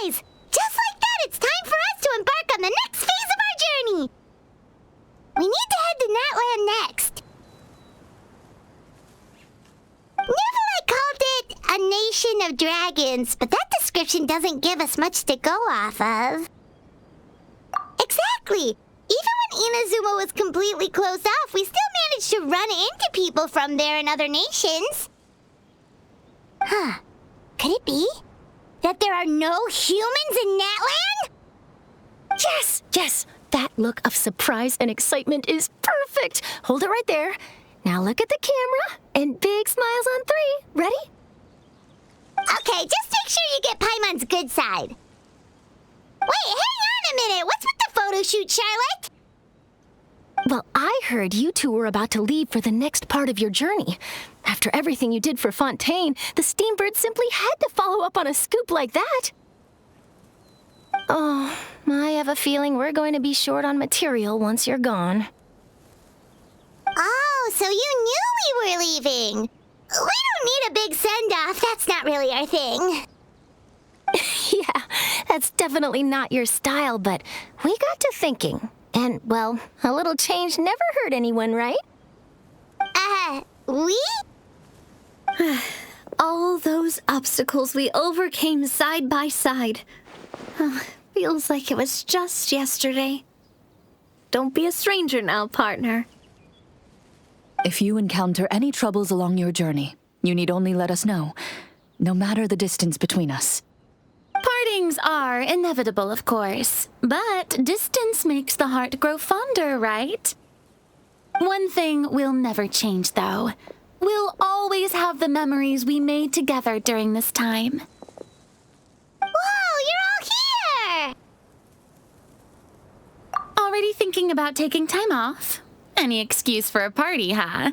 Guys, just like that, it's time for us to embark on the next phase of our journey. We need to head to Natlan next. Neverlai called it a nation of dragons, but that description doesn't give us much to go off of. Exactly. Even when Inazuma was completely closed off, we still managed to run into people from there in other nations. Huh. Could it be that there are no humans in Natlan? Yes, yes. That look of surprise and excitement is perfect. Hold it right there. Now look at the camera and big smiles on 3. Ready? Okay, just make sure you get Paimon's good side. Wait, hang on a minute. What's with the photo shoot, Charlotte? Well, I heard you two were about to leave for the next part of your journey. After everything you did for Fontaine, the Steambird simply had to follow up on a scoop like that. Oh, I have a feeling we're going to be short on material once you're gone. Oh, so you knew we were leaving. We don't need a big send-off. That's not really our thing. Yeah, that's definitely not your style, but we got to thinking. And, well, a little change never hurt anyone, right? We? All those obstacles we overcame side by side. Feels like it was just yesterday. Don't be a stranger now, partner. If you encounter any troubles along your journey, you need only let us know, no matter the distance between us. Partings are inevitable, of course, but distance makes the heart grow fonder, right? One thing we'll never change, though. We'll always have the memories we made together during this time. Whoa, you're all here! Already thinking about taking time off? Any excuse for a party, huh?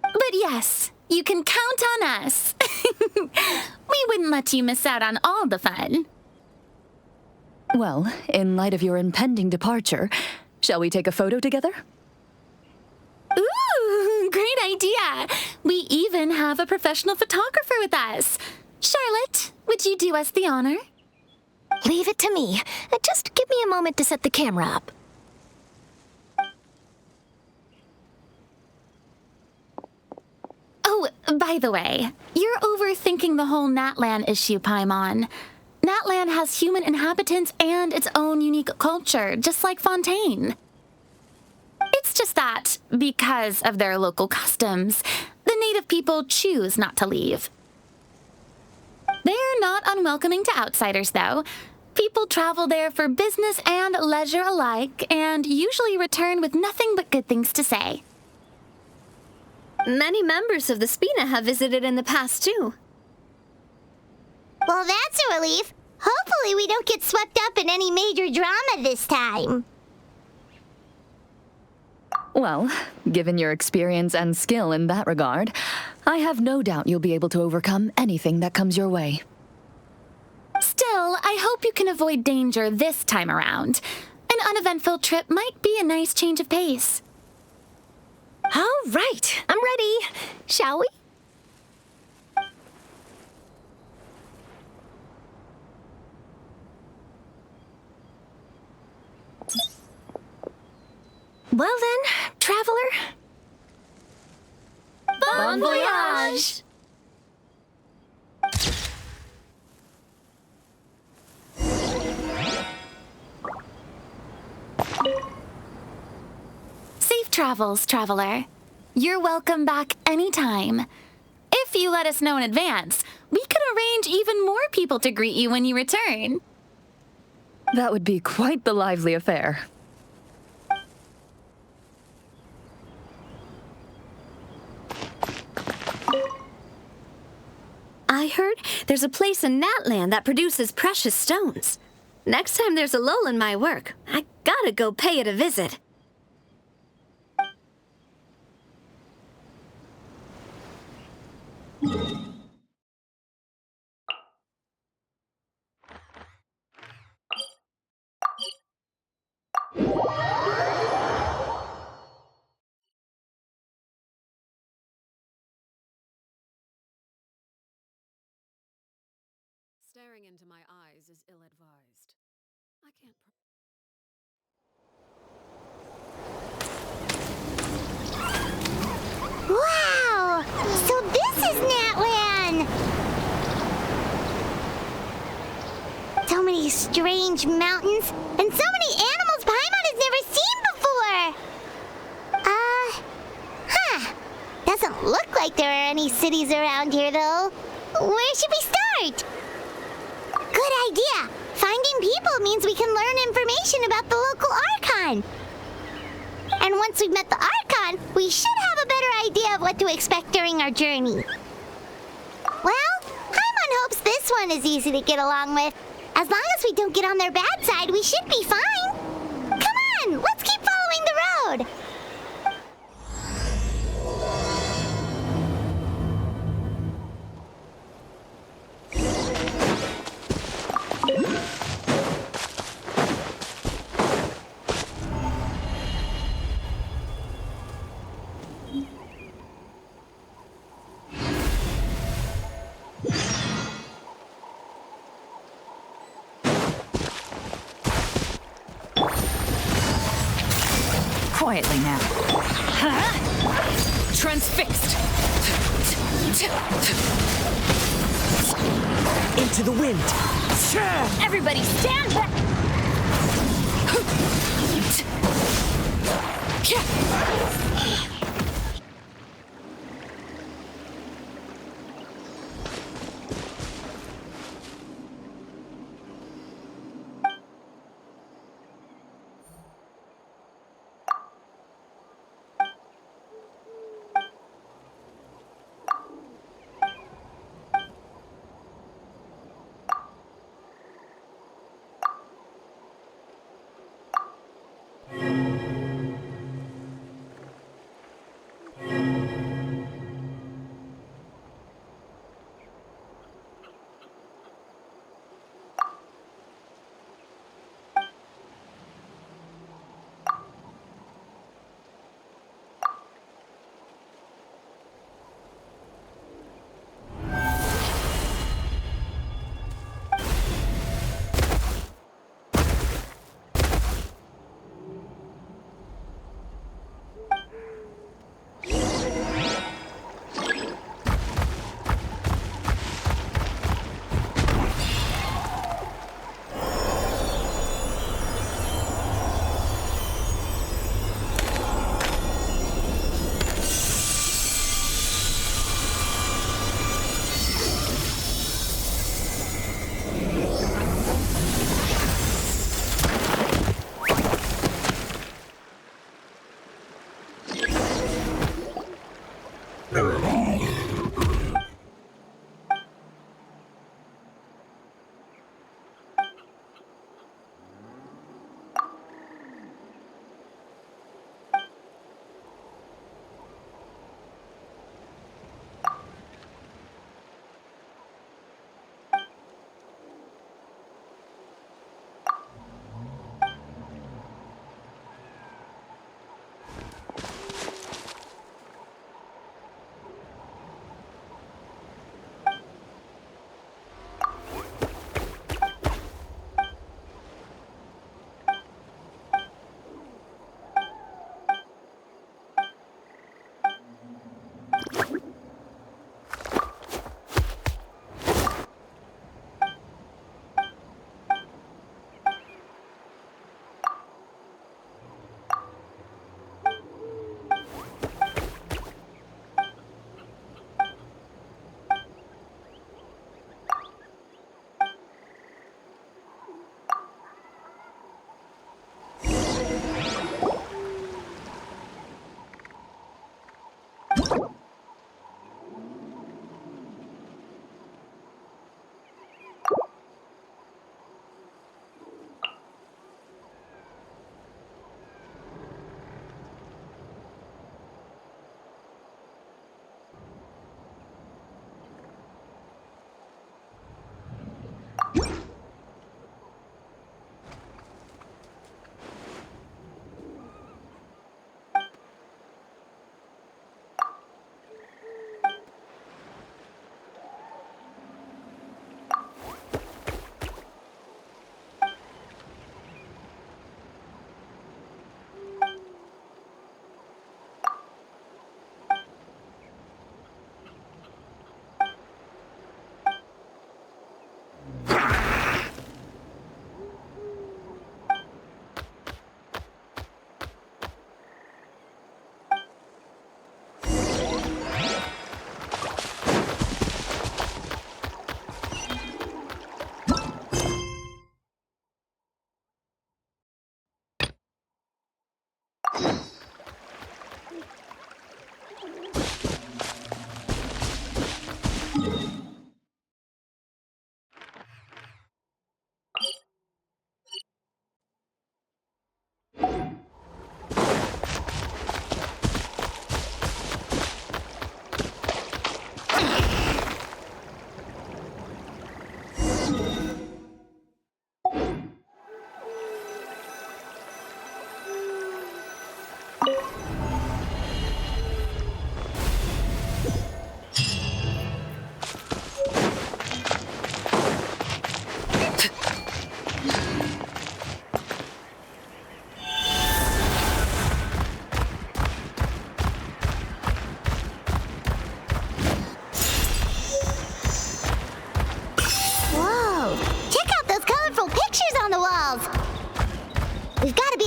But yes, you can count on us. We wouldn't let you miss out on all the fun. Well, in light of your impending departure, shall we take a photo together? Ooh, great idea. We even have a professional photographer with us. Charlotte, would you do us the honor? Leave it to me. Just give me a moment to set the camera up. Oh, by the way, you're overthinking the whole Natlan issue, Paimon. Natlan has human inhabitants and its own unique culture, just like Fontaine. It's just that, because of their local customs, the native people choose not to leave. They're not unwelcoming to outsiders, though. People travel there for business and leisure alike, and usually return with nothing but good things to say. Many members of the Spina have visited in the past, too. Well, that's a relief. Hopefully we don't get swept up in any major drama this time. Well, given your experience and skill in that regard, I have no doubt you'll be able to overcome anything that comes your way. Still, I hope you can avoid danger this time around. An uneventful trip might be a nice change of pace. All right, I'm ready. Shall we? Well then, traveler. Bon voyage! Safe travels, traveler. You're welcome back anytime. If you let us know in advance, we could arrange even more people to greet you when you return. That would be quite the lively affair. I heard there's a place in Natlan that produces precious stones. Next time there's a lull in my work, I gotta go pay it a visit. Staring into my eyes is ill-advised. I can't... Wow! So this is Natlan! So many strange mountains, and so many animals Paimon has never seen before! Doesn't look like there are any cities around here, though. Where should we start? Good idea! Finding people means we can learn information about the local Archon. And once we've met the Archon, we should have a better idea of what to expect during our journey. Well, Paimon hopes this one is easy to get along with. As long as we don't get on their bad side, we should be fine. Come on, let's keep following the road. Quietly now. Transfixed! Into the wind! Everybody stand back!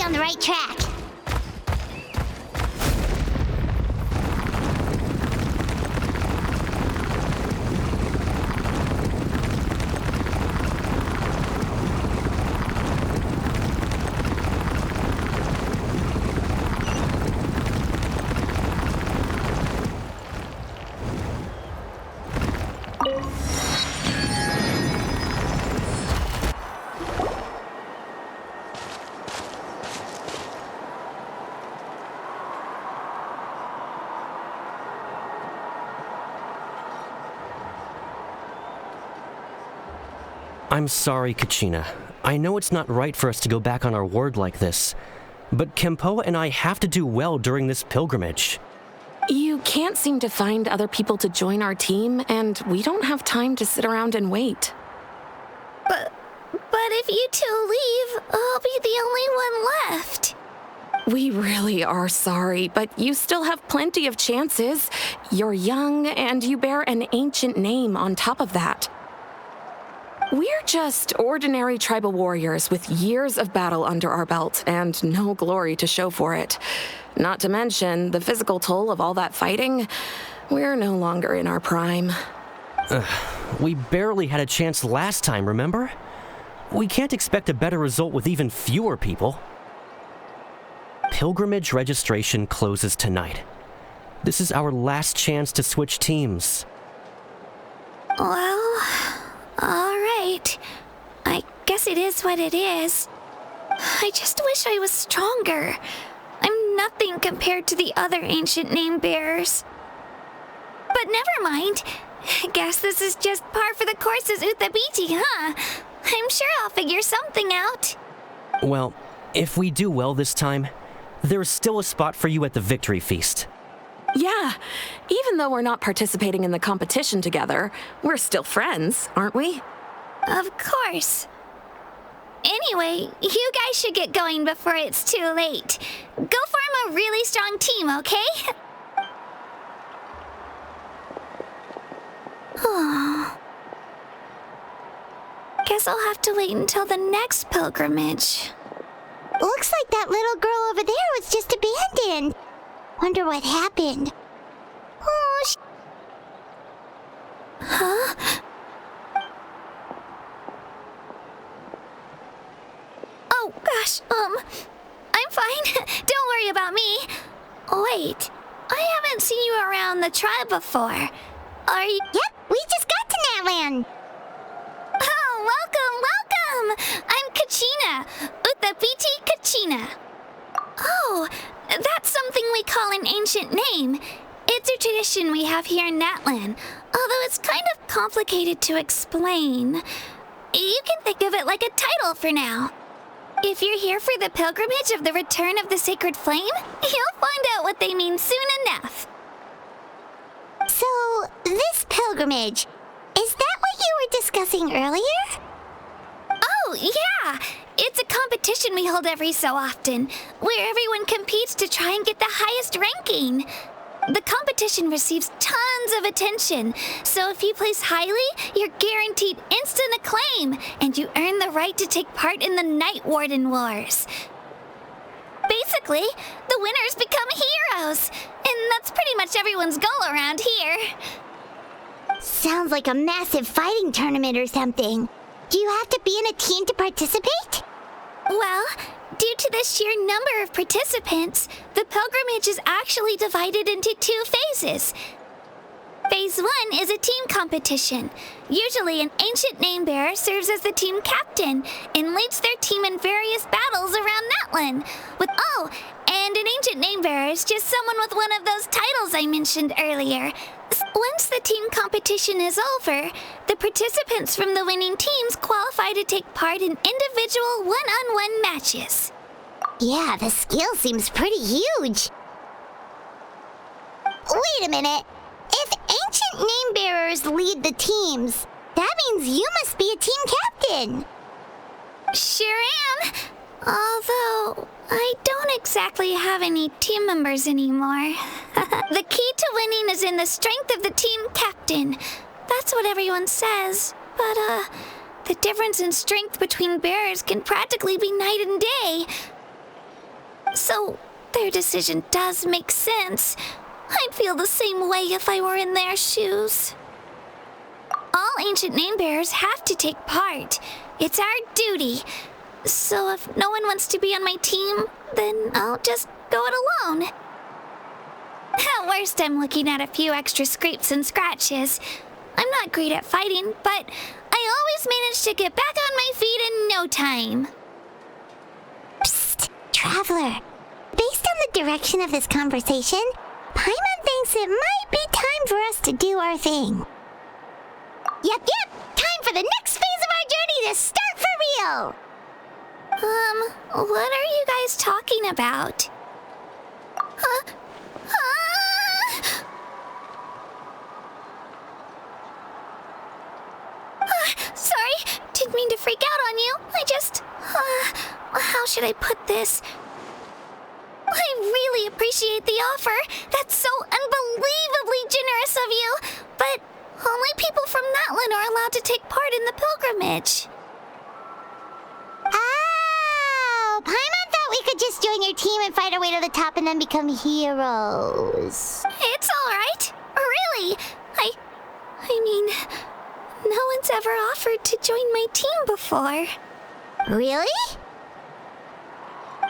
on the right track. I'm sorry, Kachina. I know it's not right for us to go back on our word like this, but Kempoa and I have to do well during this pilgrimage. You can't seem to find other people to join our team, and we don't have time to sit around and wait. But if you two leave, I'll be the only one left. We really are sorry, but you still have plenty of chances. You're young, and you bear an ancient name on top of that. We're just ordinary tribal warriors with years of battle under our belt and no glory to show for it. Not to mention the physical toll of all that fighting. We're no longer in our prime. We barely had a chance last time, remember? We can't expect a better result with even fewer people. Pilgrimage registration closes tonight. This is our last chance to switch teams. Well, all right. I guess it is what it is. I just wish I was stronger. I'm nothing compared to the other ancient name bearers. But never mind. I guess this is just par for the course as Uthabiti, huh? I'm sure I'll figure something out. Well, if we do well this time, there's still a spot for you at the victory feast. Yeah, even though we're not participating in the competition together, we're still friends, aren't we? Of course. Anyway, you guys should get going before it's too late. Go form a really strong team, okay? Guess I'll have to wait until the next pilgrimage. Looks like that little girl over there was just abandoned. Wonder what happened. Oh, Huh? Oh, gosh, I'm fine. Don't worry about me. Wait, I haven't seen you around the tribe before. Are you? Yep, we just got to Natlan. Oh, welcome! I'm Kachina. Uthabiti Kachina. Oh, that's something we call an ancient name. It's a tradition we have here in Natlan, although it's kind of complicated to explain. You can think of it like a title for now. If you're here for the pilgrimage of the return of the sacred flame, you'll find out what they mean soon enough. So, this pilgrimage, is that what you were discussing earlier? Oh, yeah! It's a competition we hold every so often, where everyone competes to try and get the highest ranking. The competition receives tons of attention, so if you place highly, you're guaranteed instant acclaim, and you earn the right to take part in the Night Warden Wars. Basically, the winners become heroes, and that's pretty much everyone's goal around here. Sounds like a massive fighting tournament or something. Do you have to be in a team to participate? Well, due to the sheer number of participants, the pilgrimage is actually divided into 2 phases. Phase 1 is a team competition. Usually an ancient name bearer serves as the team captain and leads their team in various battles around Natlan. And an ancient name bearer is just someone with one of those titles I mentioned earlier. Once the team competition is over, the participants from the winning teams qualify to take part in individual one-on-one matches. Yeah, the scale seems pretty huge. Wait a minute. If ancient name bearers lead the teams, that means you must be a team captain. Sure am. Although, I don't exactly have any team members anymore. The key to winning is in the strength of the team captain. That's what everyone says. But, the difference in strength between bearers can practically be night and day. So their decision does make sense. I'd feel the same way if I were in their shoes. All ancient name bearers have to take part. It's our duty. So if no one wants to be on my team, then I'll just go it alone. At worst, I'm looking at a few extra scrapes and scratches. I'm not great at fighting, but I always manage to get back on my feet in no time. Psst, Traveler. Based on the direction of this conversation, Paimon thinks it might be time for us to do our thing. Yep, time for the next phase of our journey to start for real! What are you guys talking about? Sorry, didn't mean to freak out on you. I just, how should I put this? I really appreciate the offer. That's so unbelievably generous of you. But only people from Natlan are allowed to take part in the pilgrimage. Oh, Paimon thought we could just join your team and fight our way to the top and then become heroes. It's all right. Really. I mean, no one's ever offered to join my team before. Really?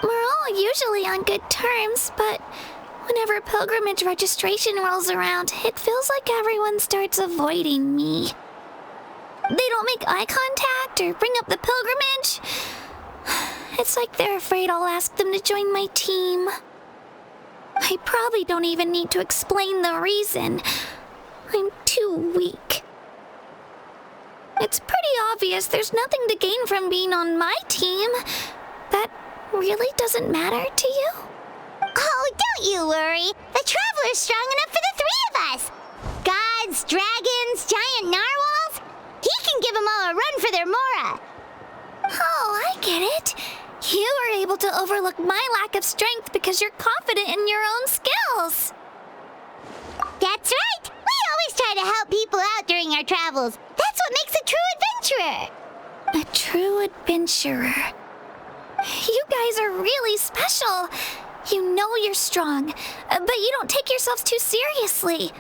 We're all usually on good terms, but whenever pilgrimage registration rolls around, it feels like everyone starts avoiding me. They don't make eye contact or bring up the pilgrimage. It's like they're afraid I'll ask them to join my team. I probably don't even need to explain the reason. I'm too weak. It's pretty obvious there's nothing to gain from being on my team. That really doesn't matter to you? Oh, don't you worry. The Traveler's strong enough for the three of us. Gods, dragons, giant narwhals. He can give them all a run for their mora. Oh, I get it. You were able to overlook my lack of strength because you're confident in your own skills. That's right. We always try to help people out during our travels. That's what makes a true adventurer. A true adventurer. You guys are really special. You know you're strong, but you don't take yourselves too seriously.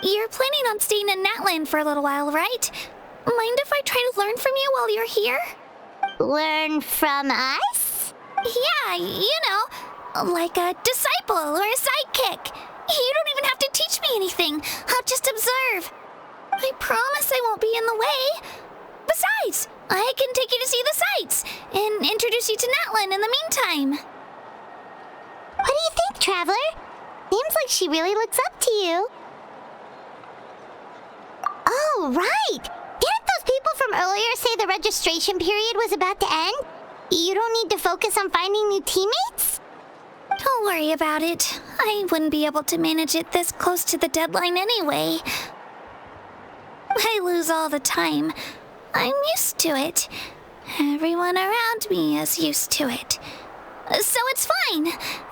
You're planning on staying in Natlan for a little while, right? Mind if I try to learn from you while you're here? Learn from us? Yeah, you know, like a disciple or a sidekick. You don't even have to teach me anything. I'll just observe. I promise I won't be in the way. Besides, I can take you to see the sights and introduce you to Natlan in the meantime. What do you think, Traveler? Seems like she really looks up to you. Oh, right! Didn't those people from earlier say the registration period was about to end? You don't need to focus on finding new teammates? Don't worry about it. I wouldn't be able to manage it this close to the deadline anyway. I lose all the time. I'm used to it. Everyone around me is used to it. So it's fine.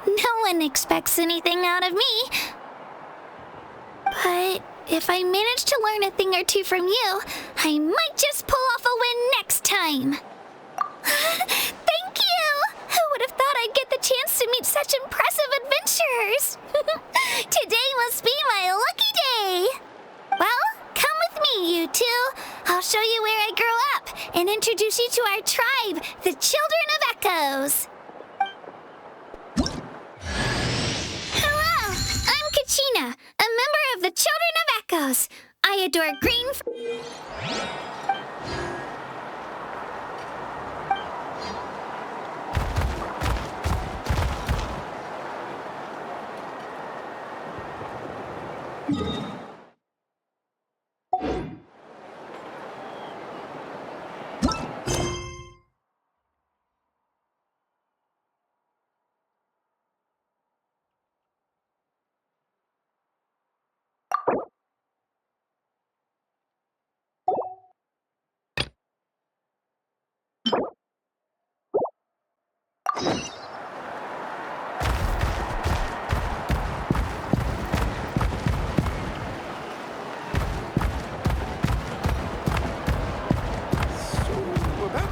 No one expects anything out of me. But if I manage to learn a thing or two from you, I might just pull off a win next time. Thank you! Who would have thought I'd get the chance to meet such impressive adventurers? Today must be my lucky day. Well, come with me, you two. I'll show you where I grew up and introduce you to our tribe, the Children of Echoes. Hello, I'm Kachina, a member of the Children of Echoes. I adore green...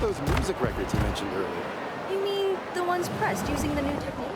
Those music records you mentioned earlier. You mean The ones pressed using the new technique?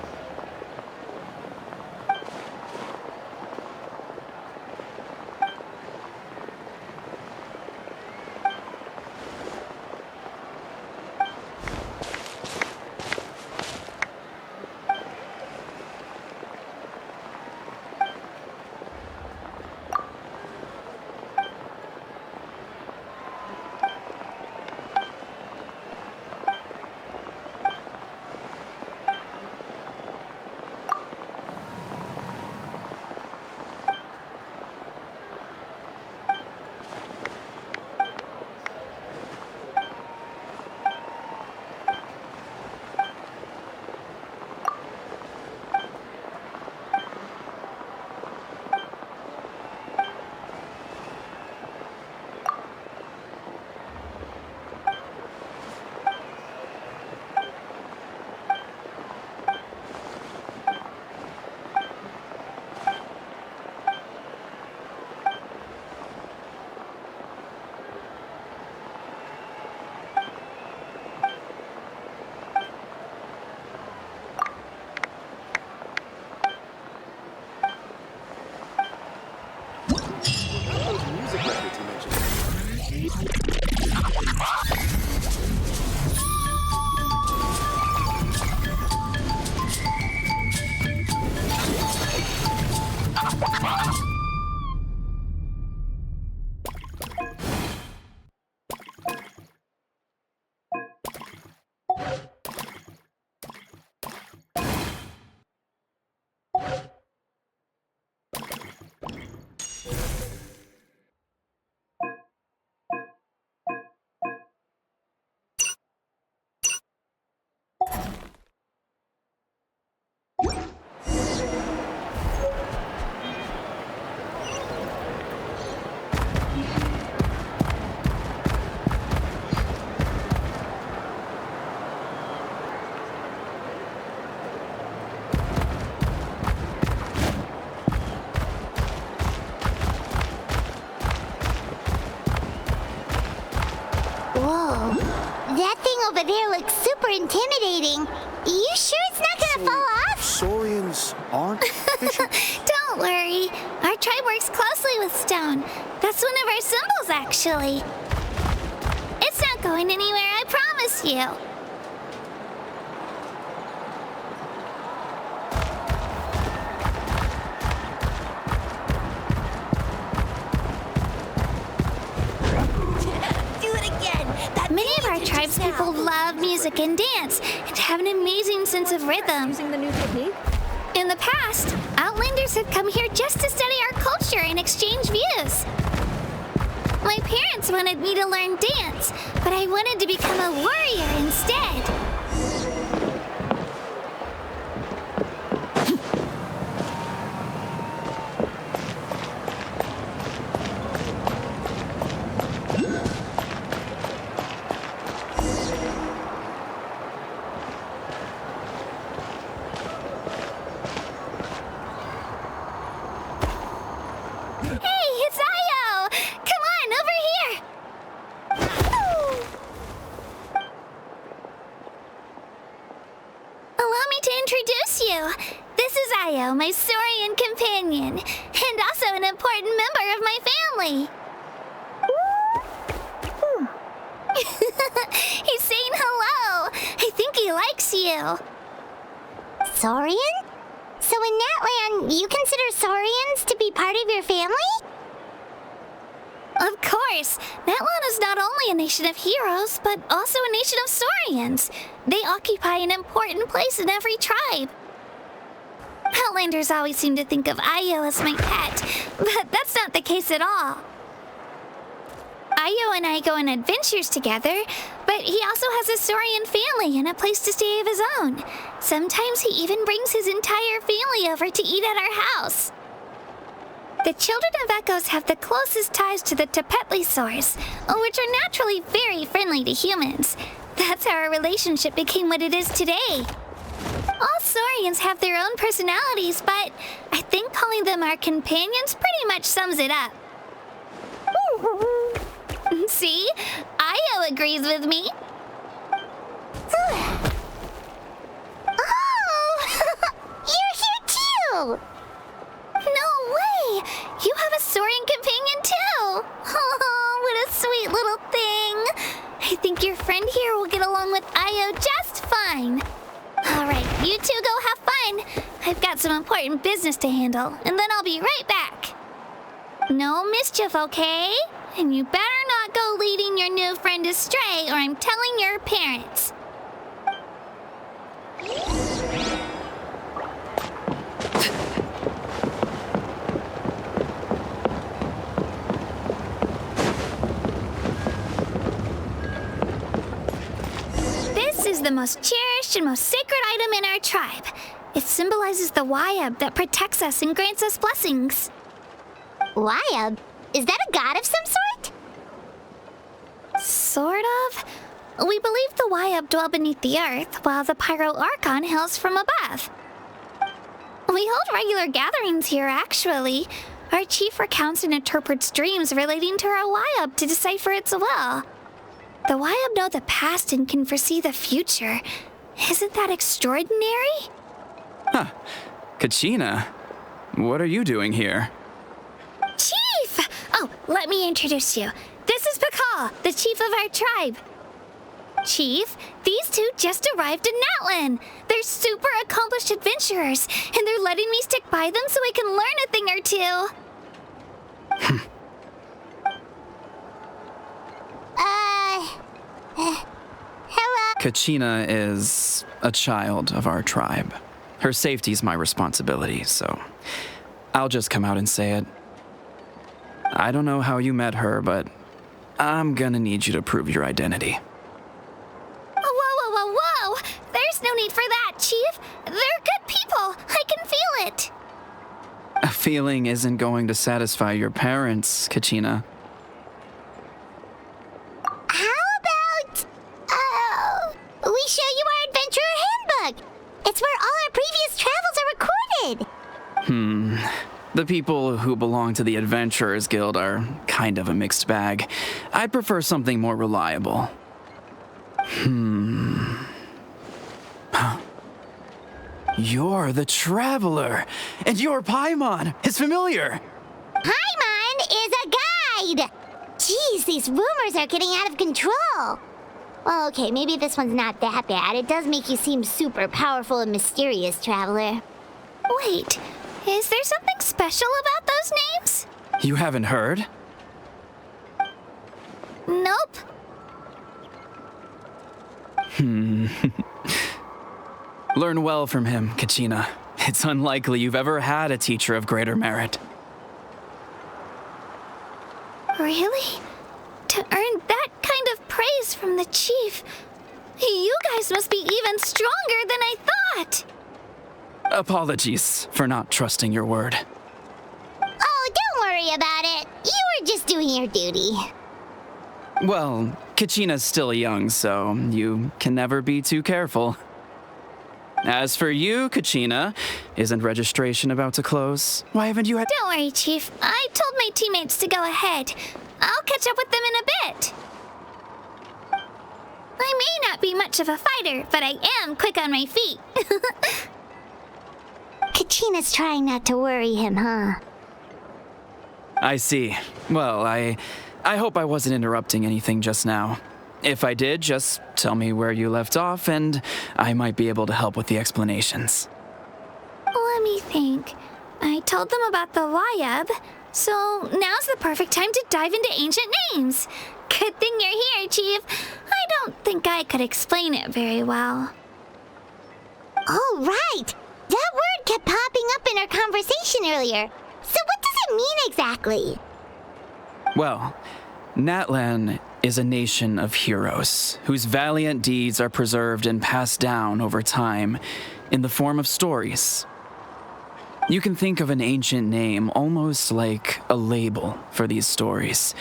That thing over there looks super intimidating. You sure it's not gonna fall off? Saurians aren't fishes? Don't worry. Our tribe works closely with stone. That's one of our symbols, actually. It's not going anywhere, I promise you. Many of our tribes people love music and dance and have an amazing sense of rhythm. Using the new technique? In the past, Outlanders have come here just to study our culture and exchange views. My parents wanted me to learn dance, but I wanted to become a warrior instead. My Saurian companion, and also an important member of my family. He's saying hello. I think he likes you. Saurian? So in Natlan, you consider Saurians to be part of your family? Of course. Natlan is not only a nation of heroes, but also a nation of Saurians. They occupy an important place in every tribe. Outlanders always seem to think of Io as my pet, but that's not the case at all. Io and I go on adventures together, but he also has a Saurian family and a place to stay of his own. Sometimes he even brings his entire family over to eat at our house. The children of Echoes have the closest ties to the Tepetlisaurs, which are naturally very friendly to humans. That's how our relationship became what it is today. All Saurians have their own personalities, but I think calling them our companions pretty much sums it up. See? Io agrees with me. here will get along with Io just fine. All right, you two go have fun. I've got some important business to handle, and then I'll be right back. No mischief, okay? And you better not go leading your new friend astray, or I'm telling your parents. This is the most cherished and most sacred item in our tribe. It symbolizes the Wayab that protects us and grants us blessings. Wayab? Is that a god of some sort? Sort of. We believe the Wayab dwell beneath the earth, while the Pyro Archon hails from above. We hold regular gatherings here, actually. Our chief recounts and interprets dreams relating to our Wayab to decipher its will. The Wayab know the past and can foresee the future. Isn't that extraordinary? Huh. Kachina, what are you doing here? Chief! Oh, let me introduce you. This is Pakal, the chief of our tribe. Chief, these two just arrived in Natlan. They're super accomplished adventurers, and they're letting me stick by them so I can learn a thing or two. Hello? Kachina is a child of our tribe. Her safety's my responsibility, so I'll just come out and say it. I don't know how you met her, but I'm gonna need you to prove your identity. Whoa! There's no need for that, Chief. They're good people. I can feel it. A feeling isn't going to satisfy your parents, Kachina. How about, we show you our adventurer handbook? It's where all our previous travels are recorded. The people who belong to the Adventurers Guild are kind of a mixed bag. I'd prefer something more reliable. You're the Traveler, and you're Paimon, his familiar. Paimon is a guide! Jeez, these rumors are getting out of control. Well, okay, maybe this one's not that bad. It does make you seem super powerful and mysterious, Traveler. Wait, is there something special about those names? You haven't heard? Nope. Learn well from him, Kachina. It's unlikely you've ever had a teacher of greater merit. Really? To earn that kind of praise from the chief, you guys must be even stronger than I thought. Apologies for not trusting your word. Oh, don't worry about it. You were just doing your duty. Well, Kachina's still young, so you can never be too careful. As for you, Kachina, isn't registration about to close? Why haven't you had— Don't worry, Chief. I told my teammates to go ahead. I'll catch up with them in a bit. I may not be much of a fighter, but I am quick on my feet. Kachina's trying not to worry him, huh? I see. Well, I hope I wasn't interrupting anything just now. If I did, just tell me where you left off, and I might be able to help with the explanations. Let me think. I told them about the Wayab, so now's the perfect time to dive into ancient names. Good thing you're here, Chief. I don't think I could explain it very well. Oh, right! That word kept popping up in our conversation earlier. So what does it mean exactly? Well, Natlan is a nation of heroes whose valiant deeds are preserved and passed down over time in the form of stories. You can think of an ancient name almost like a label for these stories.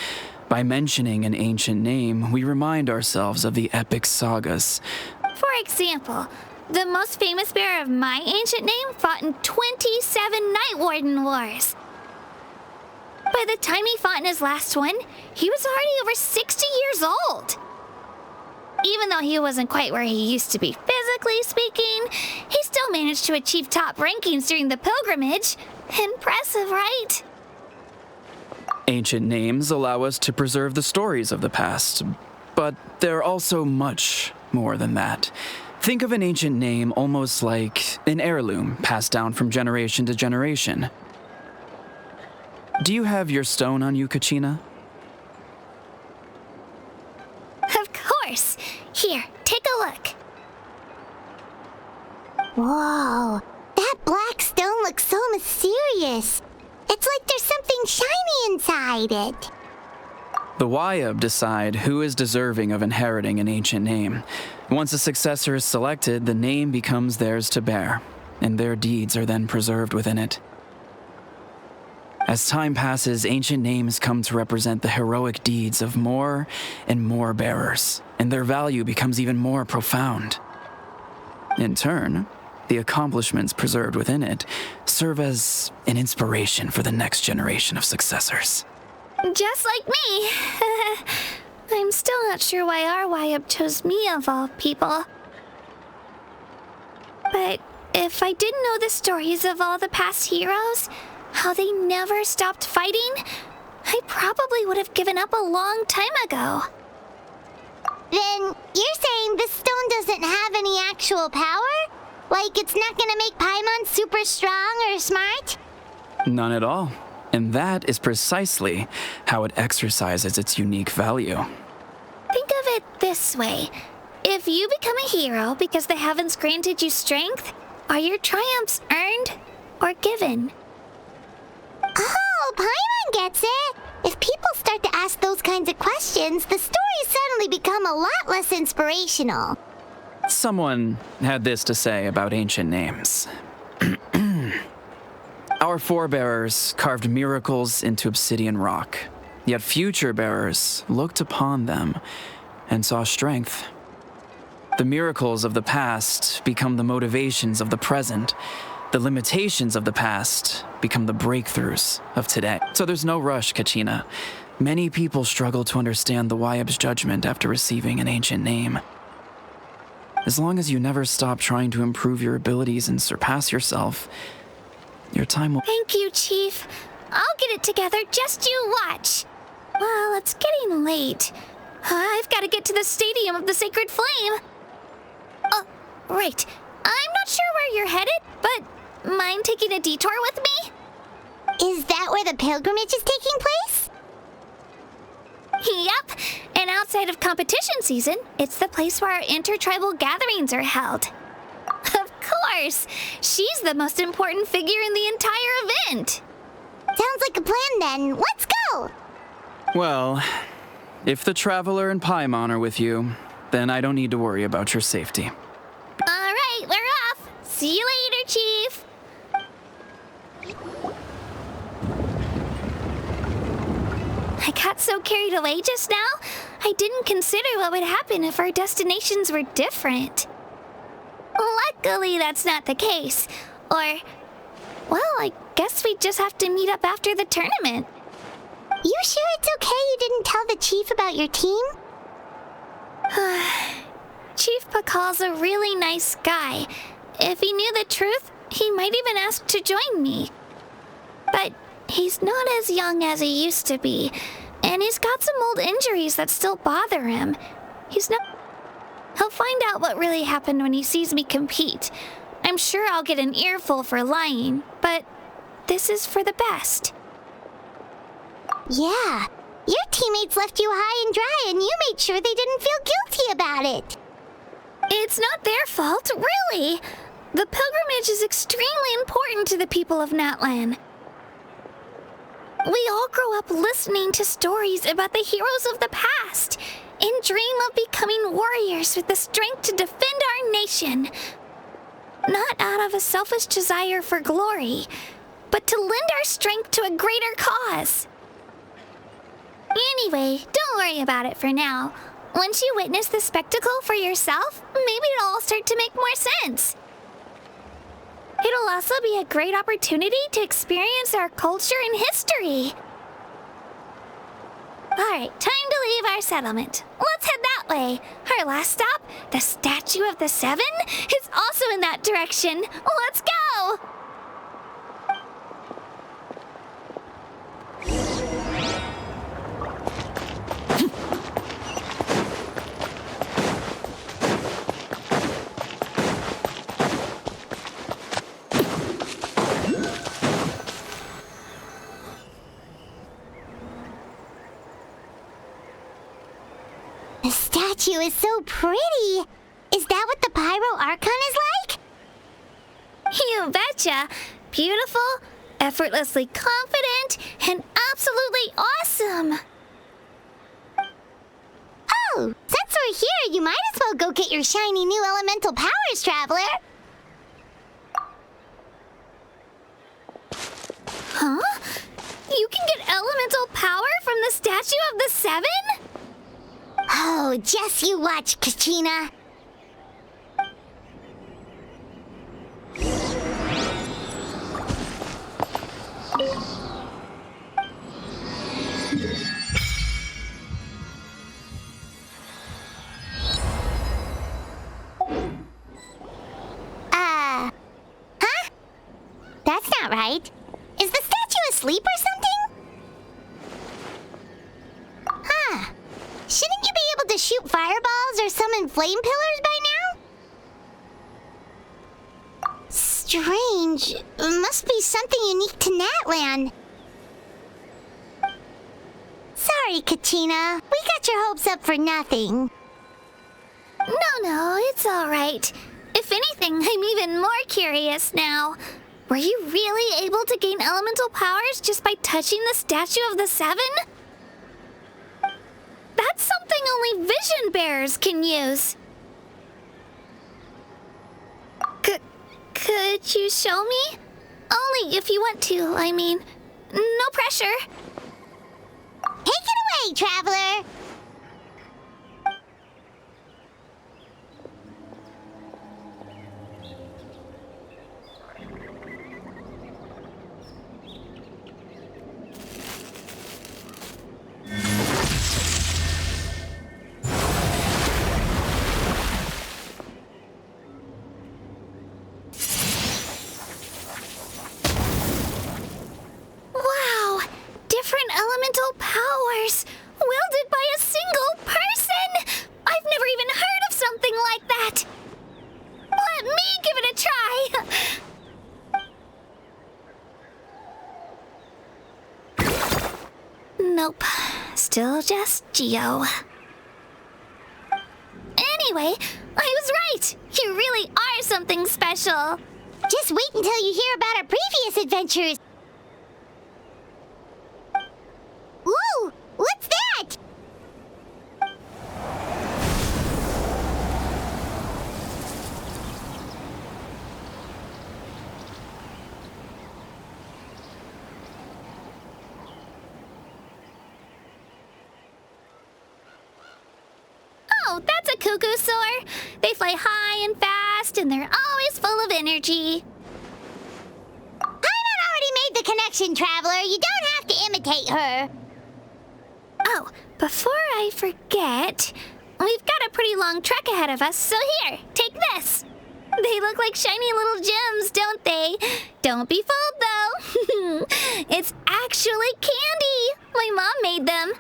By mentioning an ancient name, we remind ourselves of the epic sagas. For example, the most famous bearer of my ancient name fought in 27 Night Warden Wars. By the time he fought in his last one, he was already over 60 years old. Even though he wasn't quite where he used to be physically speaking, he still managed to achieve top rankings during the pilgrimage. Impressive, right? Ancient names allow us to preserve the stories of the past, But they're also much more than that. Think of an ancient name almost like an heirloom passed down from generation to generation. Do you have your stone on you, Kachina? Of course. Here, take a look. Whoa, that black stone looks so mysterious. It's like there's something shiny inside it. The Wayab decide who is deserving of inheriting an ancient name. Once a successor is selected, the name becomes theirs to bear, and their deeds are then preserved within it. As time passes, ancient names come to represent the heroic deeds of more and more bearers, and their value becomes even more profound. In turn, the accomplishments preserved within it serve as an inspiration for the next generation of successors. Just like me. I'm still not sure why our Wayab chose me of all people. But if I didn't know the stories of all the past heroes, how they never stopped fighting, I probably would have given up a long time ago. Then you're saying this stone doesn't have any actual power? Like it's not gonna make Paimon super strong or smart? None at all. And that is precisely how it exercises its unique value. Think of it this way. If you become a hero because the heavens granted you strength, are your triumphs earned or given? Oh, Paimon gets it! If people start to ask those kinds of questions, the stories suddenly become a lot less inspirational. Someone had this to say about ancient names. Our forebears carved miracles into obsidian rock, yet future bearers looked upon them and saw strength. The miracles of the past become the motivations of the present. The limitations of the past become the breakthroughs of today. So there's no rush, Kachina. Many people struggle to understand the Wayab's judgment after receiving an ancient name. As long as you never stop trying to improve your abilities and surpass yourself, your time will— Thank you, Chief. I'll get it together, just you watch. Well, it's getting late. I've got to get to the Stadium of the Sacred Flame. Oh, right. I'm not sure where you're headed, but mind taking a detour with me? Is that where the pilgrimage is taking place? Yep. And outside of competition season, it's the place where our intertribal gatherings are held. Of course! She's the most important figure in the entire event! Sounds like a plan then. Let's go! Well, if the Traveler and Paimon are with you, then I don't need to worry about your safety. Alright, we're off! See you later, Chief! I got so carried away just now, I didn't consider what would happen if our destinations were different. Luckily, that's not the case. Or, well, I guess we just have to meet up after the tournament. You sure it's okay you didn't tell the chief about your team? Chief Pakal's a really nice guy. If he knew the truth, he might even ask to join me. But he's not as young as he used to be, and he's got some old injuries that still bother him. He'll find out what really happened when he sees me compete. I'm sure I'll get an earful for lying, but this is for the best. Yeah, your teammates left you high and dry and you made sure they didn't feel guilty about it. It's not their fault, really. The pilgrimage is extremely important to the people of Natlan. We all grow up listening to stories about the heroes of the past and dream of becoming warriors with the strength to defend our nation. Not out of a selfish desire for glory, but to lend our strength to a greater cause. Anyway, don't worry about it for now. Once you witness the spectacle for yourself, maybe it'll all start to make more sense. It'll also be a great opportunity to experience our culture and history. Alright, time to leave our settlement. Let's head that way. Our last stop, the Statue of the Seven, is also in that direction. Let's go! is so pretty. Is that what the Pyro Archon is like? You betcha. Beautiful, effortlessly confident, and absolutely awesome. Oh, since we're here, you might as well go get your shiny new elemental powers, Traveler. Huh? You can get elemental power from the Statue of the Seven? Oh, just you watch, Kachina. Huh? That's not right. Is the statue asleep or something? Huh. Shouldn't you be able to shoot fireballs or summon flame pillars by now? Strange. Must be something unique to Natlan. Sorry, Kachina. We got your hopes up for nothing. No, it's all right. If anything, I'm even more curious now. Were you really able to gain elemental powers just by touching the Statue of the Seven? That's something only vision bearers can use. Could you show me? Only if you want to, I mean. No pressure. Take it away, Traveler! Wow! Different elemental powers! Wielded by a single person! I've never even heard of something like that! Let me give it a try! Nope. Still just Geo. Anyway, I was right! You really are something special! Just wait until you hear about our previous adventures. Whoa! What's that? Oh, that's a cuckoo soar. They fly high and fast, and they're always full of energy. Paimon already made the connection, Traveler. You don't have to imitate her. Oh, before I forget, we've got a pretty long trek ahead of us, so here, take this. They look like shiny little gems, don't they? Don't be fooled, though. It's actually candy. My mom made them.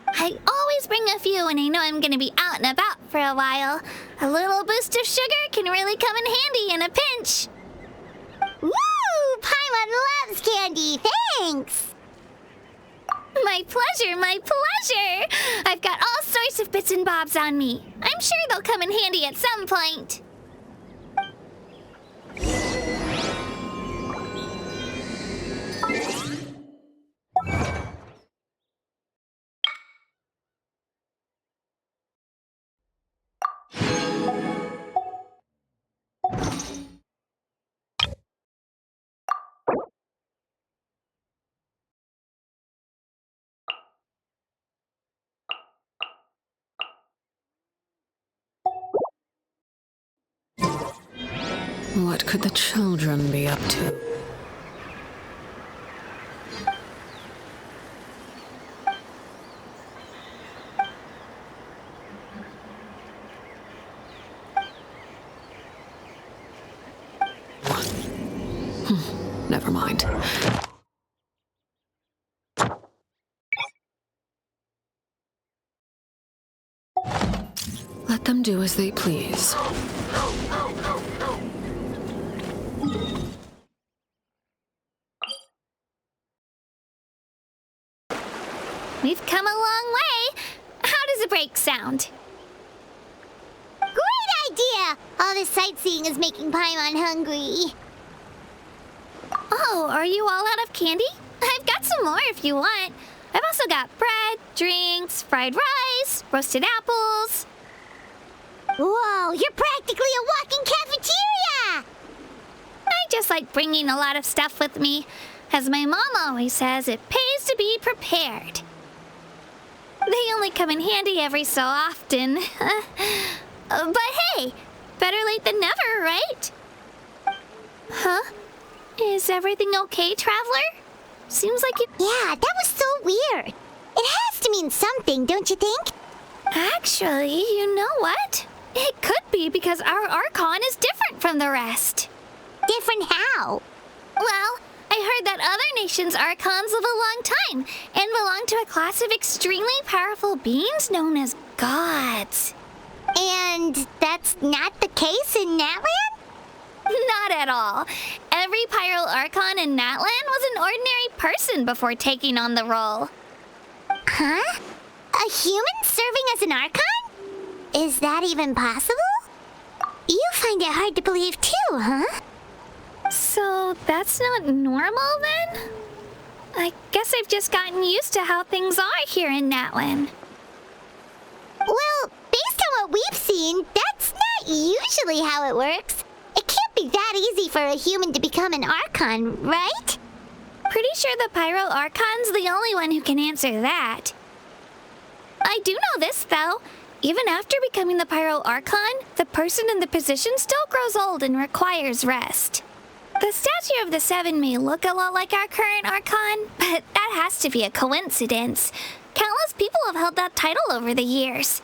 I always bring a few when I know I'm going to be out and about for a while. A little boost of sugar can really come in handy in a pinch. Woo! Paimon loves candy. Thanks. My pleasure, my pleasure. I've got all sorts of bits and bobs on me. I'm sure they'll come in handy at some point. What could the children be up to? Never mind. Let them do as they please. We've come a long way. How does a break sound? All this sightseeing is making Paimon hungry. Oh, are you all out of candy? I've got some more if you want. I've also got bread, drinks, fried rice, roasted apples. Whoa, you're practically a walking cafeteria! I just like bringing a lot of stuff with me. As my mom always says, it pays to be prepared. They only come in handy every so often. But hey, better late than never, right? Huh? Is everything okay, Traveler? Seems like it... Yeah, that was so weird. It has to mean something, don't you think? Actually, you know what? It could be because our Archon is different from the rest. Different how? Well, I heard that other nations' Archons live a long time and belong to a class of extremely powerful beings known as gods. And that's not the case in Natlan? Not at all. Every Pyro Archon in Natlan was an ordinary person before taking on the role. Huh? A human serving as an Archon? Is that even possible? You find it hard to believe too, huh? So that's not normal then? I guess I've just gotten used to how things are here in Natlan. Well, based on what we've seen, that's not usually how it works. It can't be that easy for a human to become an Archon, right? Pretty sure the Pyro Archon's the only one who can answer that. I do know this, though. Even after becoming the Pyro Archon, the person in the position still grows old and requires rest. The statue of the Seven may look a lot like our current Archon, but that has to be a coincidence. Countless people have held that title over the years.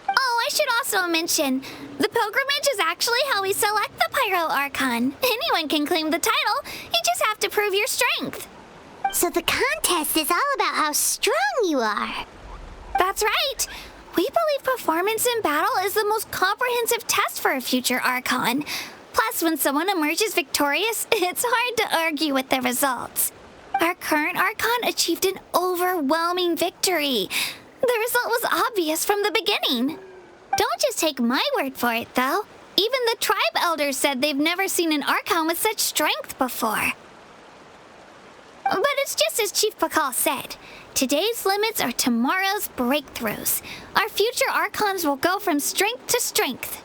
Oh, I should also mention, the pilgrimage is actually how we select the Pyro Archon. Anyone can claim the title, you just have to prove your strength. So the contest is all about how strong you are. That's right. We believe performance in battle is the most comprehensive test for a future Archon. Plus, when someone emerges victorious, it's hard to argue with the results. Our current Archon achieved an overwhelming victory. The result was obvious from the beginning. Don't just take my word for it, though. Even the tribe elders said they've never seen an Archon with such strength before. But it's just as Chief Pakal said. Today's limits are tomorrow's breakthroughs. Our future Archons will go from strength to strength.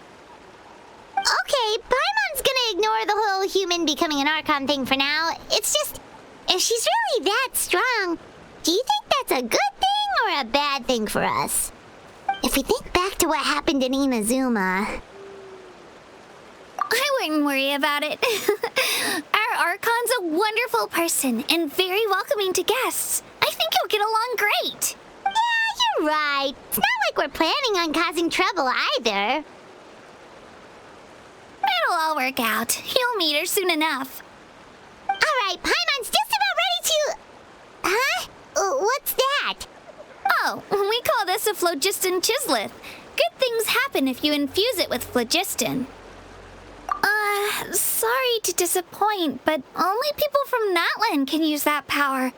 Okay, Paimon's gonna ignore the whole human becoming an Archon thing for now. It's just, if she's really that strong, do you think that's a good thing or a bad thing for us? If we think back to what happened in Inazuma... I wouldn't worry about it. Our Archon's a wonderful person and very welcoming to guests. I think you'll get along great. Yeah, you're right. It's not like we're planning on causing trouble either. It'll all work out. You'll meet her soon enough. All right, Paimon's just about ready to... Huh? What's that? Oh, we call this a phlogiston chisleth. Good things happen if you infuse it with phlogiston. Sorry to disappoint, but only people from Natlan can use that power.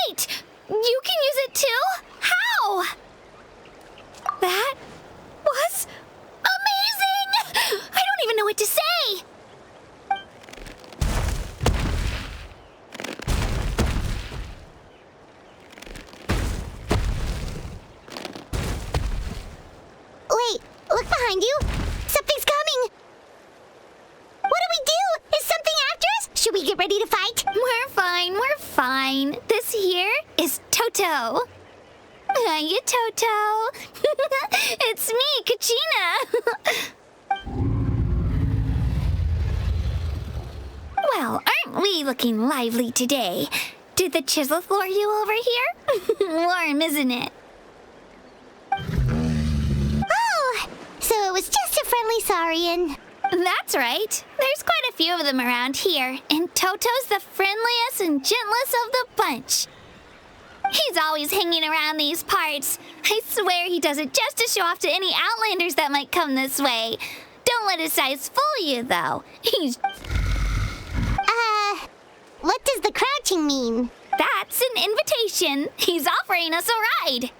Wait! You can use it too? How? That was amazing! I don't even know what to say! Wait, look behind you! Something's coming! What do we do? Is something after us? Should we get ready to fight? We're fine. This here is Toto. Hiya, Toto. It's me, Kachina. Well, aren't we looking lively today? Did the chisleth lure you over here? Warm, isn't it? Oh, so it was just a friendly Saurian. That's right. There's quite a few of them around here, and Toto's the friendliest and gentlest of the bunch. He's always hanging around these parts. I swear he does it just to show off to any outlanders that might come this way. Don't let his size fool you, though. What does the crouching mean? That's an invitation. He's offering us a ride.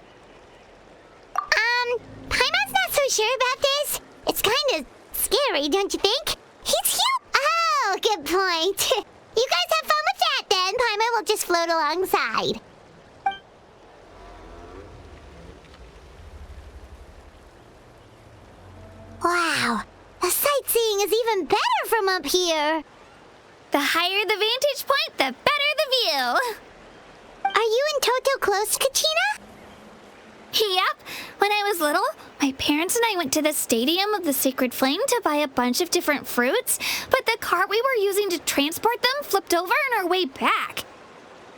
Paimon's not so sure about this. It's kind of scary, don't you think? He's cute. Oh, good point. You guys have fun with that, then. Paimon will just float alongside. Wow, the sightseeing is even better from up here. The higher the vantage point, the better the view. Are you and Toto close to Kachina? Yep. When I was little, my parents and I went to the Stadium of the Sacred Flame to buy a bunch of different fruits, but the cart we were using to transport them flipped over on our way back.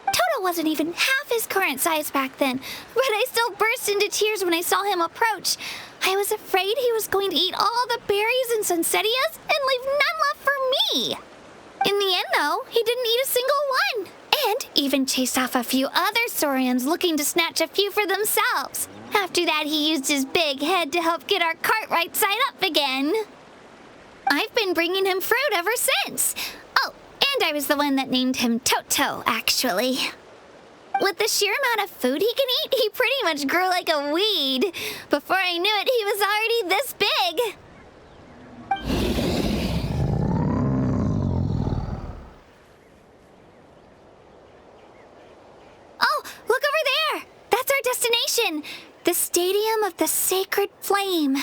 Toto wasn't even half his current size back then, but I still burst into tears when I saw him approach. I was afraid he was going to eat all the berries and sunsettias and leave none left for me. In the end, though, he didn't eat a single one, and even chased off a few other saurians looking to snatch a few for themselves. After that, he used his big head to help get our cart right side up again. I've been bringing him fruit ever since. Oh, and I was the one that named him Toto, actually. With the sheer amount of food he can eat, he pretty much grew like a weed. Before I knew it, he was already this big. Oh, look over there! That's our destination! The Stadium of the Sacred Flame.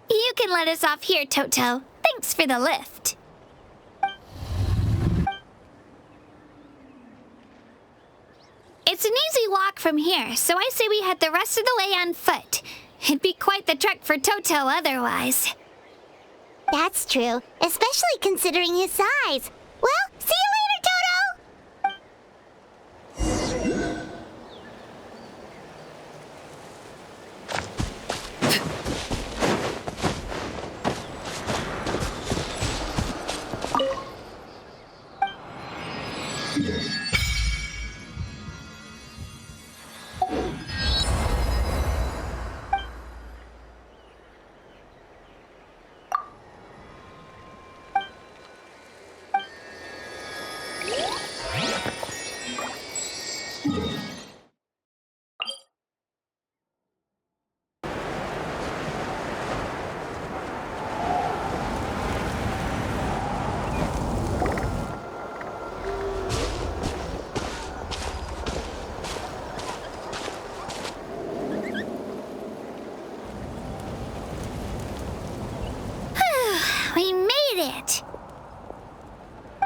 You can let us off here, Toto. Thanks for the lift. It's an easy walk from here, so I say we head the rest of the way on foot. It'd be quite the trek for Toto otherwise. That's true, especially considering his size. Well, see you later, Toto!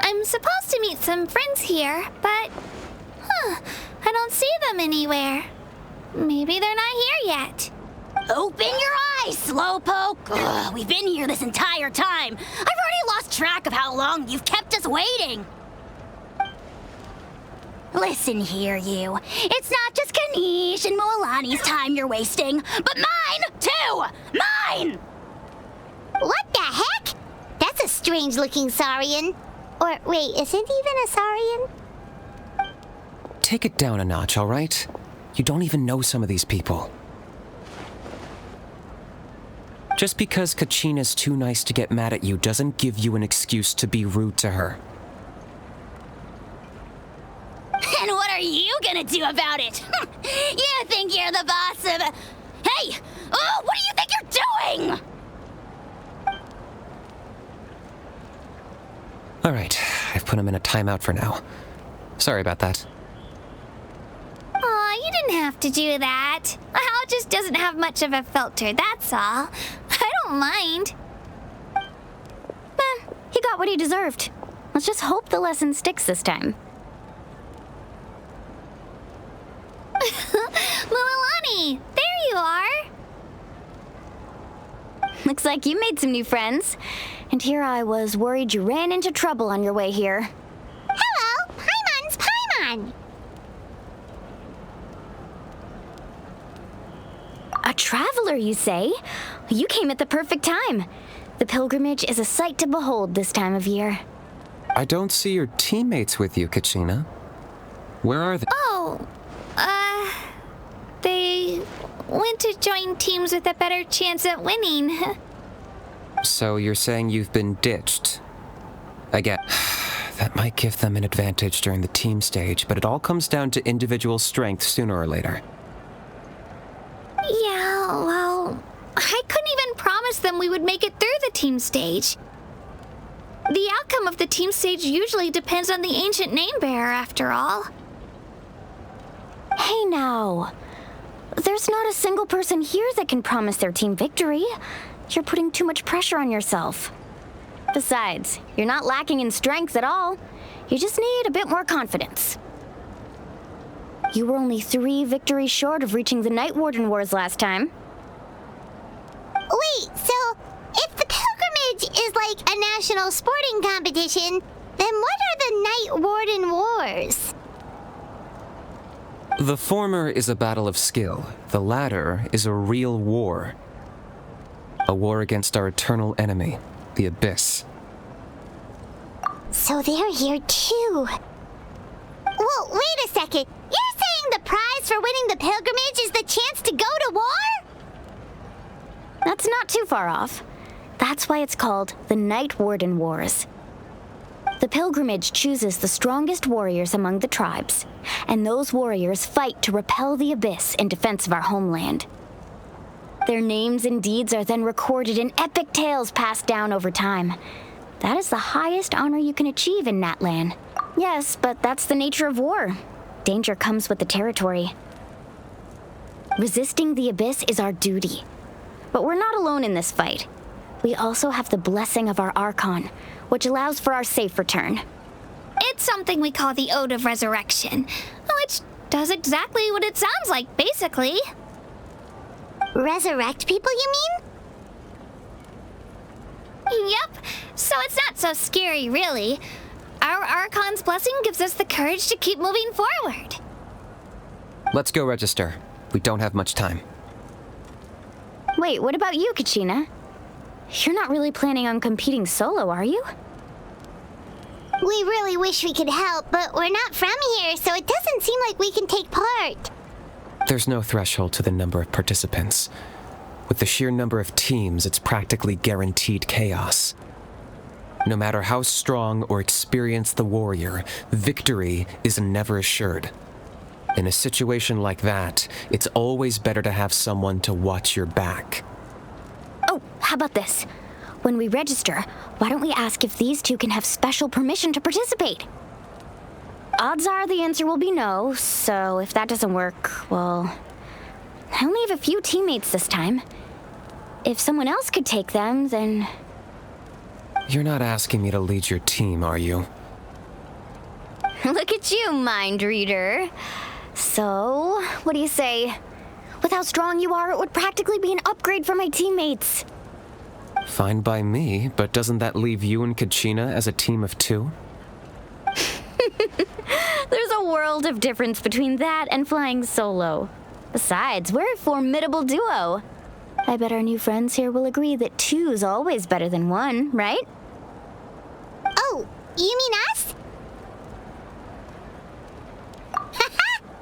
I'm supposed to meet some friends here, but... I don't see them anywhere. Maybe they're not here yet. Open your eyes, Slowpoke! Ugh, we've been here this entire time. I've already lost track of how long you've kept us waiting. Listen here, you. It's not just Kanish and Mualani's time you're wasting, but mine, too! Mine! What the heck? That's a strange-looking saurian. Or, wait, is it even a saurian? Take it down a notch, all right? You don't even know some of these people. Just because Kachina's too nice to get mad at you doesn't give you an excuse to be rude to her. And what are you gonna do about it? You think you're the boss of... Hey! Oh, what do you think you're doing? All right, I've put him in a timeout for now. Sorry about that. Aw, you didn't have to do that. Hal just doesn't have much of a filter, that's all. I don't mind. He got what he deserved. Let's just hope the lesson sticks this time. Mualani, there you are. Looks like you made some new friends. And here I was worried you ran into trouble on your way here. Hello, Paimon's Paimon. A traveler, you say? You came at the perfect time. The pilgrimage is a sight to behold this time of year. I don't see your teammates with you, Kachina. Where are they? Oh, they went to join teams with a better chance at winning. So you're saying you've been ditched? I get that might give them an advantage during the team stage, but it all comes down to individual strength sooner or later. Yeah, well, I couldn't even promise them we would make it through the team stage. The outcome of the team stage usually depends on the ancient name bearer, after all. Hey now. There's not a single person here that can promise their team victory. You're putting too much pressure on yourself. Besides, you're not lacking in strength at all. You just need a bit more confidence. You were only 3 victories short of reaching the Night Warden Wars last time. Wait, so if the pilgrimage is like a national sporting competition, then what are the Night Warden Wars? The former is a battle of skill. The latter is a real war. A war against our eternal enemy, the Abyss. So they're here too. Well, wait a second. You're saying the prize for winning the pilgrimage is the chance to go to war? That's not too far off. That's why it's called the Night Warden Wars. The pilgrimage chooses the strongest warriors among the tribes, and those warriors fight to repel the Abyss in defense of our homeland. Their names and deeds are then recorded in epic tales passed down over time. That is the highest honor you can achieve in Natlan. Yes, but that's the nature of war. Danger comes with the territory. Resisting the Abyss is our duty. But we're not alone in this fight. We also have the blessing of our Archon, which allows for our safe return. It's something we call the Ode of Resurrection, which does exactly what it sounds like, basically. Resurrect people, you mean? Yep, so it's not so scary, really. Our Archon's blessing gives us the courage to keep moving forward. Let's go register. We don't have much time. Wait, what about you, Kachina? You're not really planning on competing solo, are you? We really wish we could help, but we're not from here, so it doesn't seem like we can take part. There's no threshold to the number of participants. With the sheer number of teams, it's practically guaranteed chaos. No matter how strong or experienced the warrior, victory is never assured. In a situation like that, it's always better to have someone to watch your back. Oh, how about this? When we register, why don't we ask if these two can have special permission to participate? Odds are the answer will be no, so if that doesn't work, well, I only have a few teammates this time. If someone else could take them, then... You're not asking me to lead your team, are you? Look at you, mind reader. So, what do you say? With how strong you are, it would practically be an upgrade for my teammates. Fine by me, but doesn't that leave you and Kachina as a team of 2? There's a world of difference between that and flying solo. Besides, we're a formidable duo. I bet our new friends here will agree that 2's always better than 1, right? Oh, you mean us?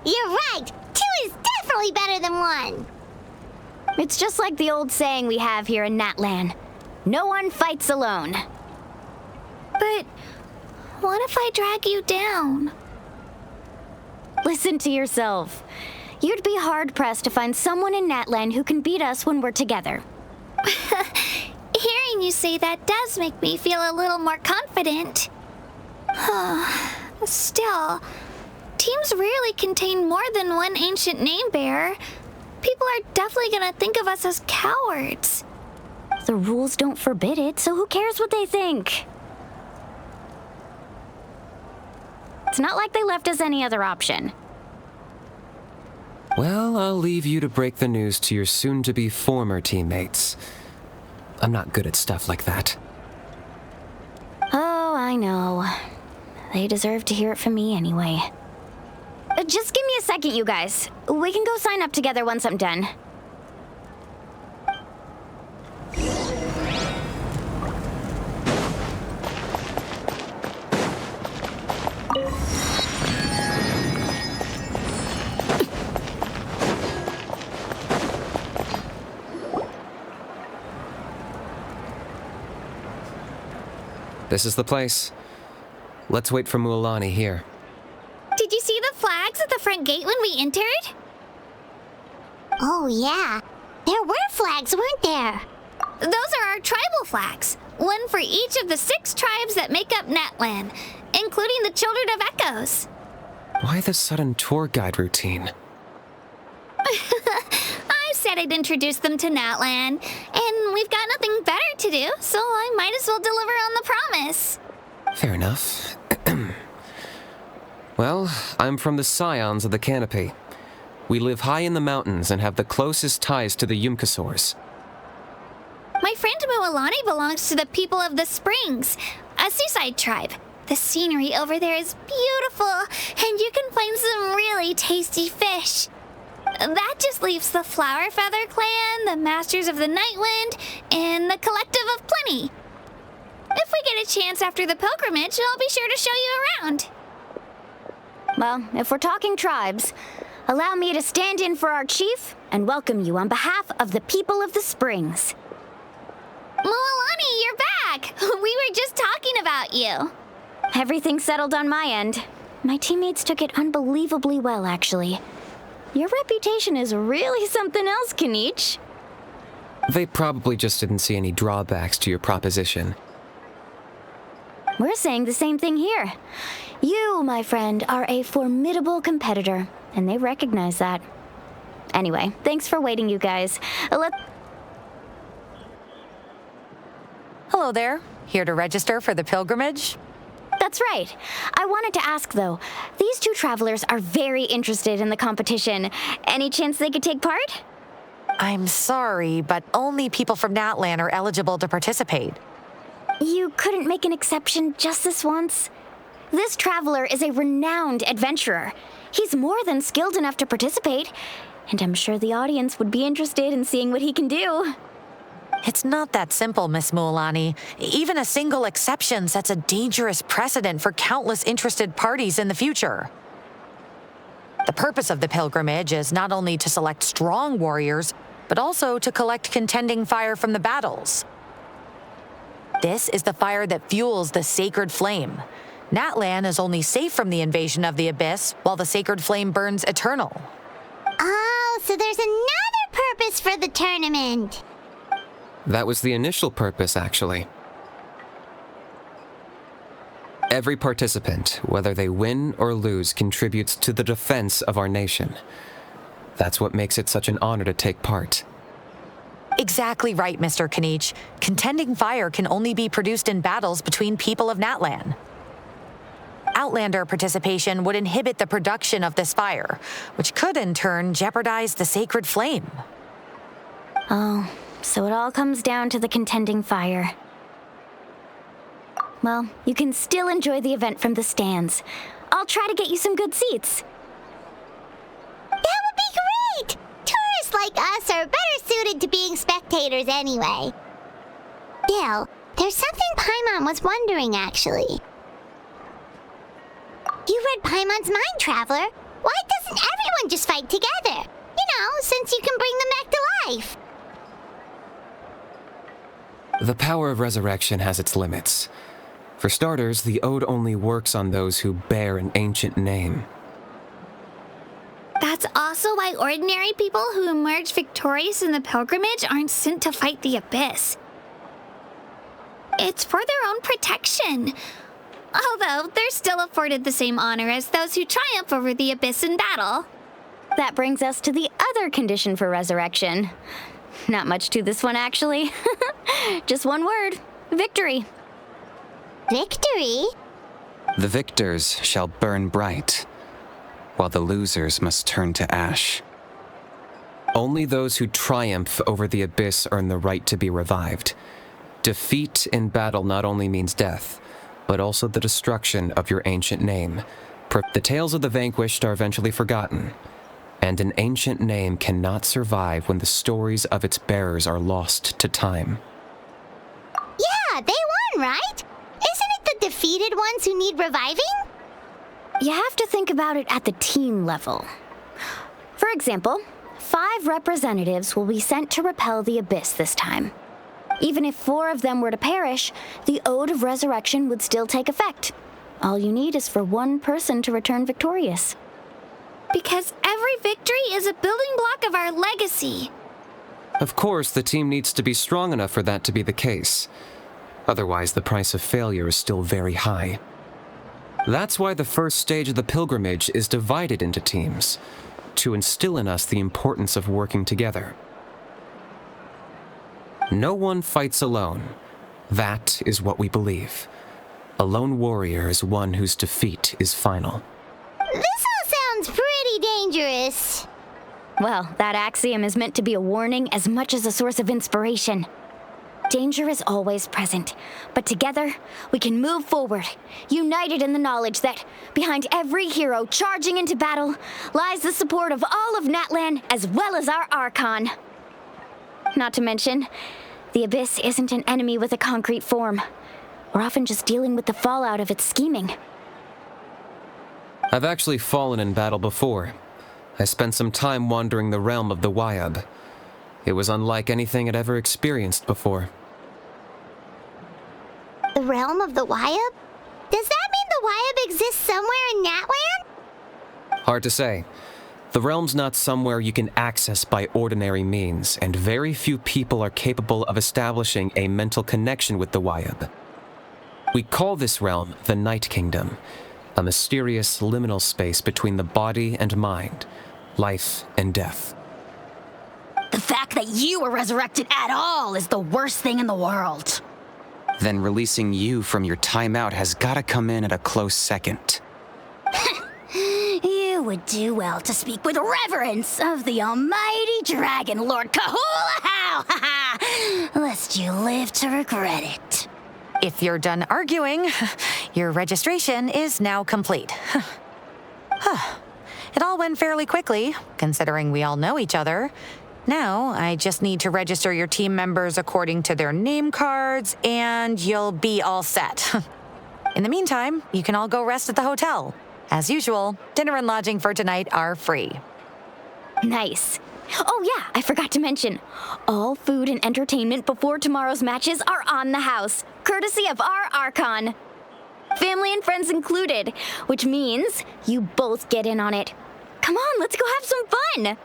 You're right! 2 is definitely better than 1! It's just like the old saying we have here in Natlan. No one fights alone. But what if I drag you down? Listen to yourself. You'd be hard-pressed to find someone in Natlan who can beat us when we're together. Hearing you say that does make me feel a little more confident. Still, teams rarely contain more than one ancient name bearer. People are definitely gonna think of us as cowards. The rules don't forbid it, so who cares what they think? It's not like they left us any other option. Well, I'll leave you to break the news to your soon-to-be former teammates. I'm not good at stuff like that. Oh, I know. They deserve to hear it from me anyway. Just give me a second, you guys. We can go sign up together once I'm done. This is the place. Let's wait for Mualani here. Did you see the flags at the front gate when we entered? Oh, yeah. There were flags, weren't there? Those are our tribal flags. One for each of the 6 tribes that make up Natlan, including the Children of Echoes. Why the sudden tour guide routine? I said I'd introduce them to Natlan, and we've got nothing better to do, so I might as well deliver on the promise. Fair enough. Well, I'm from the Scions of the Canopy. We live high in the mountains and have the closest ties to the Yumkasaurs. My friend Mualani belongs to the people of the Springs, a seaside tribe. The scenery over there is beautiful, and you can find some really tasty fish. That just leaves the Flower Feather Clan, the Masters of the Nightwind, and the Collective of Plenty. If we get a chance after the pilgrimage, I'll be sure to show you around. Well, if we're talking tribes, allow me to stand in for our chief and welcome you on behalf of the people of the Springs. Mualani, you're back! We were just talking about you. Everything's settled on my end. My teammates took it unbelievably well, actually. Your reputation is really something else, Kanich. They probably just didn't see any drawbacks to your proposition. We're saying the same thing here. You, my friend, are a formidable competitor, and they recognize that. Anyway, thanks for waiting, you guys. Hello there. Here to register for the pilgrimage? That's right. I wanted to ask, though. These 2 travelers are very interested in the competition. Any chance they could take part? I'm sorry, but only people from Natlan are eligible to participate. You couldn't make an exception just this once? This traveler is a renowned adventurer. He's more than skilled enough to participate, and I'm sure the audience would be interested in seeing what he can do. It's not that simple, Miss Mualani. Even a single exception sets a dangerous precedent for countless interested parties in the future. The purpose of the pilgrimage is not only to select strong warriors, but also to collect contending fire from the battles. This is the fire that fuels the sacred flame. Natlan is only safe from the invasion of the Abyss, while the sacred flame burns eternal. Oh, so there's another purpose for the tournament. That was the initial purpose, actually. Every participant, whether they win or lose, contributes to the defense of our nation. That's what makes it such an honor to take part. Exactly right, Mr. Kanich. Contending fire can only be produced in battles between people of Natlan. Outlander participation would inhibit the production of this fire, which could in turn jeopardize the sacred flame. Oh, so it all comes down to the contending fire. Well, you can still enjoy the event from the stands. I'll try to get you some good seats. That would be great! Tourists like us are better suited to being spectators anyway. Bill, there's something Paimon was wondering, actually. You read Paimon's mind, Traveler. Why doesn't everyone just fight together? You know, since you can bring them back to life. The power of resurrection has its limits. For starters, the ode only works on those who bear an ancient name. That's also why ordinary people who emerge victorious in the pilgrimage aren't sent to fight the Abyss. It's for their own protection. Although they're still afforded the same honor as those who triumph over the Abyss in battle. That brings us to the other condition for resurrection. Not much to this one, actually. Just one word: victory. Victory? The victors shall burn bright, while the losers must turn to ash. Only those who triumph over the Abyss earn the right to be revived. Defeat in battle not only means death, but also the destruction of your ancient name. The tales of the vanquished are eventually forgotten, and an ancient name cannot survive when the stories of its bearers are lost to time. Yeah, they won, right? Isn't it the defeated ones who need reviving? You have to think about it at the team level. For example, 5 representatives will be sent to repel the Abyss this time. Even if 4 of them were to perish, the Ode of Resurrection would still take effect. All you need is for 1 person to return victorious. Because every victory is a building block of our legacy. Of course, the team needs to be strong enough for that to be the case. Otherwise, the price of failure is still very high. That's why the first stage of the pilgrimage is divided into teams, to instill in us the importance of working together. No one fights alone. That is what we believe. A lone warrior is one whose defeat is final. This all sounds pretty dangerous. Well, that axiom is meant to be a warning as much as a source of inspiration. Danger is always present, but together, we can move forward, united in the knowledge that behind every hero charging into battle lies the support of all of Natlan as well as our Archon. Not to mention, the Abyss isn't an enemy with a concrete form. We're often just dealing with the fallout of its scheming. I've actually fallen in battle before. I spent some time wandering the realm of the Wyab. It was unlike anything I'd ever experienced before. The realm of the Wyab? Does that mean the Wyab exists somewhere in Natlan? Hard to say. The realm's not somewhere you can access by ordinary means, and very few people are capable of establishing a mental connection with the Wyab. We call this realm the Night Kingdom, a mysterious liminal space between the body and mind, life and death. The fact that you were resurrected at all is the worst thing in the world. Then releasing you from your timeout has gotta come in at a close second. You would do well to speak with reverence of the almighty Dragon Lord Kahula-How, lest you live to regret it. If you're done arguing, your registration is now complete. It all went fairly quickly, considering we all know each other. Now, I just need to register your team members according to their name cards, and you'll be all set. In the meantime, you can all go rest at the hotel. As usual, dinner and lodging for tonight are free. Nice. Oh yeah, I forgot to mention, all food and entertainment before tomorrow's matches are on the house, courtesy of our Archon. Family and friends included, which means you both get in on it. Come on, let's go have some fun!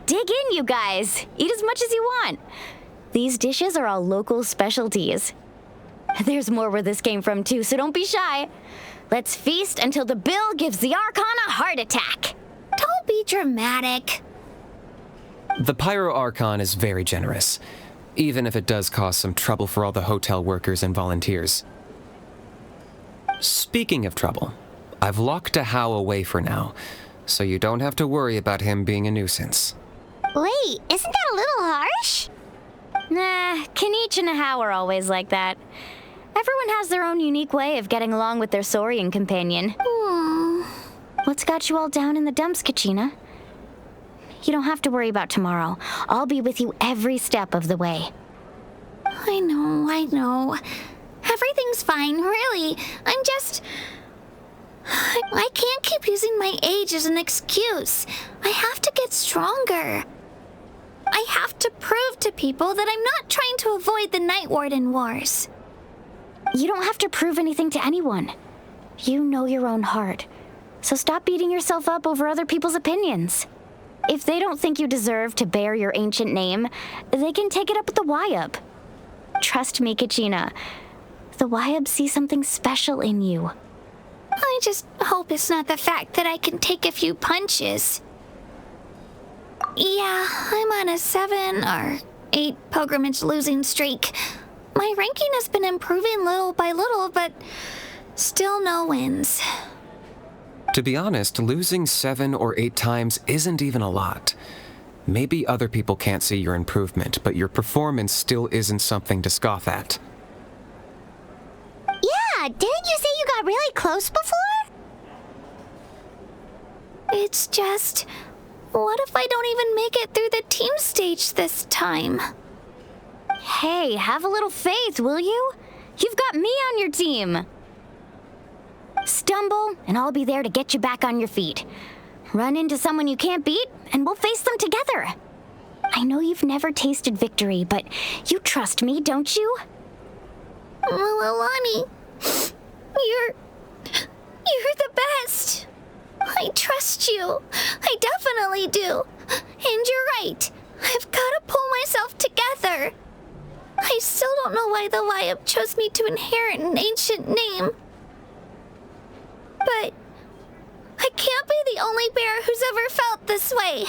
Dig in, you guys. Eat as much as you want. These dishes are all local specialties. There's more where this came from, too, so don't be shy. Let's feast until the bill gives the Archon a heart attack. Don't be dramatic. The Pyro Archon is very generous, even if it does cause some trouble for all the hotel workers and volunteers. Speaking of trouble, I've locked a How away for now, so you don't have to worry about him being a nuisance. Wait, isn't that a little harsh? Nah, Kanich and a How are always like that. Everyone has their own unique way of getting along with their Saurian companion. What's got you all down in the dumps, Kachina? You don't have to worry about tomorrow. I'll be with you every step of the way. I know. Everything's fine, really. I'm just... I can't keep using my age as an excuse. I have to get stronger. I have to prove to people that I'm not trying to avoid the Night Warden Wars. You don't have to prove anything to anyone. You know your own heart. So stop beating yourself up over other people's opinions. If they don't think you deserve to bear your ancient name, they can take it up with the Wyab. Trust me, Kachina. The Wyab see something special in you. I just hope it's not the fact that I can take a few punches. Yeah, I'm on a 7 or 8 pilgrimage losing streak. My ranking has been improving little by little, but still no wins. To be honest, losing 7 or 8 times isn't even a lot. Maybe other people can't see your improvement, but your performance still isn't something to scoff at. Yeah, didn't you say you got really close before? It's just, what if I don't even make it through the team stage this time? Hey, have a little faith, will you? You've got me on your team. Stumble, and I'll be there to get you back on your feet. Run into someone you can't beat, and we'll face them together. I know you've never tasted victory, but you trust me, don't you? Mualani, you're the best. I trust you. I definitely do. And you're right. I've got to pull myself together. I still don't know why the Wyup chose me to inherit an ancient name. But I can't be the only bear who's ever felt this way.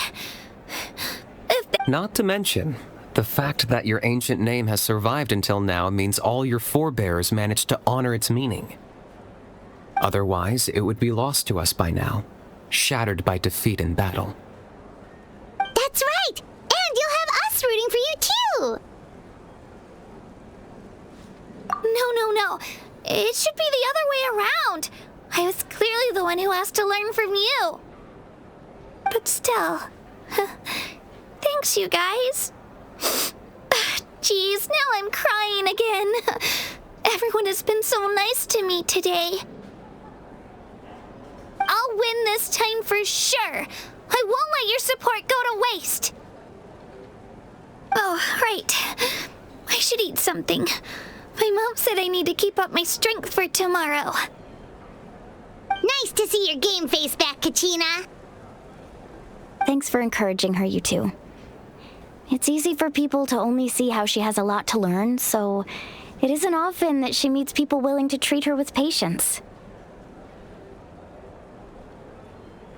Not to mention, the fact that your ancient name has survived until now means all your forebears managed to honor its meaning. Otherwise, it would be lost to us by now, shattered by defeat in battle. That's right! And you'll have us rooting for you too! No. It should be the other way around. I was clearly the one who asked to learn from you. But still, thanks you guys. Geez, now I'm crying again. Everyone has been so nice to me today. I'll win this time for sure. I won't let your support go to waste. Oh, right. I should eat something. My mom said I need to keep up my strength for tomorrow. Nice to see your game face back, Kachina. Thanks for encouraging her, you two. It's easy for people to only see how she has a lot to learn, so it isn't often that she meets people willing to treat her with patience.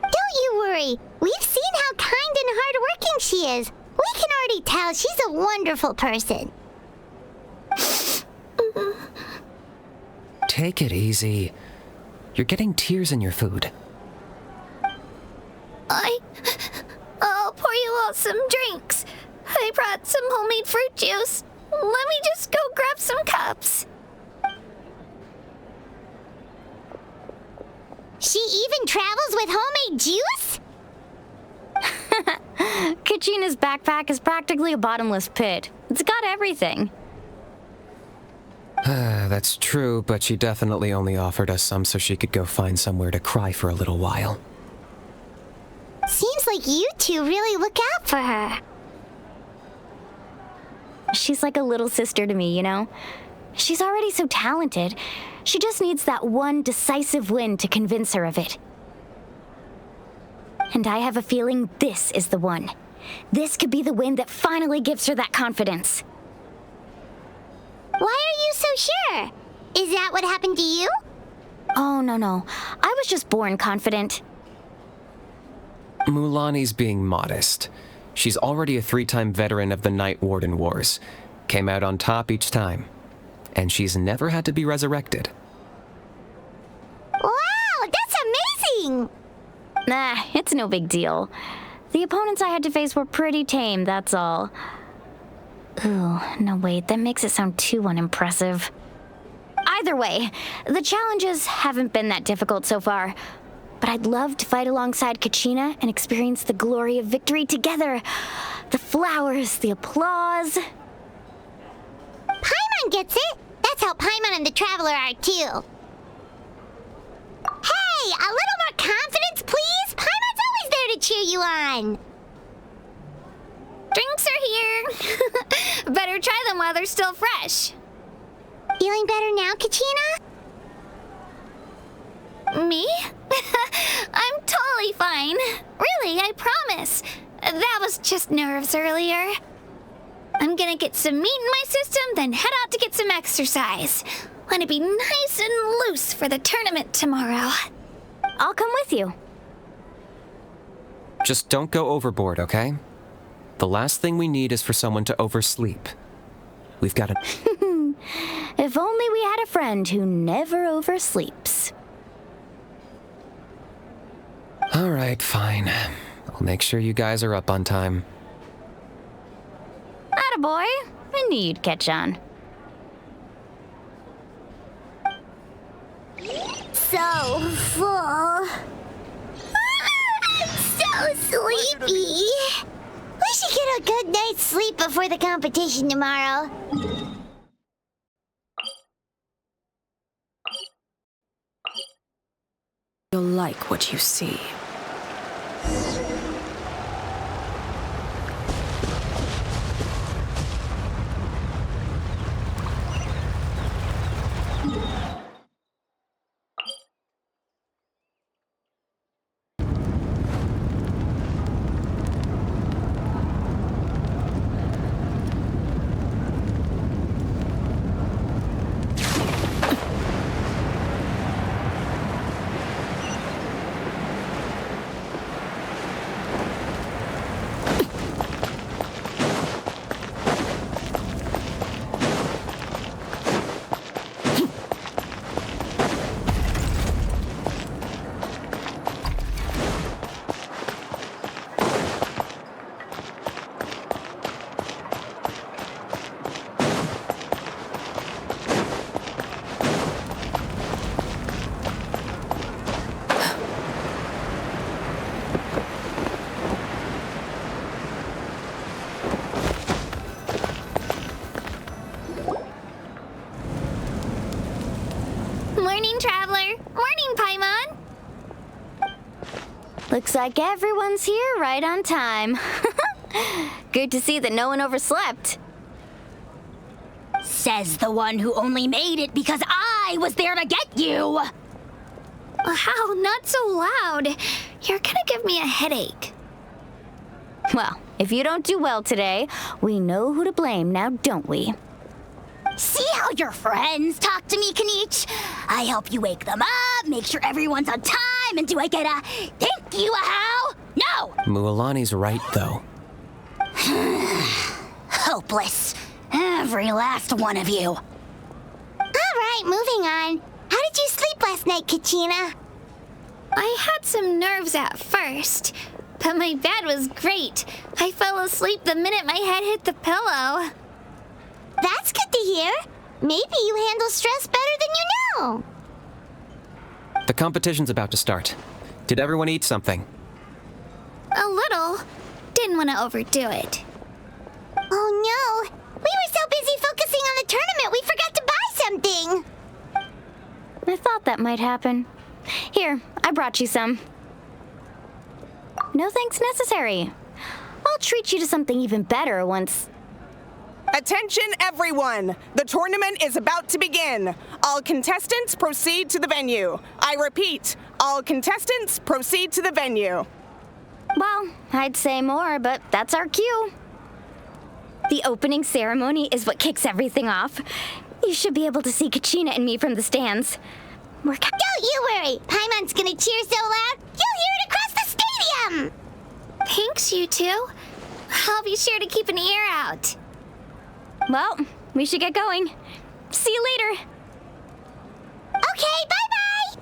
Don't you worry. We've seen how kind and hardworking she is. We can already tell she's a wonderful person. Take it easy. You're getting tears in your food. I'll pour you all some drinks. I brought some homemade fruit juice. Let me just go grab some cups. She even travels with homemade juice? Kachina's backpack is practically a bottomless pit. It's got everything. That's true, but she definitely only offered us some so she could go find somewhere to cry for a little while. Seems like you two really look out for her. She's like a little sister to me, you know? She's already so talented. She just needs that one decisive win to convince her of it. And I have a feeling this is the one. This could be the win that finally gives her that confidence. Why are you so sure? Is that what happened to you? Oh, no. I was just born confident. Mualani's being modest. She's already a 3-time veteran of the Night Warden Wars. Came out on top each time. And she's never had to be resurrected. Wow, that's amazing! Nah, it's no big deal. The opponents I had to face were pretty tame, that's all. Ooh, no wait, that makes it sound too unimpressive. Either way, the challenges haven't been that difficult so far. But I'd love to fight alongside Kachina and experience the glory of victory together. The flowers, the applause. Paimon gets it! That's how Paimon and the Traveler are too. Hey, a little more confidence, please! Paimon's always there to cheer you on! Drinks are here. Better try them while they're still fresh. Feeling better now, Kachina? Me? I'm totally fine. Really, I promise. That was just nerves earlier. I'm gonna get some meat in my system, then head out to get some exercise. Want to be nice and loose for the tournament tomorrow. I'll come with you. Just don't go overboard, okay? The last thing we need is for someone to oversleep. We've got to... If only we had a friend who never oversleeps. All right, fine. I'll make sure you guys are up on time. Attaboy. I knew you'd catch on. So full. So sleepy. We should get a good night's sleep before the competition tomorrow. You'll like what you see. Morning, Traveler. Morning, Paimon. Looks like everyone's here right on time. Good to see that no one overslept. Says the one who only made it because I was there to get you! Wow, not so loud. You're gonna give me a headache. Well, if you don't do well today, we know who to blame now, don't we? See how your friends talk to me, Kanich? I help you wake them up, make sure everyone's on time, and do I get a thank you, a how? No! Mualani's right, though. Hopeless. Every last one of you. All right, moving on. How did you sleep last night, Kachina? I had some nerves at first, but my bed was great. I fell asleep the minute my head hit the pillow. That's good to hear. Maybe you handle stress better than you know. The competition's about to start. Did everyone eat something? A little. Didn't want to overdo it. Oh no! We were so busy focusing on the tournament, we forgot to buy something! I thought that might happen. Here, I brought you some. No thanks necessary. I'll treat you to something even better once... Attention, everyone! The tournament is about to begin. All contestants proceed to the venue. I repeat, all contestants proceed to the venue. Well, I'd say more, but that's our cue. The opening ceremony is what kicks everything off. You should be able to see Kachina and me from the stands. Don't you worry! Paimon's gonna cheer so loud, you'll hear it across the stadium! Thanks, you two. I'll be sure to keep an ear out. Well, we should get going. See you later. Okay, bye-bye!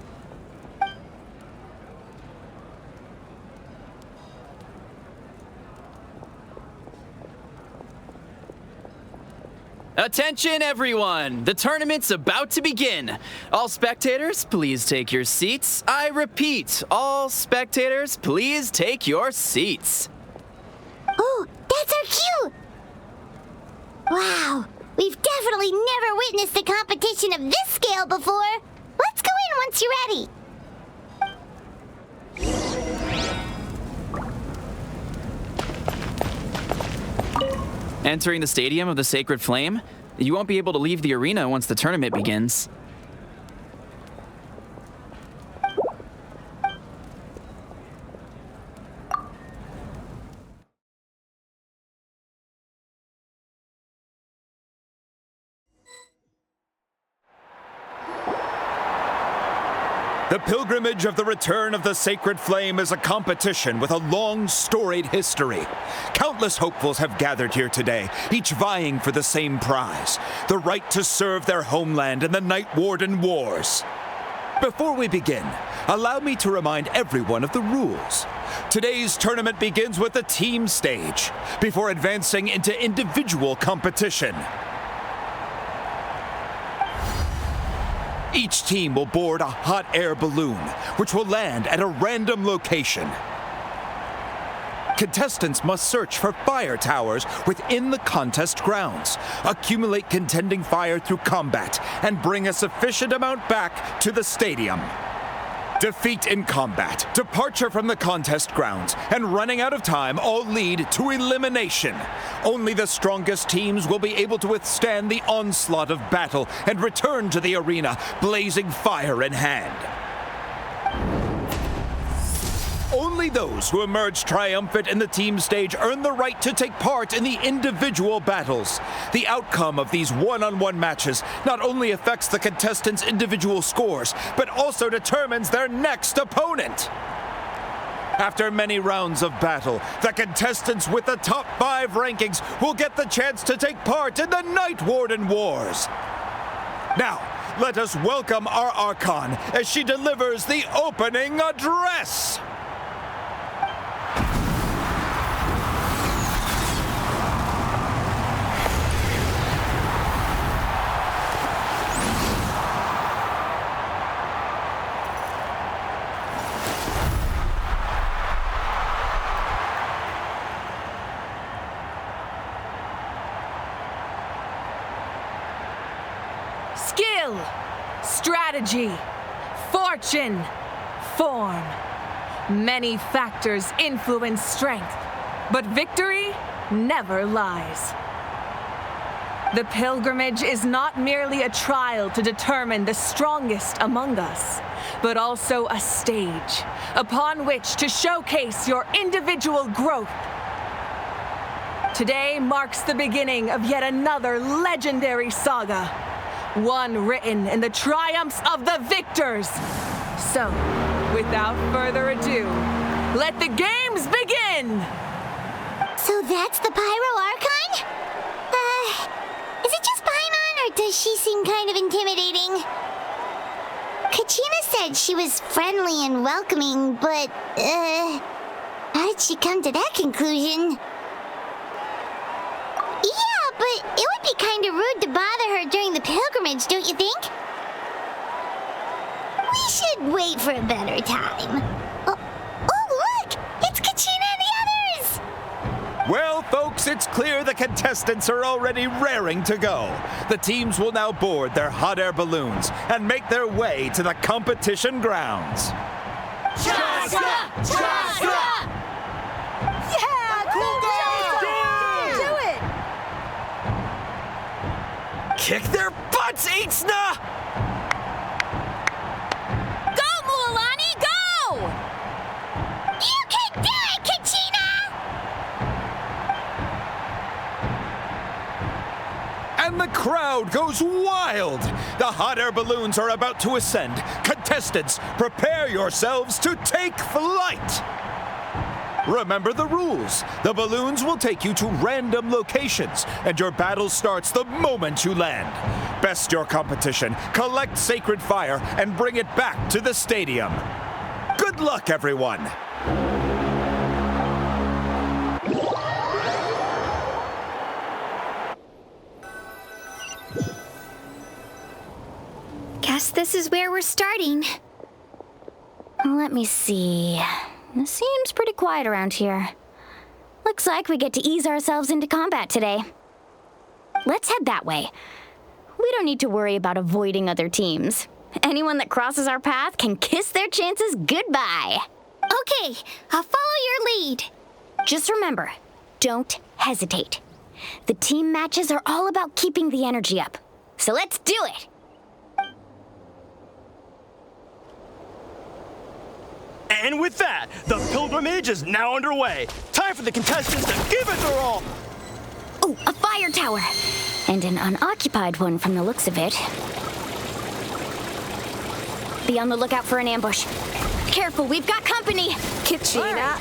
Attention, everyone! The tournament's about to begin. All spectators, please take your seats. I repeat, all spectators, please take your seats. Oh, that's our cue! Wow, we've definitely never witnessed a competition of this scale before. Let's go in once you're ready. Entering the Stadium of the Sacred Flame, you won't be able to leave the arena once the tournament begins. The pilgrimage of the return of the sacred flame is a competition with a long, storied history. Countless hopefuls have gathered here today, each vying for the same prize, the right to serve their homeland in the Night Warden Wars. Before we begin, allow me to remind everyone of the rules. Today's tournament begins with the team stage, before advancing into individual competition. Each team will board a hot air balloon, which will land at a random location. Contestants must search for fire towers within the contest grounds, accumulate contending fire through combat, and bring a sufficient amount back to the stadium. Defeat in combat, departure from the contest grounds, and running out of time all lead to elimination. Only the strongest teams will be able to withstand the onslaught of battle and return to the arena, blazing fire in hand. Only those who emerge triumphant in the team stage earn the right to take part in the individual battles. The outcome of these one-on-one matches not only affects the contestants' individual scores, but also determines their next opponent. After many rounds of battle, the contestants with the top 5 rankings will get the chance to take part in the Night Warden Wars. Now, let us welcome our Archon as she delivers the opening address. Skill, strategy, fortune, form. Many factors influence strength, but victory never lies. The pilgrimage is not merely a trial to determine the strongest among us, but also a stage upon which to showcase your individual growth. Today marks the beginning of yet another legendary saga, one written in the triumphs of the victors. So, without further ado, let the games begin! So that's the Pyro Archon? Is it just Paimon, or does she seem kind of intimidating? Kachina said she was friendly and welcoming, but, how did she come to that conclusion? Yeah, but it would be kind of rude to bother her during the pilgrimage, don't you think? We should wait for a better time. Oh, look! It's Kachina and the others! Well, folks, it's clear the contestants are already raring to go. The teams will now board their hot air balloons and make their way to the competition grounds. Chaska! Chaska! Yeah, cool girl! Do it! Kick their butts, Itzna! Go, Mualani, go! You can do it, Kachina! And the crowd goes wild! The hot air balloons are about to ascend. Contestants, prepare yourselves to take flight! Remember the rules. The balloons will take you to random locations, and your battle starts the moment you land. Best your competition, collect sacred fire, and bring it back to the stadium. Good luck, everyone! Guess this is where we're starting. Let me see. It seems pretty quiet around here. Looks like we get to ease ourselves into combat today. Let's head that way. We don't need to worry about avoiding other teams. Anyone that crosses our path can kiss their chances goodbye. Okay, I'll follow your lead. Just remember, don't hesitate. The team matches are all about keeping the energy up. So let's do it! And with that, the pilgrimage is now underway. Time for the contestants to give it their all. Oh, a fire tower. And an unoccupied one from the looks of it. Be on the lookout for an ambush. Careful, we've got company. Kachina.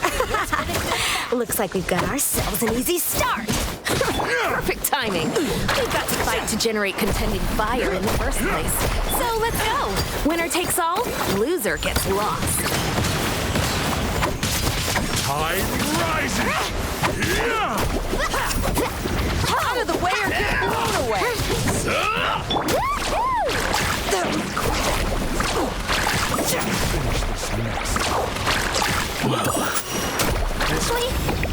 Looks like we've got ourselves an easy start. Perfect timing. We've got to fight to generate contending fire in the first place. So let's go. Winner takes all, loser gets lost. Tide rises! Out of the way or get blown away!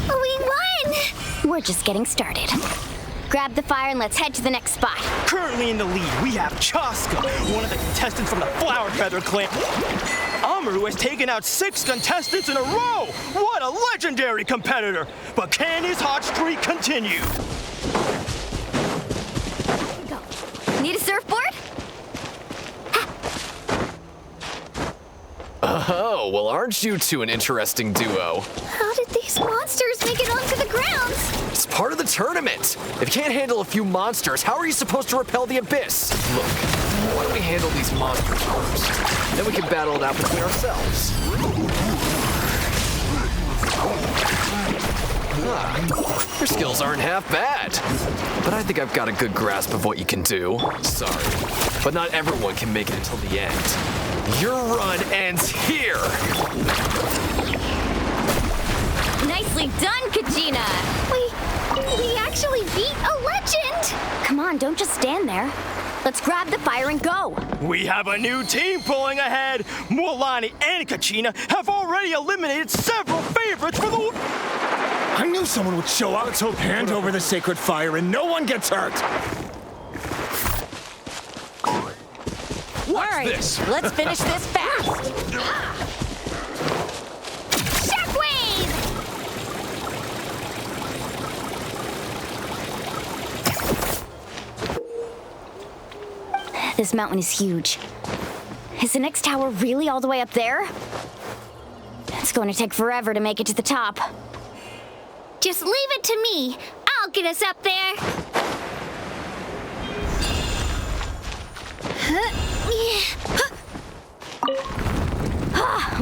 We won! We're just getting started. Grab the fire and let's head to the next spot. Currently in the lead, we have Chaska, one of the contestants from the Flower Feather clan. Amaru has taken out 6 contestants in a row! What a legendary competitor! But can his hot streak continue? Need a surfboard? Oh, well, aren't you two an interesting duo? How did these monsters make it onto the ground? It's part of the tournament. If you can't handle a few monsters, how are you supposed to repel the abyss? Look, why don't we handle these monsters first? Then we can battle it out between ourselves. Your skills aren't half bad. But I think I've got a good grasp of what you can do. Sorry, but not everyone can make it until the end. Your run ends here! Nicely done, Kachina! We actually beat a legend! Come on, don't just stand there. Let's grab the fire and go. We have a new team pulling ahead. Mualani and Kachina have already eliminated several favorites for the... I knew someone would show up. Let's hand over the sacred fire and no one gets hurt. All right, let's finish this fast. Shockwave! This mountain is huge. Is the next tower really all the way up there? It's going to take forever to make it to the top. Just leave it to me. I'll get us up there.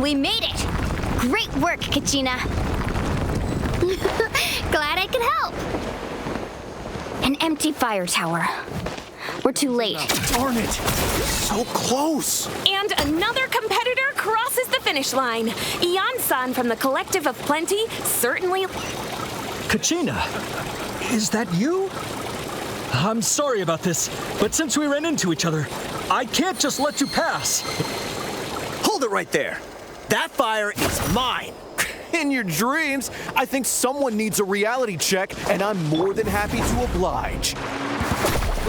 We made it! Great work, Kachina. Glad I could help. An empty fire tower. We're too late. Darn it! So close! And another competitor crosses the finish line. Ian-san from the Collective of Plenty certainly... Kachina, is that you? I'm sorry about this, but since we ran into each other, I can't just let you pass. Hold it right there. That fire is mine. In your dreams, I think someone needs a reality check, and I'm more than happy to oblige. I'd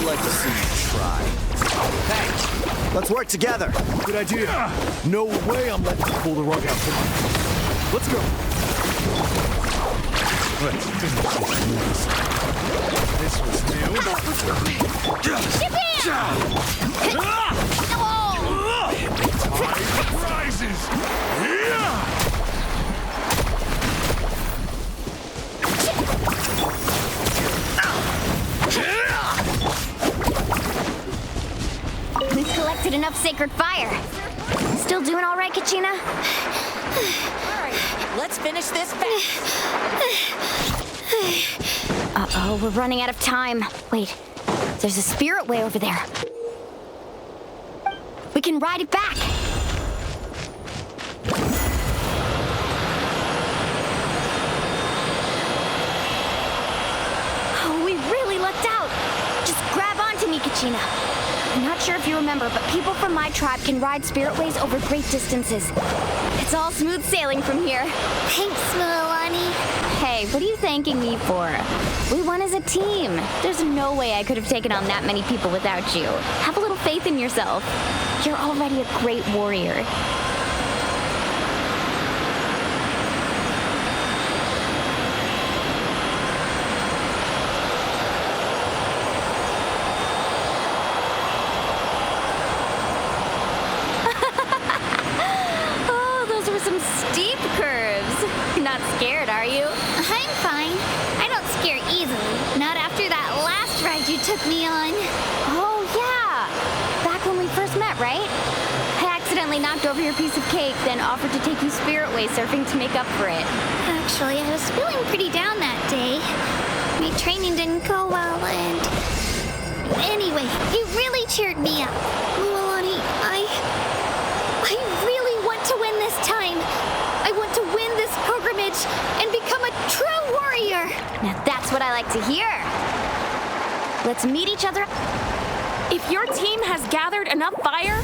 like to see you try. Hey, let's work together. Good idea. No way I'm letting you pull the rug out from me. Let's go. Let's finish this. This was new. Tide rises! We've collected enough sacred fire. Still doing all right, Kachina? All right, let's finish this fast. Uh-oh, we're running out of time. Wait, there's a spirit way over there. We can ride it back. Oh, we really lucked out. Just grab onto me, Kachina. I'm not sure if you remember, but people from my tribe can ride spiritways over great distances. It's all smooth sailing from here. Thanks, Mualani. Hey, what are you thanking me for? We won as a team. There's no way I could have taken on that many people without you. Have a little faith in yourself. You're already a great warrior. Scared, are you? I'm fine. I don't scare easily. Not after that last ride you took me on. Oh, yeah. Back when we first met, right? accidentally knocked over your piece of cake, then offered to take you spirit way surfing to make up for it. Actually, I was feeling pretty down that day. My training didn't go well, and... Anyway, you really cheered me up. Mualani, I really want to win this time. I want to win this pilgrimage and become a true warrior. Now that's what I like to hear. Let's meet each other. If your team has gathered enough fire,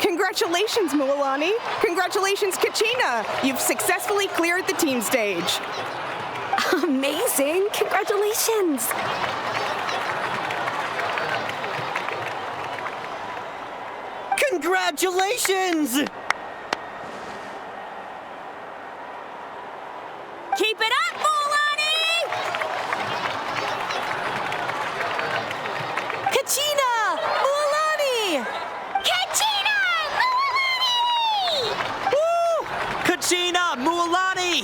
Congratulations, Mualani! Congratulations, Kachina! You've successfully cleared the team stage. Amazing! Congratulations! Congratulations! Keep it up, Mualani! Kachina! Mualani! Kachina! Mualani! Woo! Kachina! Mualani!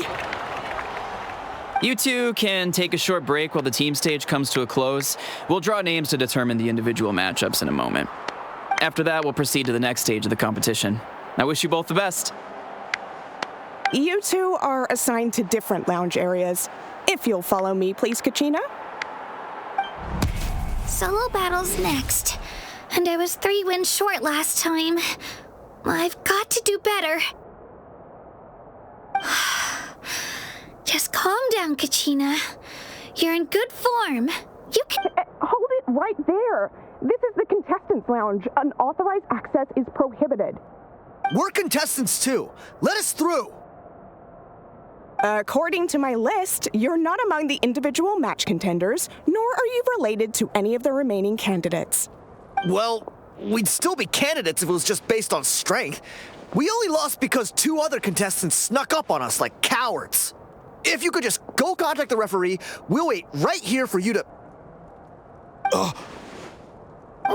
You two can take a short break while the team stage comes to a close. We'll draw names to determine the individual matchups in a moment. After that, we'll proceed to the next stage of the competition. I wish you both the best. You two are assigned to different lounge areas. If you'll follow me, please, Kachina. Solo battle's next. And I was 3 wins short last time. I've got to do better. Just calm down, Kachina. You're in good form. You can... Hold it right there. This is the contestants' lounge. Unauthorized access is prohibited. We're contestants too. Let us through. According to my list, you're not among the individual match contenders, nor are you related to any of the remaining candidates. Well, we'd still be candidates if it was just based on strength. We only lost because 2 other contestants snuck up on us like cowards. If you could just go contact the referee, we'll wait right here for you to...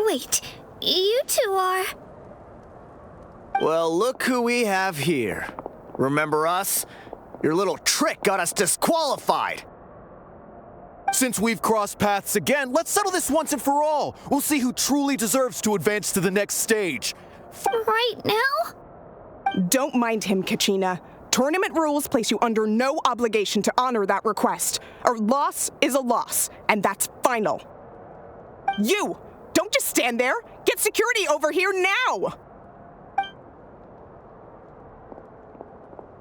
Wait, you two are... Well, look who we have here. Remember us? Your little trick got us disqualified. Since we've crossed paths again, let's settle this once and for all. We'll see who truly deserves to advance to the next stage. Right now? Don't mind him, Kachina. Tournament rules place you under no obligation to honor that request. A loss is a loss, and that's final. You! Don't just stand there! Get security over here now!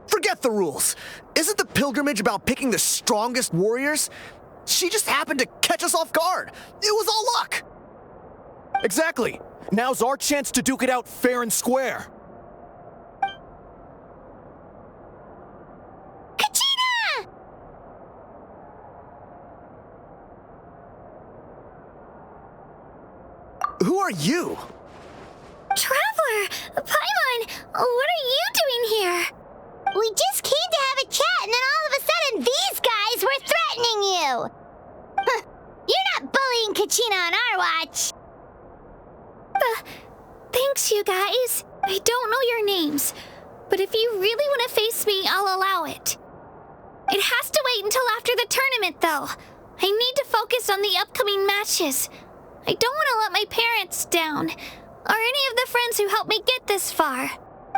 Forget the rules. Isn't the pilgrimage about picking the strongest warriors? She just happened to catch us off guard. It was all luck. Exactly. Now's our chance to duke it out fair and square. Kachina! Who are you? Traveler! Paimon! What are you doing here? We just came to have a chat, and then all of a sudden these guys were threatening you! You're not bullying Kachina on our watch! Thanks, you guys. I don't know your names, but if you really want to face me, I'll allow it. It has to wait until after the tournament, though. I need to focus on the upcoming matches. I don't want to let my parents down, or any of the friends who helped me get this far.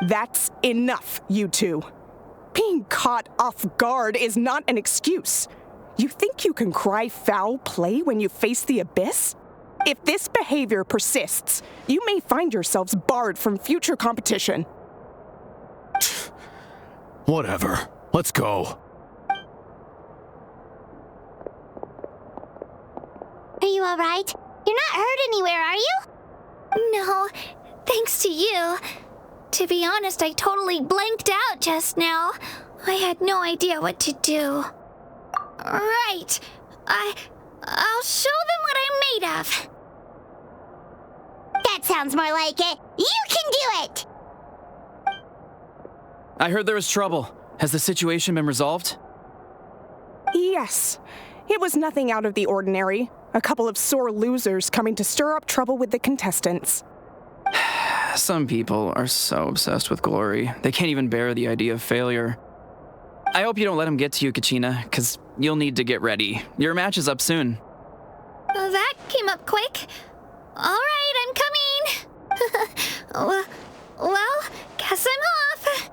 That's enough, you two. Being caught off guard is not an excuse. You think you can cry foul play when you face the abyss? If this behavior persists, you may find yourselves barred from future competition. Whatever. Let's go. Are you alright? You're not hurt anywhere, are you? No, thanks to you. To be honest, I totally blanked out just now. I had no idea what to do. Right. I'll show them what I'm made of. That sounds more like it. You can do it! I heard there was trouble. Has the situation been resolved? Yes. It was nothing out of the ordinary. A couple of sore losers coming to stir up trouble with the contestants. Some people are so obsessed with glory, they can't even bear the idea of failure. I hope you don't let him get to you, Kachina, because you'll need to get ready. Your match is up soon. That came up quick. All right, I'm coming. Well, guess I'm off.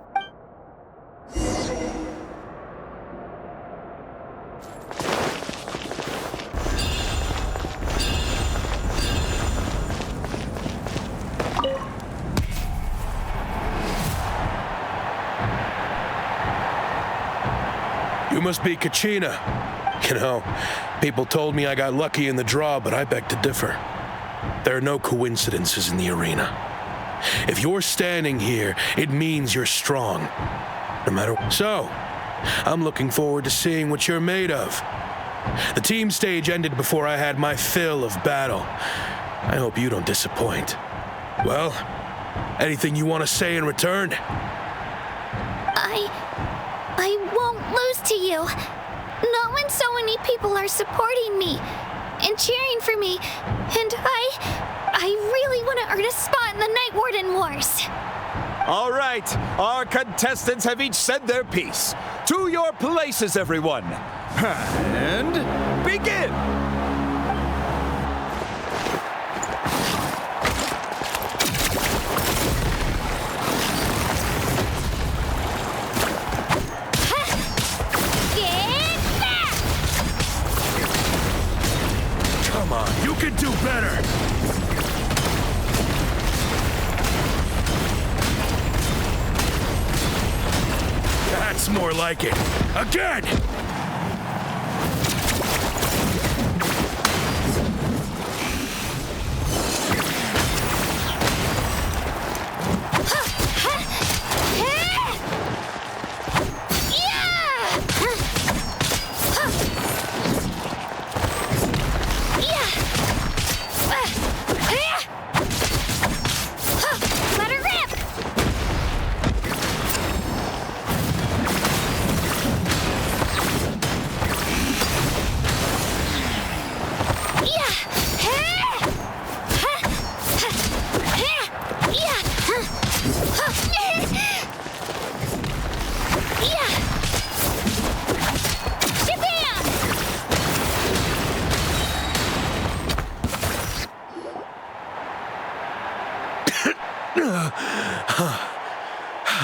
You must be Kachina. You know, people told me I got lucky in the draw, but I beg to differ. There are no coincidences in the arena. If you're standing here, it means you're strong. No matter what. So, I'm looking forward to seeing what you're made of. The team stage ended before I had my fill of battle. I hope you don't disappoint. Well, anything you want to say in return? I won't lose to you. Not when so many people are supporting me and cheering for me. And I really want to earn a spot in the Night Warden Wars. All right, our contestants have each said their piece. To your places, everyone. And begin. Come on, you can do better! That's more like it. Again!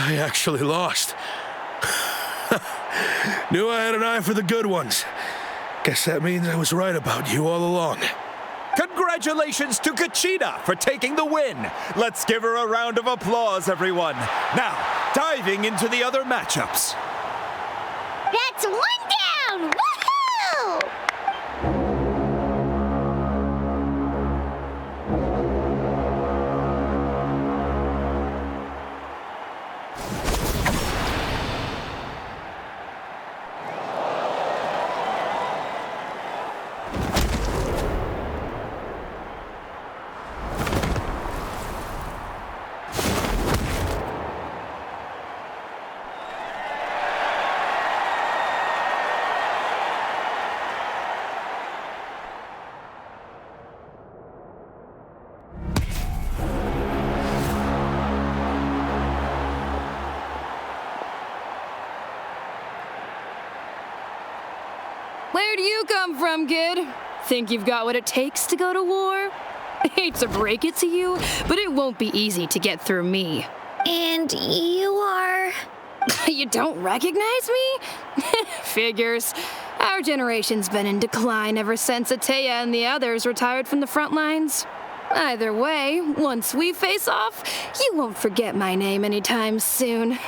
I actually lost. Knew I had an eye for the good ones. Guess that means I was right about you all along. Congratulations to Kachina for taking the win. Let's give her a round of applause, everyone. Now, diving into the other matchups. That's one down! Woohoo! Where do you come from, kid? Think you've got what it takes to go to war? Hate to break it to you, but it won't be easy to get through me. And you are... You don't recognize me? Figures. Our generation's been in decline ever since Ateya and the others retired from the front lines. Either way, once we face off, you won't forget my name anytime soon.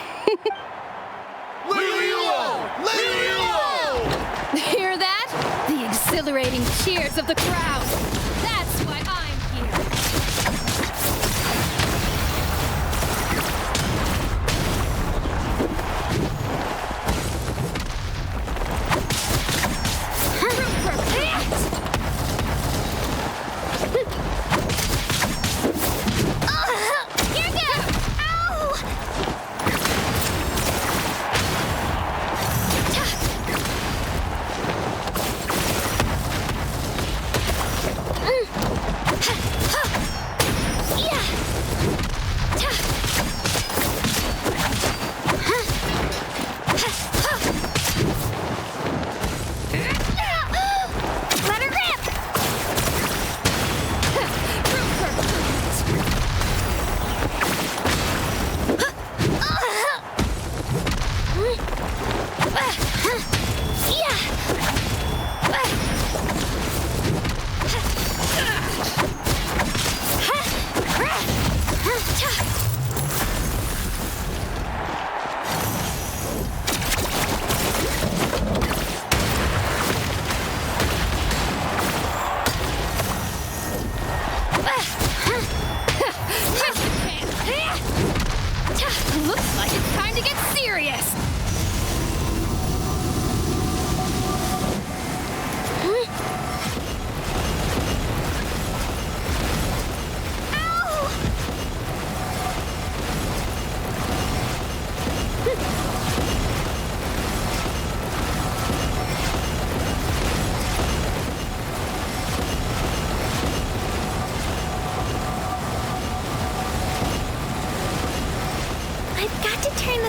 Hear that? The exhilarating cheers of the crowd. That's why I'm here. Here goes! Ow! Looks like it's time to get serious.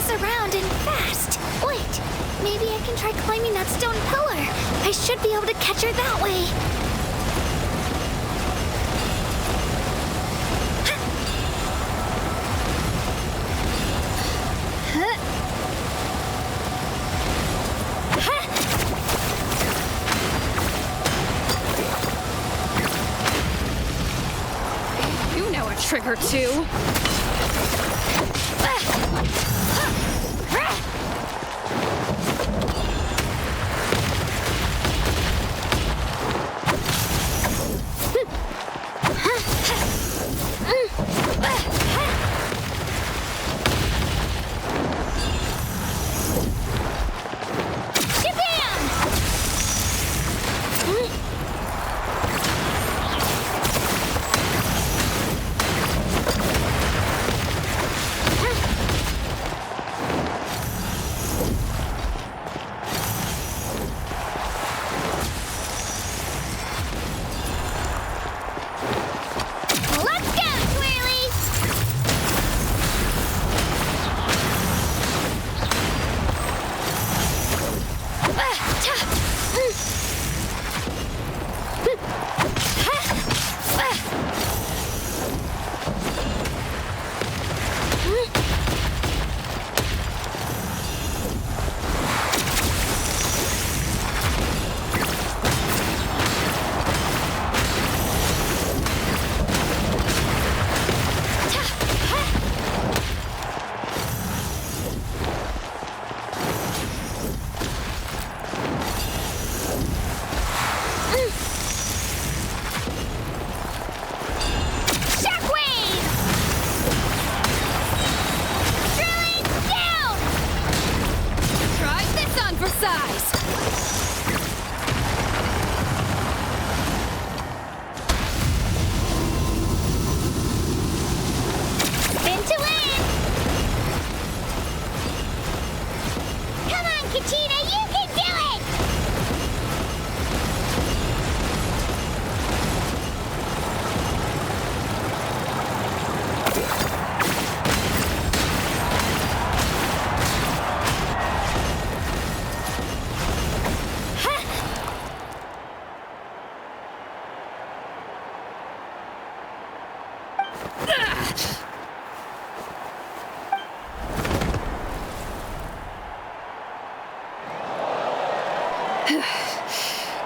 Around and fast. Wait, maybe I can try climbing that stone pillar. I should be able to catch her that way. You know a trick or two.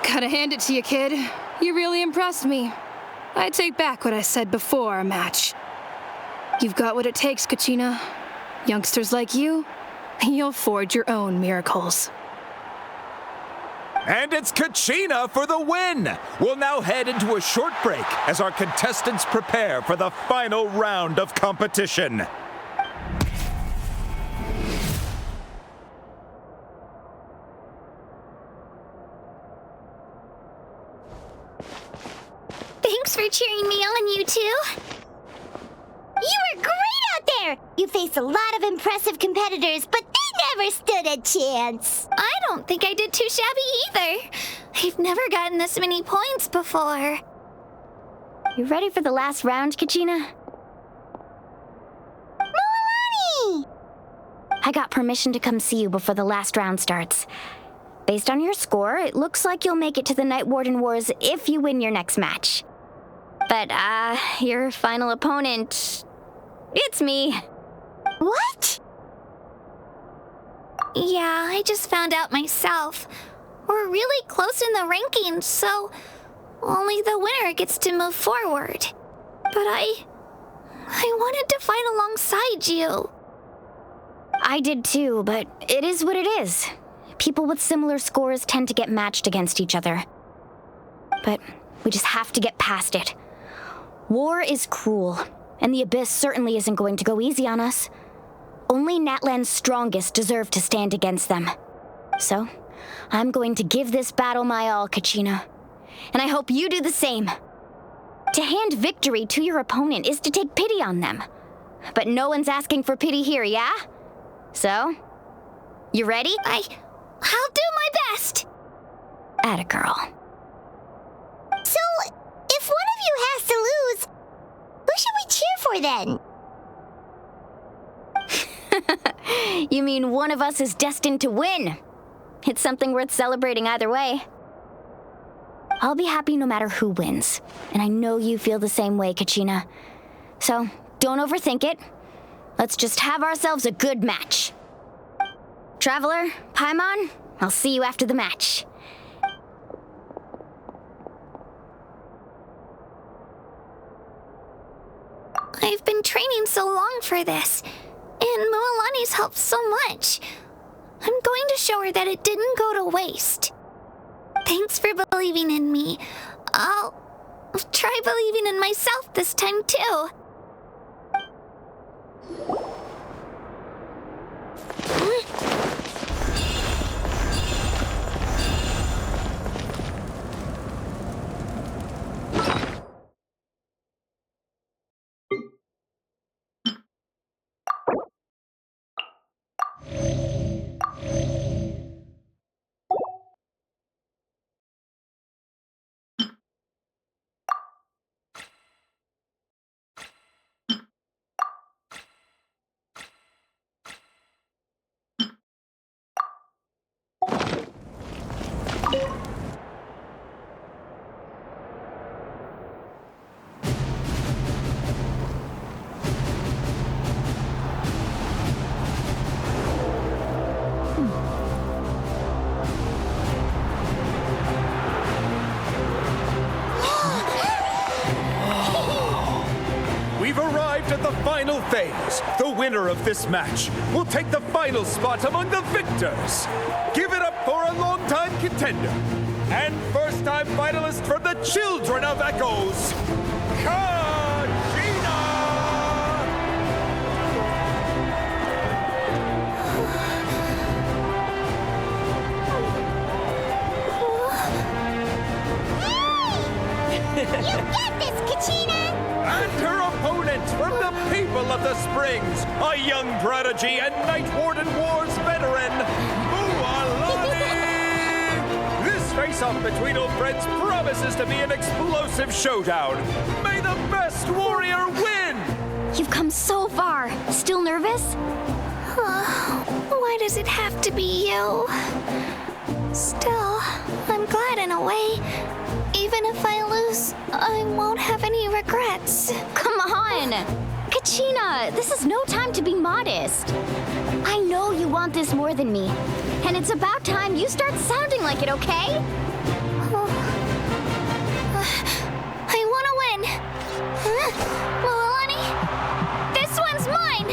Gotta hand it to you, kid. You really impressed me. I take back what I said before our match. You've got what it takes, Kachina. Youngsters like you, you'll forge your own miracles. And it's Kachina for the win! We'll now head into a short break as our contestants prepare for the final round of competition. Thanks for cheering me on, you two. You were great out there! You faced a lot of impressive competitors, but they never stood a chance. I don't think I did too shabby either. I've never gotten this many points before. You ready for the last round, Kachina? Mualani! I got permission to come see you before the last round starts. Based on your score, it looks like you'll make it to the Night Warden Wars if you win your next match. But, your final opponent... it's me. What? Yeah, I just found out myself. We're really close in the rankings, so only the winner gets to move forward. But I wanted to fight alongside you. I did too, but it is what it is. People with similar scores tend to get matched against each other. But we just have to get past it. War is cruel, and the Abyss certainly isn't going to go easy on us. Only Natlan's strongest deserve to stand against them. So, I'm going to give this battle my all, Kachina. And I hope you do the same. To hand victory to your opponent is to take pity on them. But no one's asking for pity here, yeah? So, you ready? I'll do my best. Atta girl. So, if one of you has to lose, who should we cheer for then? You mean one of us is destined to win? It's something worth celebrating either way. I'll be happy no matter who wins, and I know you feel the same way, Kachina. So, don't overthink it. Let's just have ourselves a good match. Traveler, Paimon, I'll see you after the match. I've been training so long for this, and Mualani's helped so much. I'm going to show her that it didn't go to waste. Thanks for believing in me. I'll try believing in myself this time too. Final phase. The winner of this match will take the final spot among the victors. Give it up for a long-time contender and first-time finalist from the Children of Echoes, Kachina! You get this, Kachina! And her opponent from the people of the Springs, a young prodigy and Night Warden Wars veteran, Mualani! This face-off between old friends promises to be an explosive showdown. May the best warrior win! You've come so far. Still nervous? Why does it have to be you? Still, I'm glad in a way. Even if I lose, I won't have any regrets. Come on! Kachina, this is no time to be modest. I know you want this more than me, and it's about time you start sounding like it, okay? I want to win. Mualani, this one's mine!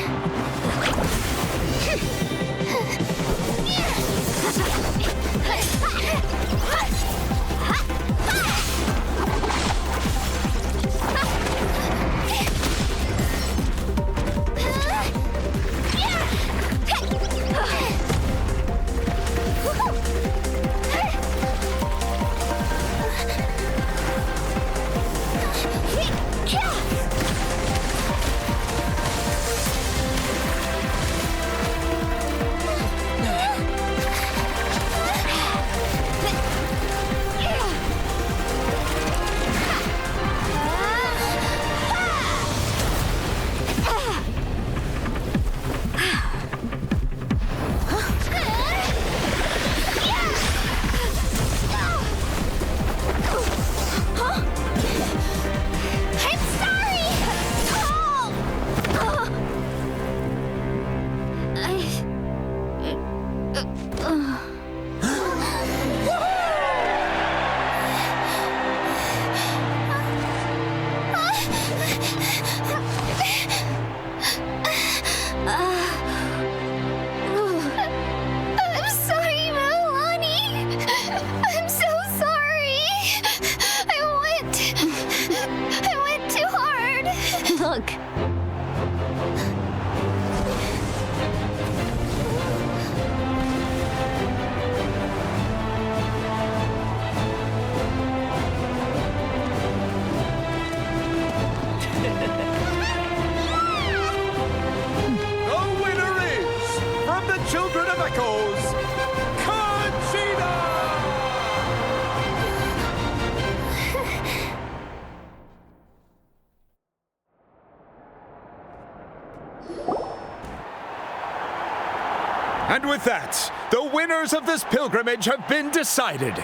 And with that, the winners of this pilgrimage have been decided.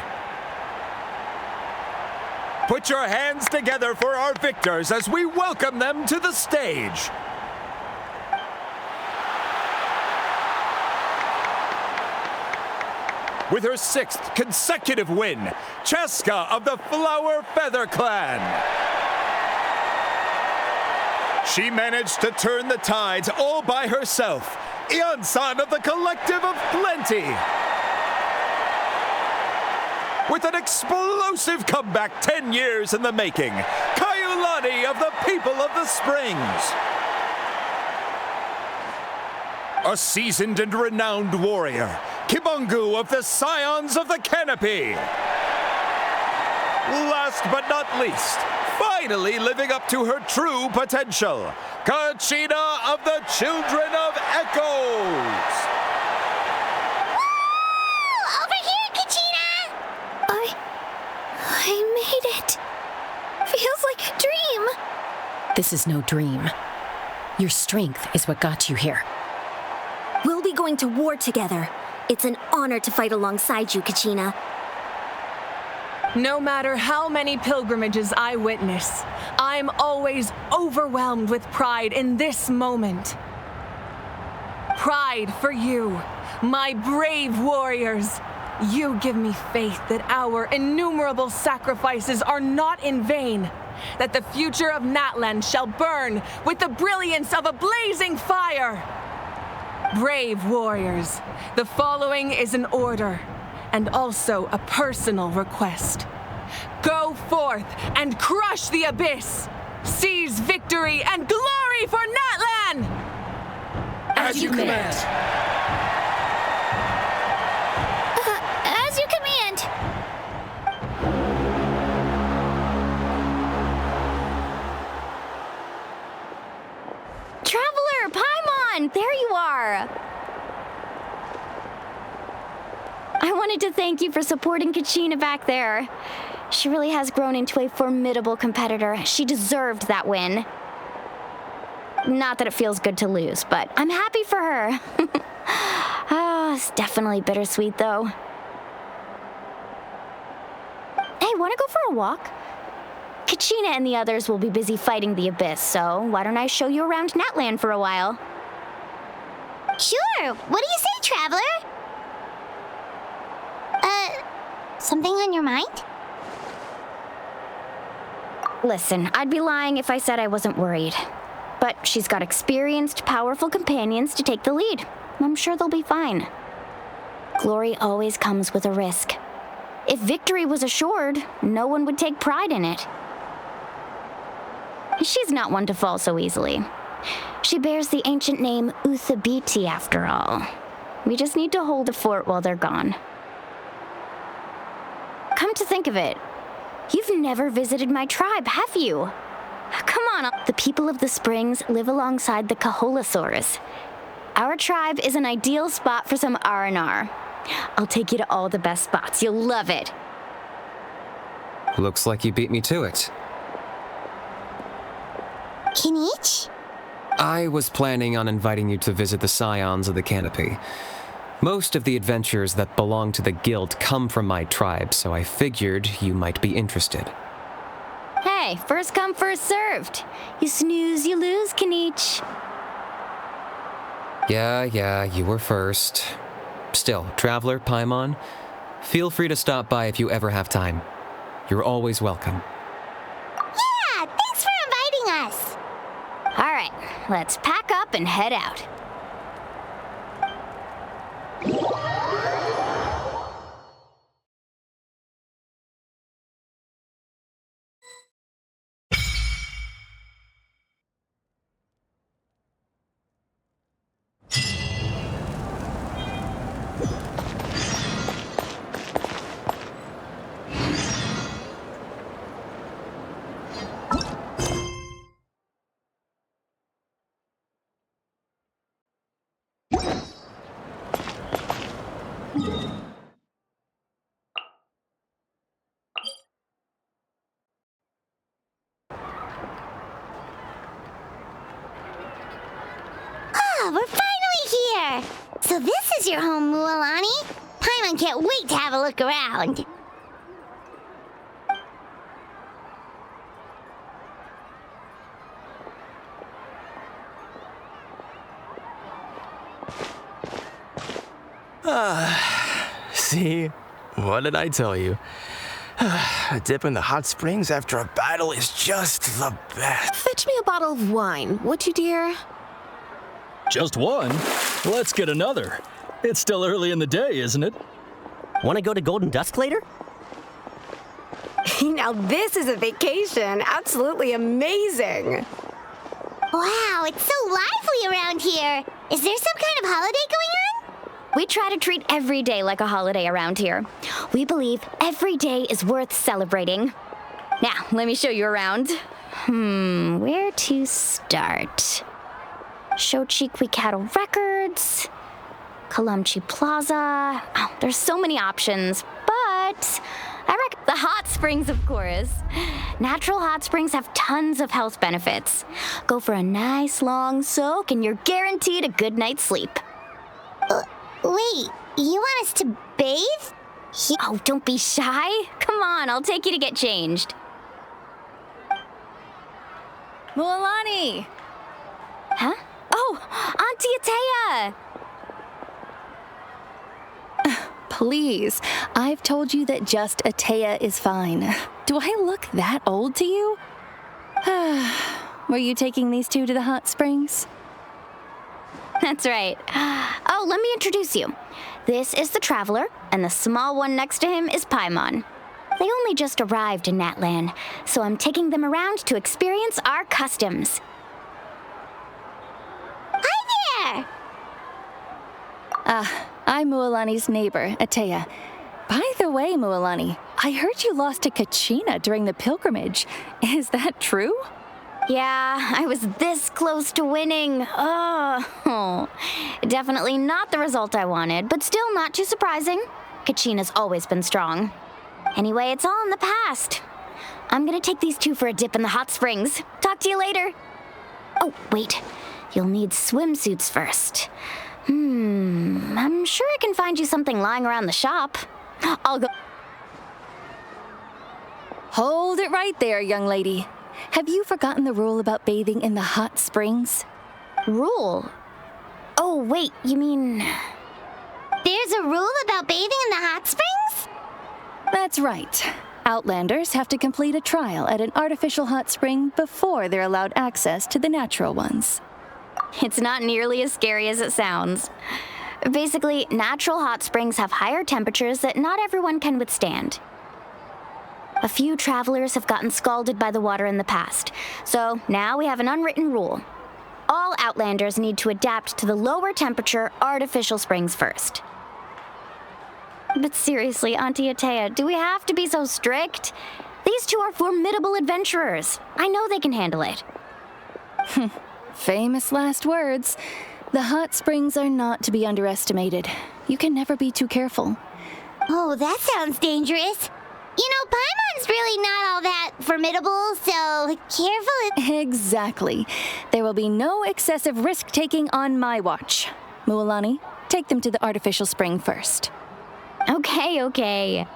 Put your hands together for our victors as we welcome them to the stage. With her 6th consecutive win, Cheska of the Flower Feather Clan. She managed to turn the tides all by herself. Iansan of the Collective of Plenty. With an explosive comeback 10 years in the making, Kayulani of the People of the Springs. A seasoned and renowned warrior, Kibangu of the Scions of the Canopy. Last but not least, finally living up to her true potential, Kachina of the Children of Echoes. Woo! Over here, Kachina! I made it. Feels like a dream. This is no dream. Your strength is what got you here. We'll be going to war together. It's an honor to fight alongside you, Kachina. No matter how many pilgrimages I witness, I'm always overwhelmed with pride in this moment. Pride for you, my brave warriors. You give me faith that our innumerable sacrifices are not in vain, that the future of Natlan shall burn with the brilliance of a blazing fire. Brave warriors, the following is an order, and also a personal request. Go forth and crush the abyss! Seize victory and glory for Natlan! As you command! As you command! Traveler, Paimon, there you are! I wanted to thank you for supporting Kachina back there. She really has grown into a formidable competitor. She deserved that win. Not that it feels good to lose, but I'm happy for her. It's definitely bittersweet, though. Hey, wanna go for a walk? Kachina and the others will be busy fighting the abyss, so why don't I show you around Natlan for a while? Sure. What do you say, Traveler? Something on your mind? Listen, I'd be lying if I said I wasn't worried. But she's got experienced, powerful companions to take the lead. I'm sure they'll be fine. Glory always comes with a risk. If victory was assured, no one would take pride in it. She's not one to fall so easily. She bears the ancient name Uthabiti, after all. We just need to hold the fort while they're gone. Come to think of it, you've never visited my tribe, have you? Come on, the people of the springs live alongside the Kaholasaurus. Our tribe is an ideal spot for some R&R. I'll take you to all the best spots. You'll love it. Looks like you beat me to it. Kinich? I was planning on inviting you to visit the Scions of the Canopy. Most of the adventures that belong to the guild come from my tribe, so I figured you might be interested. Hey, first come, first served. You snooze, you lose, Kinich. Yeah, you were first. Still, Traveler, Paimon, feel free to stop by if you ever have time. You're always welcome. Yeah, thanks for inviting us. All right, let's pack up and head out. So this is your home, Mualani? Paimon can't wait to have a look around. See? What did I tell you? A dip in the hot springs after a battle is just the best. Fetch me a bottle of wine, would you, dear? Just one? Let's get another. It's still early in the day, isn't it? Want to go to Golden Dusk later? Now this is a vacation. Absolutely amazing. Wow, it's so lively around here. Is there some kind of holiday going on? We try to treat every day like a holiday around here. We believe every day is worth celebrating. Now, let me show you around. Where to start? Shochiqui Cattle Records, Kalamchi Plaza. Oh, there's so many options, but I reckon the hot springs, of course. Natural hot springs have tons of health benefits. Go for a nice long soak and you're guaranteed a good night's sleep. Wait, you want us to bathe? Oh, don't be shy. Come on, I'll take you to get changed. Mualani! Huh? Oh, Auntie Atea! Please, I've told you that just Atea is fine. Do I look that old to you? Were you taking these two to the hot springs? That's right. Oh, let me introduce you. This is the Traveler, and the small one next to him is Paimon. They only just arrived in Natlan, so I'm taking them around to experience our customs. Hi there! I'm Mualani's neighbor, Atea. By the way, Mualani, I heard you lost to Kachina during the pilgrimage. Is that true? Yeah, I was this close to winning. Oh, definitely not the result I wanted, but still not too surprising. Kachina's always been strong. Anyway, it's all in the past. I'm gonna take these two for a dip in the hot springs. Talk to you later. Oh, wait. You'll need swimsuits first. I'm sure I can find you something lying around the shop. I'll go. Hold it right there, young lady. Have you forgotten the rule about bathing in the hot springs? Rule? Oh, wait, you mean... There's a rule about bathing in the hot springs? That's right. Outlanders have to complete a trial at an artificial hot spring before they're allowed access to the natural ones. It's not nearly as scary as it sounds. Basically, natural hot springs have higher temperatures that not everyone can withstand. A few travelers have gotten scalded by the water in the past, so now we have an unwritten rule. All Outlanders need to adapt to the lower temperature artificial springs first. But seriously, Auntie Atea, do we have to be so strict? These two are formidable adventurers. I know they can handle it. Famous last words. The hot springs are not to be underestimated. You can never be too careful. Oh, that sounds dangerous. You know, Paimon's really not all that formidable, so careful. Exactly. There will be no excessive risk-taking on my watch. Mualani, take them to the artificial spring first. Okay.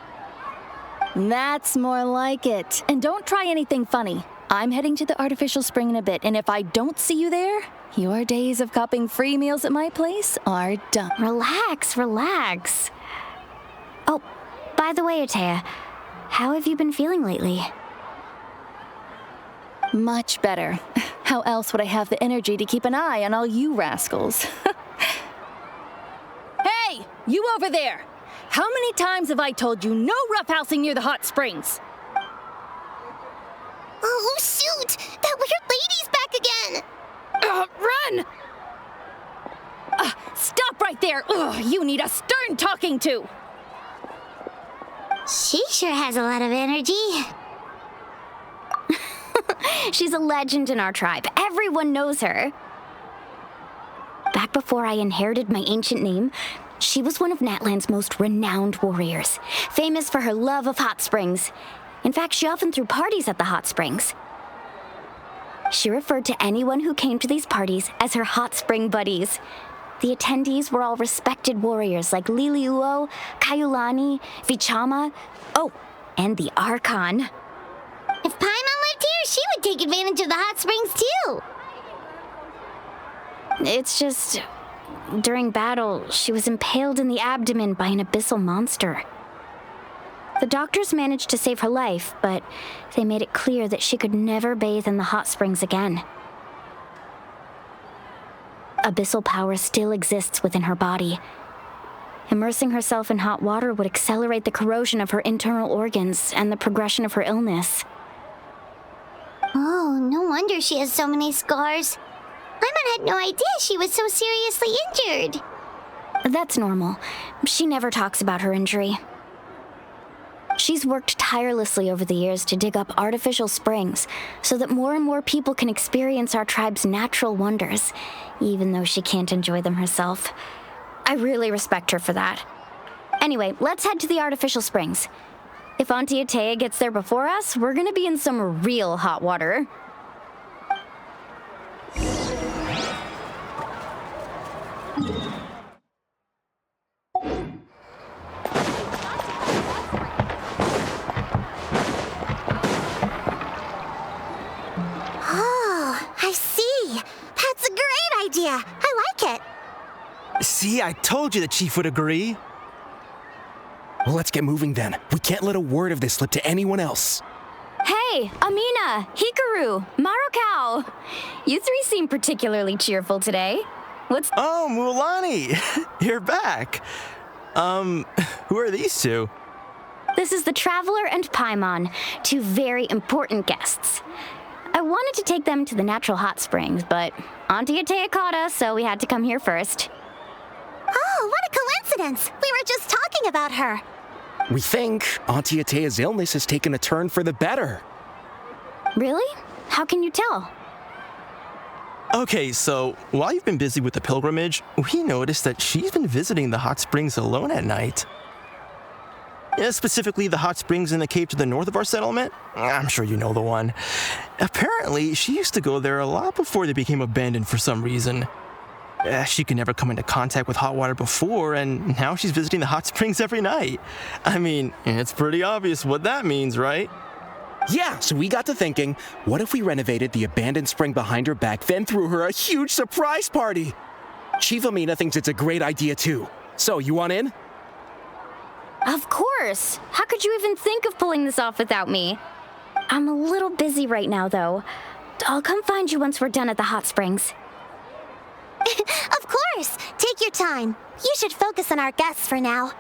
That's more like it. And don't try anything funny. I'm heading to the artificial spring in a bit, and if I don't see you there, your days of copping free meals at my place are done. Relax. Oh, by the way, Atea, how have you been feeling lately? Much better. How else would I have the energy to keep an eye on all you rascals? Hey, you over there! How many times have I told you no roughhousing near the hot springs? Oh, shoot! That weird lady's back again! Run! Stop right there! Ugh, you need a stern talking to! She sure has a lot of energy. She's a legend in our tribe. Everyone knows her. Back before I inherited my ancient name, she was one of Natlan's most renowned warriors, famous for her love of hot springs. In fact, she often threw parties at the hot springs. She referred to anyone who came to these parties as her hot spring buddies. The attendees were all respected warriors like Liliuo, Kaiulani, Vichama, oh, and the Archon. If Paimon lived here, she would take advantage of the hot springs too. It's just, during battle, she was impaled in the abdomen by an abyssal monster. The doctors managed to save her life, but they made it clear that she could never bathe in the hot springs again. Abyssal power still exists within her body. Immersing herself in hot water would accelerate the corrosion of her internal organs and the progression of her illness. Oh, no wonder she has so many scars. Paimon had no idea she was so seriously injured. That's normal. She never talks about her injury. She's worked tirelessly over the years to dig up artificial springs so that more and more people can experience our tribe's natural wonders, even though she can't enjoy them herself. I really respect her for that. Anyway, let's head to the artificial springs. If Auntie Atea gets there before us, we're gonna be in some real hot water. Oh, I see. That's a great idea. I like it. See, I told you the chief would agree. Well, let's get moving then. We can't let a word of this slip to anyone else. Hey, Amina, Hikaru, Marukao. You three seem particularly cheerful today. What's... Oh, Mualani! You're back. Who are these two? This is the Traveler and Paimon, two very important guests. I wanted to take them to the natural hot springs, but Auntie Atea caught us, so we had to come here first. Oh, what a coincidence! We were just talking about her. We think Auntie Atea's illness has taken a turn for the better. Really? How can you tell? Okay, so while you've been busy with the pilgrimage, we noticed that she's been visiting the hot springs alone at night. Yeah, specifically the hot springs in the cave to the north of our settlement. I'm sure you know the one. Apparently, she used to go there a lot before they became abandoned for some reason. She could never come into contact with hot water before, and now she's visiting the hot springs every night. I mean, it's pretty obvious what that means, right? Yeah, so we got to thinking, what if we renovated the abandoned spring behind her back, then threw her a huge surprise party? Chief Amina thinks it's a great idea too. So, you want in? Of course! How could you even think of pulling this off without me? I'm a little busy right now, though. I'll come find you once we're done at the hot springs. Of course! Take your time. You should focus on our guests for now.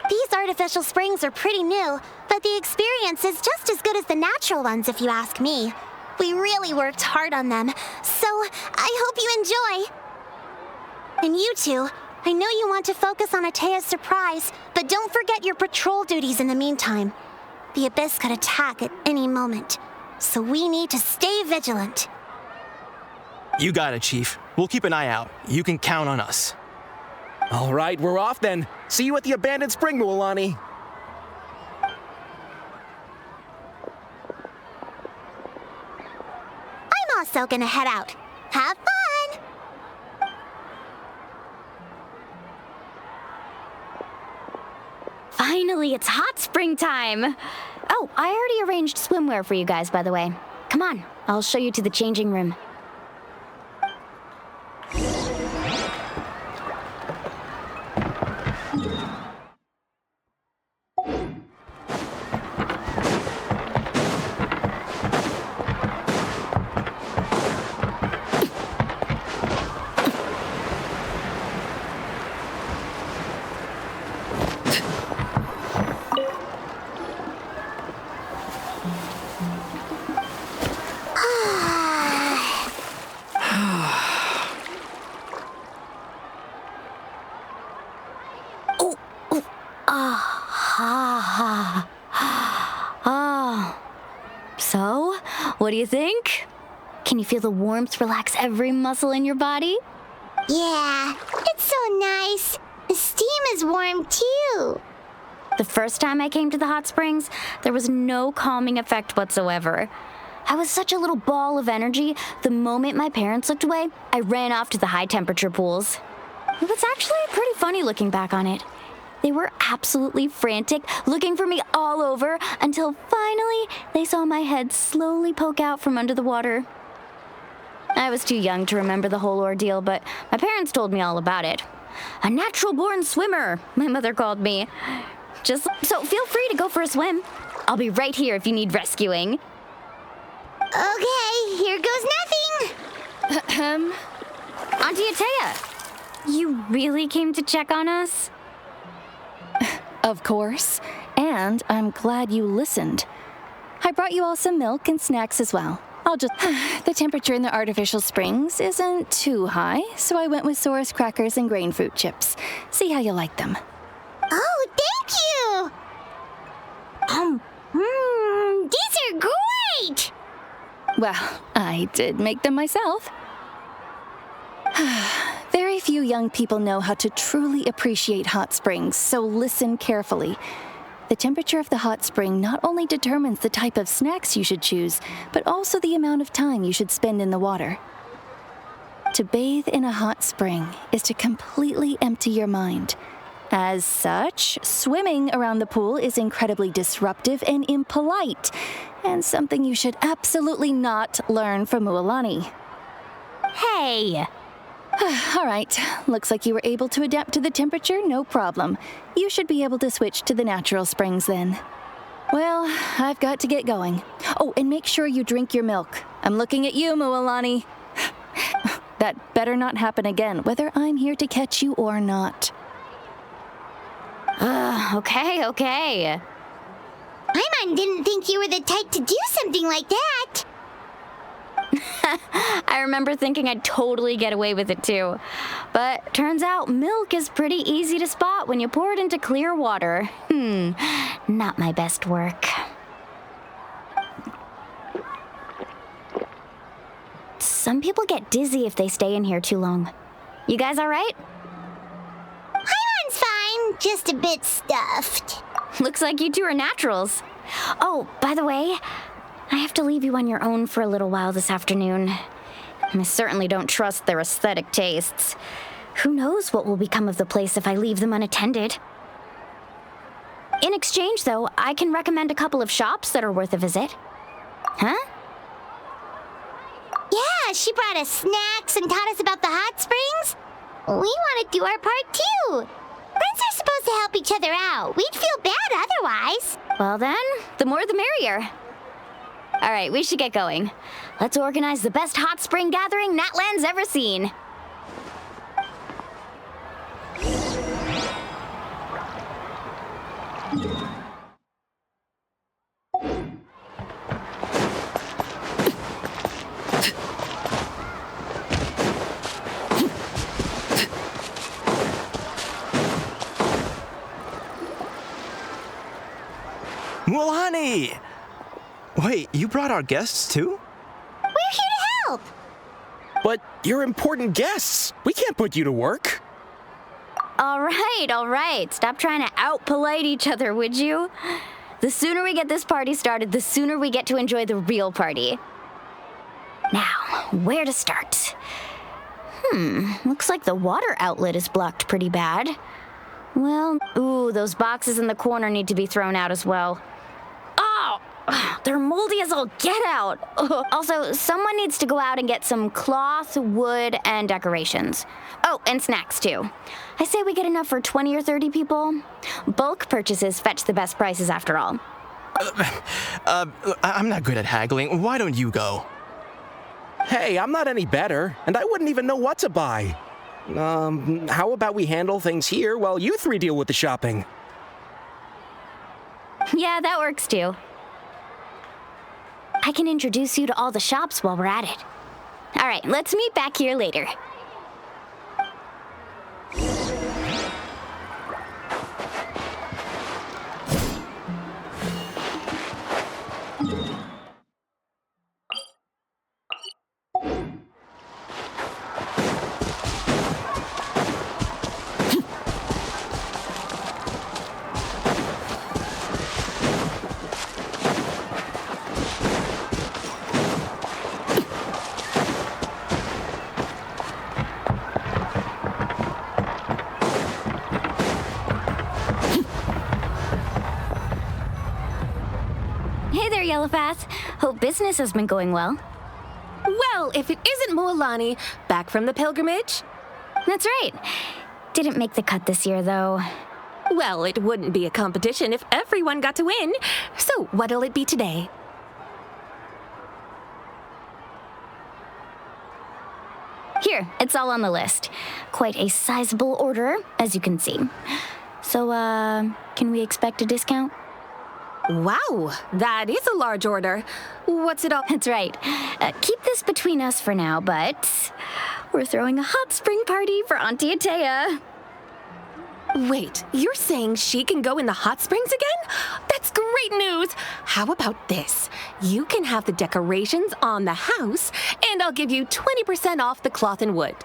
These artificial springs are pretty new, but the experience is just as good as the natural ones, if you ask me. We really worked hard on them, so I hope you enjoy. And you two, I know you want to focus on Atea's surprise, but don't forget your patrol duties in the meantime. The Abyss could attack at any moment, so we need to stay vigilant. You got it, Chief. We'll keep an eye out. You can count on us. All right, we're off then. See you at the abandoned spring, Mualani. I'm also gonna head out. Have fun! Finally, it's hot spring time! Oh, I already arranged swimwear for you guys, by the way. Come on, I'll show you to the changing room. So, what do you think? Can you feel the warmth relax every muscle in your body? Yeah, it's so nice. The steam is warm too. The first time I came to the hot springs, there was no calming effect whatsoever. I was such a little ball of energy, the moment my parents looked away, I ran off to the high temperature pools. It was actually pretty funny looking back on it. They were absolutely frantic, looking for me all over, until finally they saw my head slowly poke out from under the water. I was too young to remember the whole ordeal, but my parents told me all about it. A natural-born swimmer, my mother called me. So feel free to go for a swim. I'll be right here if you need rescuing. Okay, here goes nothing. Auntie Atea, you really came to check on us? Of course, and I'm glad you listened. I brought you all some milk and snacks as well. The temperature in the artificial springs isn't too high, so I went with Saurus crackers and grain fruit chips. See how you like them. Oh, thank you! These are great! Well, I did make them myself. Very few young people know how to truly appreciate hot springs, so listen carefully. The temperature of the hot spring not only determines the type of snacks you should choose, but also the amount of time you should spend in the water. To bathe in a hot spring is to completely empty your mind. As such, swimming around the pool is incredibly disruptive and impolite, and something you should absolutely not learn from Mualani. Hey! All right, looks like you were able to adapt to the temperature, no problem. You should be able to switch to the natural springs then. Well, I've got to get going. Oh, and make sure you drink your milk. I'm looking at you, Mualani. That better not happen again, whether I'm here to catch you or not. Okay. Paimon didn't think you were the type to do something like that. I remember thinking I'd totally get away with it too. But turns out milk is pretty easy to spot when you pour it into clear water. Not my best work. Some people get dizzy if they stay in here too long. You guys all right? Paimon's fine, just a bit stuffed. Looks like you two are naturals. Oh, by the way, I have to leave you on your own for a little while this afternoon. I certainly don't trust their aesthetic tastes. Who knows what will become of the place if I leave them unattended? In exchange, though, I can recommend a couple of shops that are worth a visit. Huh? Yeah, she brought us snacks and taught us about the hot springs. We want to do our part, too. Friends are supposed to help each other out. We'd feel bad otherwise. Well then, the more the merrier. All right, we should get going. Let's organize the best hot spring gathering Natlan's ever seen. Mualani! Wait, you brought our guests too? We're here to help. But you're important guests. We can't put you to work. All right. Stop trying to out-polite each other, would you? The sooner we get this party started, the sooner we get to enjoy the real party. Now, where to start? Looks like the water outlet is blocked pretty bad. Well, those boxes in the corner need to be thrown out as well. Oh, they're moldy as all get out. Also, someone needs to go out and get some cloth, wood, and decorations. Oh, and snacks too. I say we get enough for 20 or 30 people. Bulk purchases fetch the best prices after all. I'm not good at haggling. Why don't you go? Hey, I'm not any better, and I wouldn't even know what to buy. How about we handle things here while you three deal with the shopping? Yeah, that works too. I can introduce you to all the shops while we're at it. All right, let's meet back here later. Hey there, Yellowpath. Hope business has been going well. Well, if it isn't Mualani, back from the pilgrimage? That's right. Didn't make the cut this year, though. Well, it wouldn't be a competition if everyone got to win. So what'll it be today? Here, it's all on the list. Quite a sizable order, as you can see. So, can we expect a discount? Wow, that is a large order. What's it all? That's right. Keep this between us for now, but we're throwing a hot spring party for Auntie Atea. Wait, you're saying she can go in the hot springs again? That's great news! How about this? You can have the decorations on the house, and I'll give you 20% off the cloth and wood.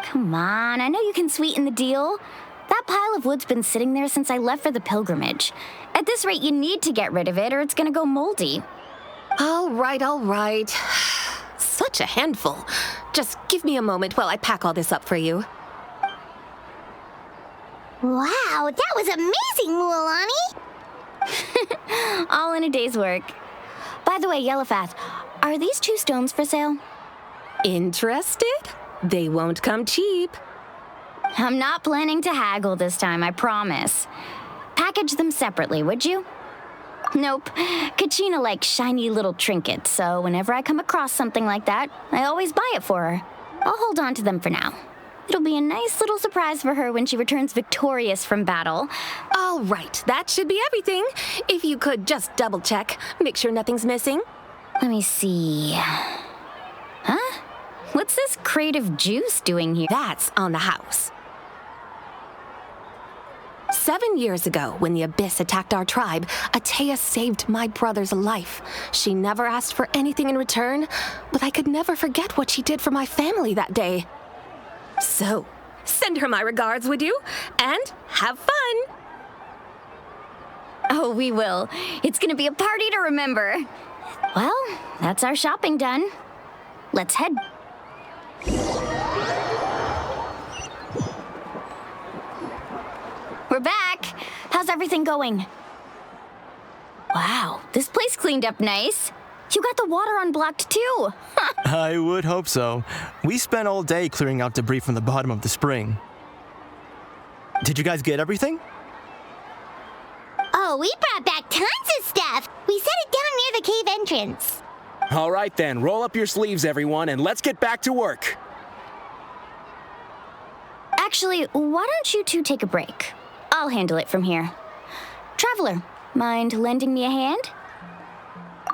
Come on, I know you can sweeten the deal. That pile of wood's been sitting there since I left for the pilgrimage. At this rate, you need to get rid of it or it's gonna go moldy. All right. Such a handful. Just give me a moment while I pack all this up for you. Wow, that was amazing, Mualani! All in a day's work. By the way, Yellowpath, are these 2 stones for sale? Interested? They won't come cheap. I'm not planning to haggle this time, I promise. Package them separately, would you? Nope. Kachina likes shiny little trinkets, so whenever I come across something like that, I always buy it for her. I'll hold on to them for now. It'll be a nice little surprise for her when she returns victorious from battle. All right, that should be everything. If you could just double check, make sure nothing's missing. Let me see. Huh? What's this creative juice doing here? That's on the house. 7 years ago, when the Abyss attacked our tribe, Atea saved my brother's life. She never asked for anything in return, but I could never forget what she did for my family that day. So, send her my regards, would you? And have fun! Oh, we will. It's gonna be a party to remember. Well, that's our shopping done. Let's head. We're back. How's everything going? Wow, this place cleaned up nice. You got the water unblocked too. I would hope so. We spent all day clearing out debris from the bottom of the spring. Did you guys get everything? Oh, we brought back tons of stuff. We set it down near the cave entrance. All right then, roll up your sleeves, everyone, and let's get back to work. Actually, why don't you two take a break? I'll handle it from here. Traveler, mind lending me a hand?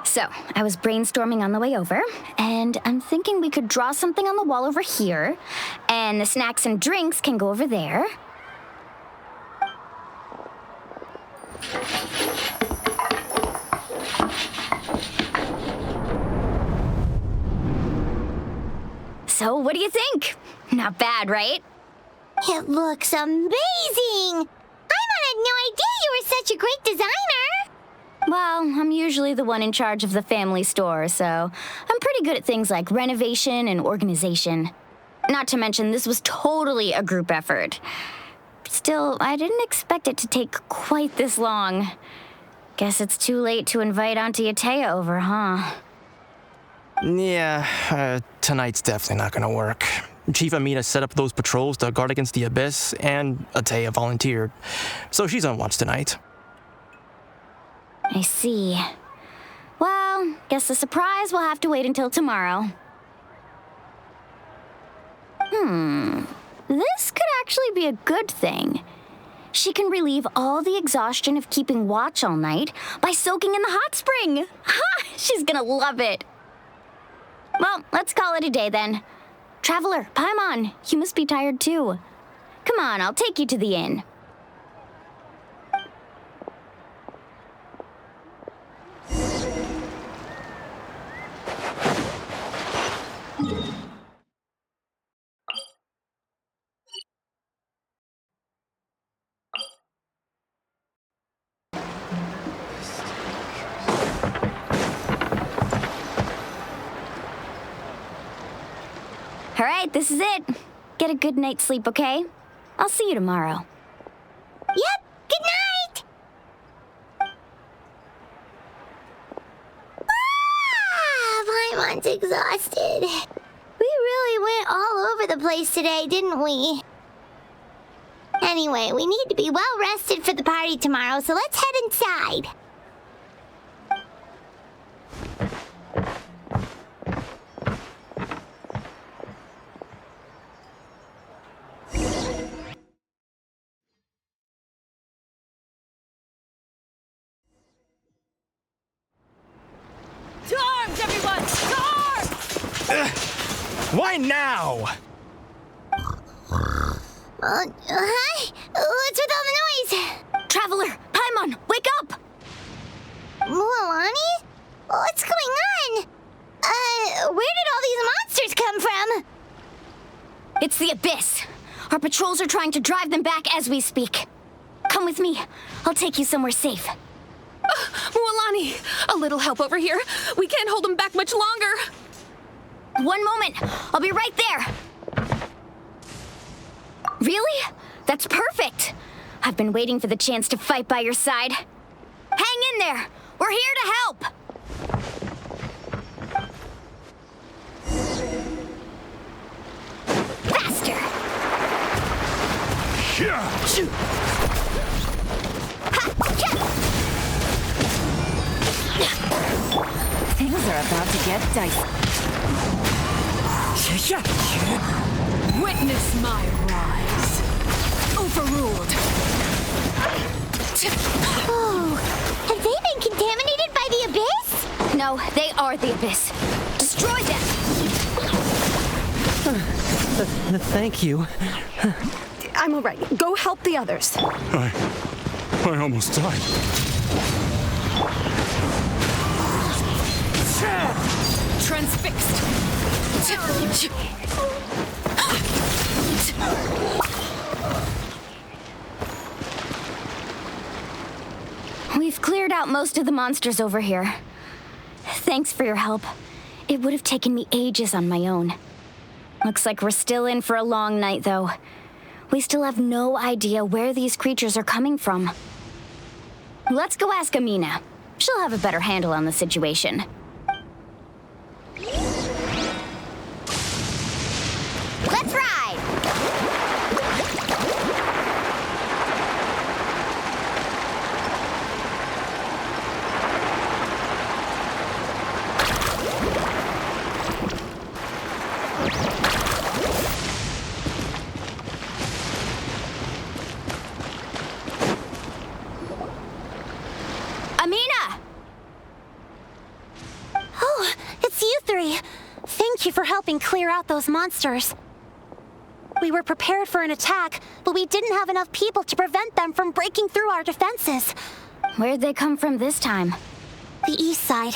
So, I was brainstorming on the way over, and I'm thinking we could draw something on the wall over here, and the snacks and drinks can go over there. So, what do you think? Not bad, right? It looks amazing! I had no idea you were such a great designer! Well, I'm usually the one in charge of the family store, so I'm pretty good at things like renovation and organization. Not to mention, this was totally a group effort. Still, I didn't expect it to take quite this long. Guess it's too late to invite Auntie Atea over, huh? Yeah, tonight's definitely not gonna work. Chief Amina set up those patrols to guard against the Abyss, and Atea volunteered. So she's on watch tonight. I see. Well, guess the surprise will have to wait until tomorrow. This could actually be a good thing. She can relieve all the exhaustion of keeping watch all night by soaking in the hot spring. Ha! She's gonna love it. Well, let's call it a day then. Traveler, Paimon, you must be tired too. Come on, I'll take you to the inn. All right, this is it. Get a good night's sleep, okay? I'll see you tomorrow. Yep, good night! Everyone's exhausted. We really went all over the place today, didn't we? Anyway, we need to be well rested for the party tomorrow, so let's head inside. To arms, everyone! To arms! Why now? Hi? What's with all the noise? Traveler, Paimon, wake up! Mualani? What's going on? Where did all these monsters come from? It's the Abyss. Our patrols are trying to drive them back as we speak. Come with me. I'll take you somewhere safe. Mualani, a little help over here. We can't hold them back much longer. One moment. I'll be right there. Really? That's perfect. I've been waiting for the chance to fight by your side. Hang in there. We're here to help. Faster. Things are about to get dicey. Witness my rise. Overruled. Oh, have they been contaminated by the Abyss? No, they are the Abyss. Destroy them! Thank you. I'm all right. Go help the others. I almost died. Transfixed. We've cleared out most of the monsters over here. Thanks for your help. It would have taken me ages on my own. Looks like we're still in for a long night, though. We still have no idea where these creatures are coming from. Let's go ask Amina. She'll have a better handle on the situation. Let's ride! Amina! Oh, it's you three. Thank you for helping clear out those monsters. We were prepared for an attack, but we didn't have enough people to prevent them from breaking through our defenses. Where'd they come from this time? The east side.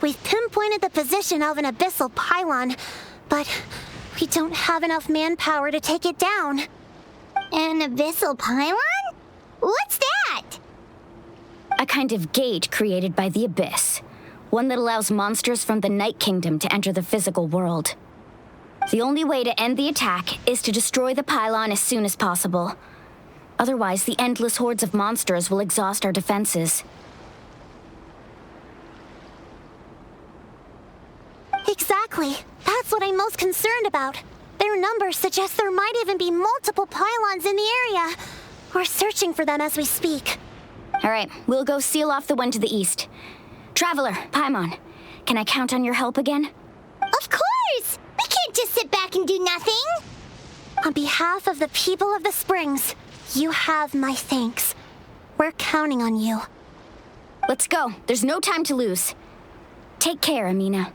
We've pinpointed the position of an abyssal pylon, but we don't have enough manpower to take it down. An abyssal pylon? What's that? A kind of gate created by the Abyss. One that allows monsters from the Night Kingdom to enter the physical world. The only way to end the attack is to destroy the pylon as soon as possible. Otherwise, the endless hordes of monsters will exhaust our defenses. Exactly. That's what I'm most concerned about. Their numbers suggest there might even be multiple pylons in the area. We're searching for them as we speak. All right, we'll go seal off the one to the east. Traveler, Paimon, can I count on your help again? Of course! We can't just sit back and do nothing! On behalf of the people of the Springs, you have my thanks. We're counting on you. Let's go. There's no time to lose. Take care, Amina.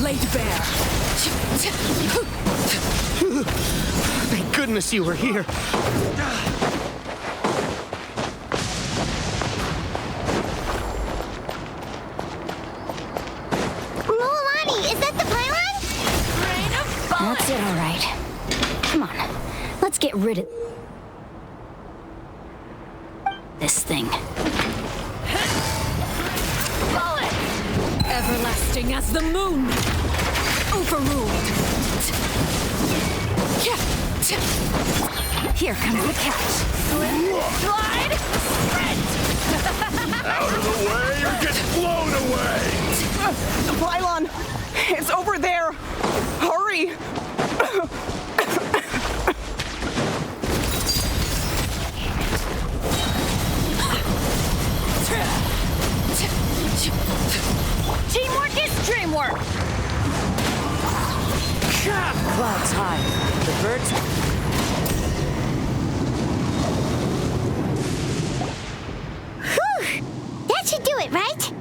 laid bare. Thank goodness you were here. Mualani, is that the pylon? That's it, all right. Come on, let's get rid of this thing. Everlasting as the moon. Overruled. Here comes the catch. Slide. Sprint. Out of the way or get blown away! The pylon! It's over there! Hurry! Teamwork is dreamwork. Clouds high. The birds. Whew! That should do it, right?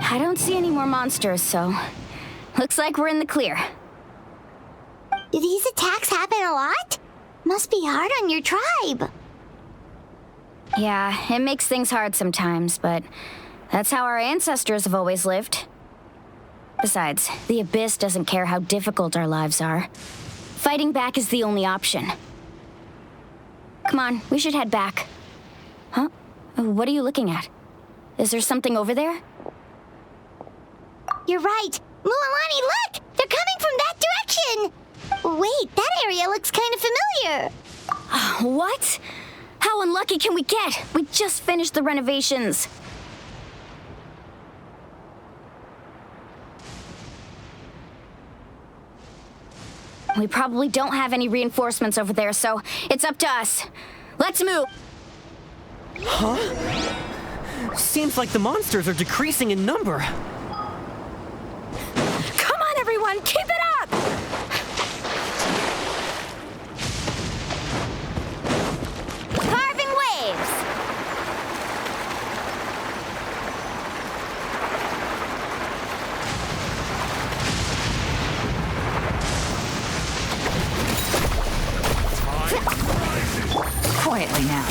I don't see any more monsters, so looks like we're in the clear. Do these attacks happen a lot? Must be hard on your tribe. Yeah, it makes things hard sometimes, but that's how our ancestors have always lived. Besides, the Abyss doesn't care how difficult our lives are. Fighting back is the only option. Come on, we should head back. Huh? What are you looking at? Is there something over there? You're right. Mualani, look! They're coming from that direction! Wait, that area looks kind of familiar. What? How unlucky can we get? We just finished the renovations. We probably don't have any reinforcements over there, so it's up to us. Let's move. Huh? Seems like the monsters are decreasing in number. Come on, everyone, keep it up! Carving waves! Quietly now.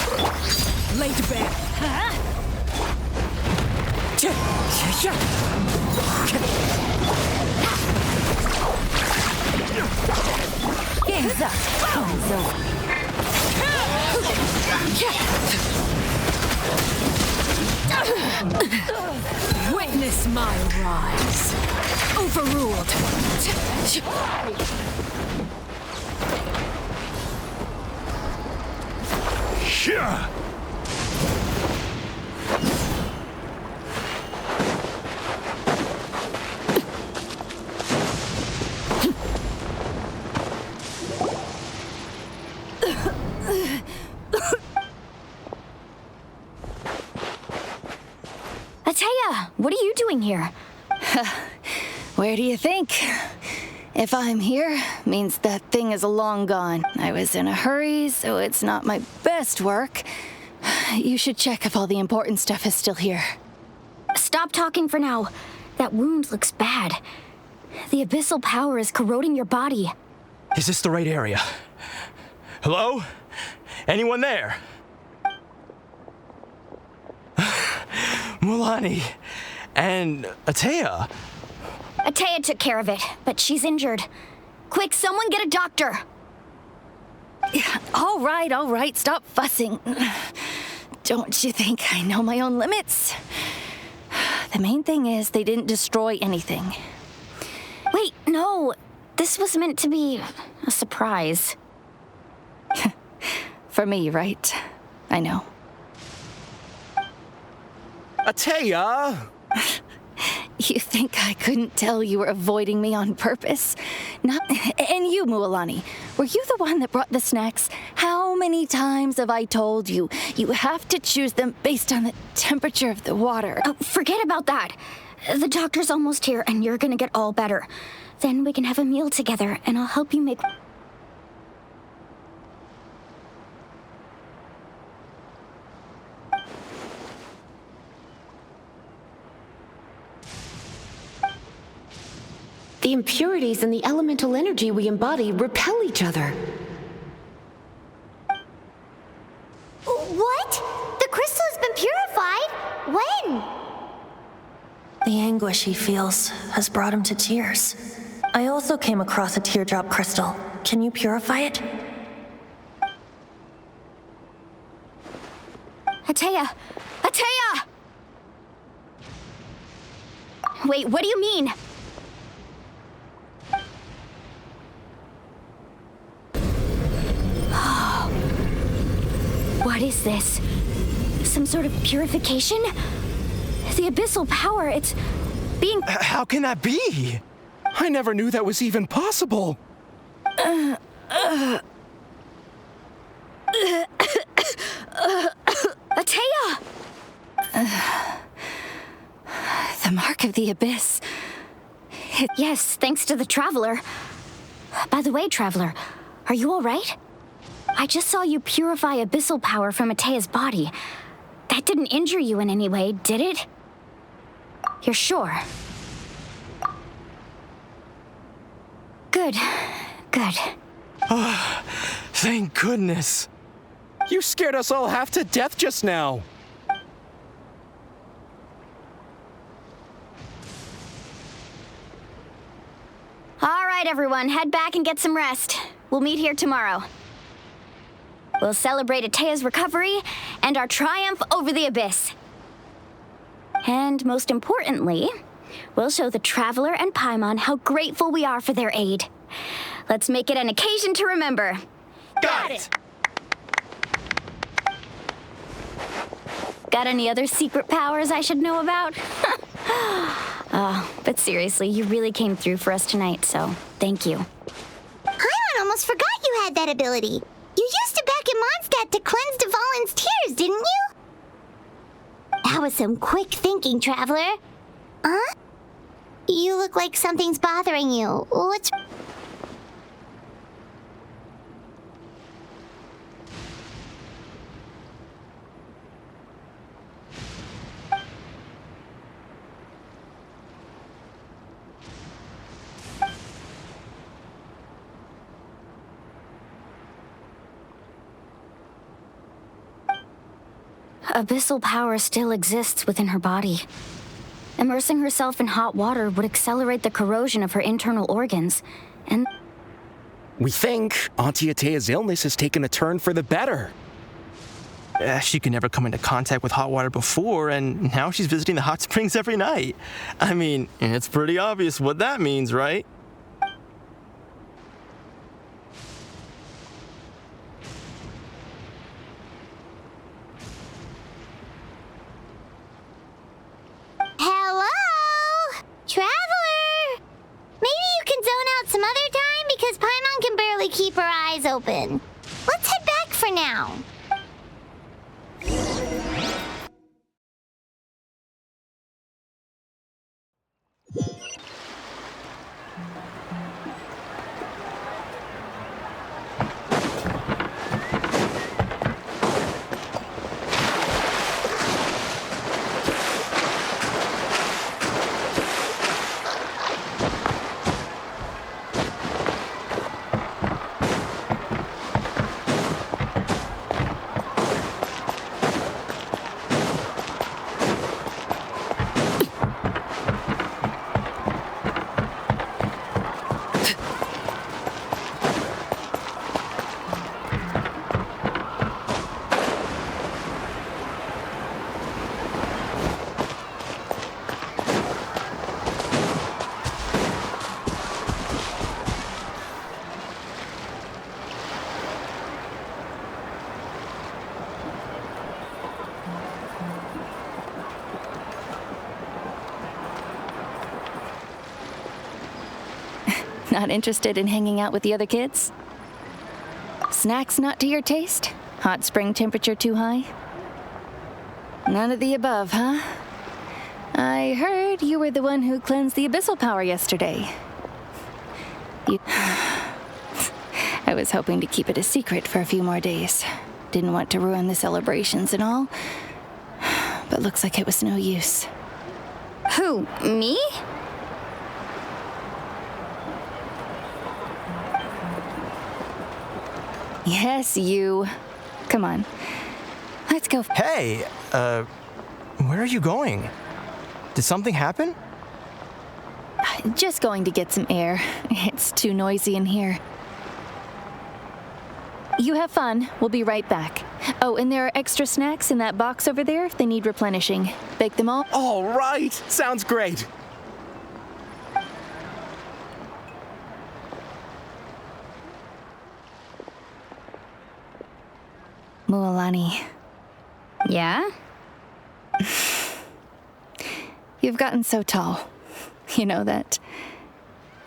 Laid bare. Huh? Game's up. Time's over. Witness my rise. Overruled. Yeah. Ateya, what are you doing here? Where do you think? If I'm here, means that thing is long gone. I was in a hurry, so it's not my best work. You should check if all the important stuff is still here. Stop talking for now. That wound looks bad. The abyssal power is corroding your body. Is this the right area? Hello? Anyone there? Mualani and Ateya. Ateya took care of it, but she's injured. Quick, someone get a doctor! All right, stop fussing. Don't you think I know my own limits? The main thing is they didn't destroy anything. Wait, no. This was meant to be a surprise. For me, right? I know. Ateya! You think I couldn't tell you were avoiding me on purpose? And you, Mualani, were you the one that brought the snacks? How many times have I told you, you have to choose them based on the temperature of the water? Forget about that. The doctor's almost here, and you're gonna get all better. Then we can have a meal together, and I'll help you make... The impurities and the elemental energy we embody repel each other. What? The crystal has been purified? When? The anguish he feels has brought him to tears. I also came across a teardrop crystal. Can you purify it? Atea! Atea! Wait, what do you mean? What is this? Some sort of purification? The abyssal power, it's being... How can that be? I never knew that was even possible. Atea! The mark of the abyss. Yes, thanks to the Traveler. By the way, Traveler, are you all right? I just saw you purify abyssal power from Atea's body. That didn't injure you in any way, did it? You're sure? Good. Good. Oh, thank goodness. You scared us all half to death just now. All right, everyone, head back and get some rest. We'll meet here tomorrow. We'll celebrate Atea's recovery and our triumph over the abyss. And most importantly, we'll show the Traveler and Paimon how grateful we are for their aid. Let's make it an occasion to remember. Got it! Got any other secret powers I should know about? But seriously, you really came through for us tonight, so thank you. Paimon almost forgot you had that ability. You used it back in Mondstadt to cleanse Dvalin's tears, didn't you? That was some quick thinking, Traveler. Huh? You look like something's bothering you. What's... Abyssal power still exists within her body. Immersing herself in hot water would accelerate the corrosion of her internal organs, and... We think Auntie Atea's illness has taken a turn for the better. She could never come into contact with hot water before, and now she's visiting the hot springs every night. I mean, it's pretty obvious what that means, right? Hello? Traveler? Maybe you can zone out some other time because Paimon can barely keep her eyes open. Let's head back for now. Not interested in hanging out with the other kids? Snacks not to your taste? Hot spring temperature too high? None of the above, huh? I heard you were the one who cleansed the abyssal power yesterday. I was hoping to keep it a secret for a few more days. Didn't want to ruin the celebrations and all. But looks like it was no use. Who, me? Yes, you. Come on. Let's go. Hey, where are you going? Did something happen? Just going to get some air. It's too noisy in here. You have fun. We'll be right back. Oh, and there are extra snacks in that box over there if they need replenishing. Bake them all? All right. Sounds great. Mualani. Yeah? You've gotten so tall. You know that.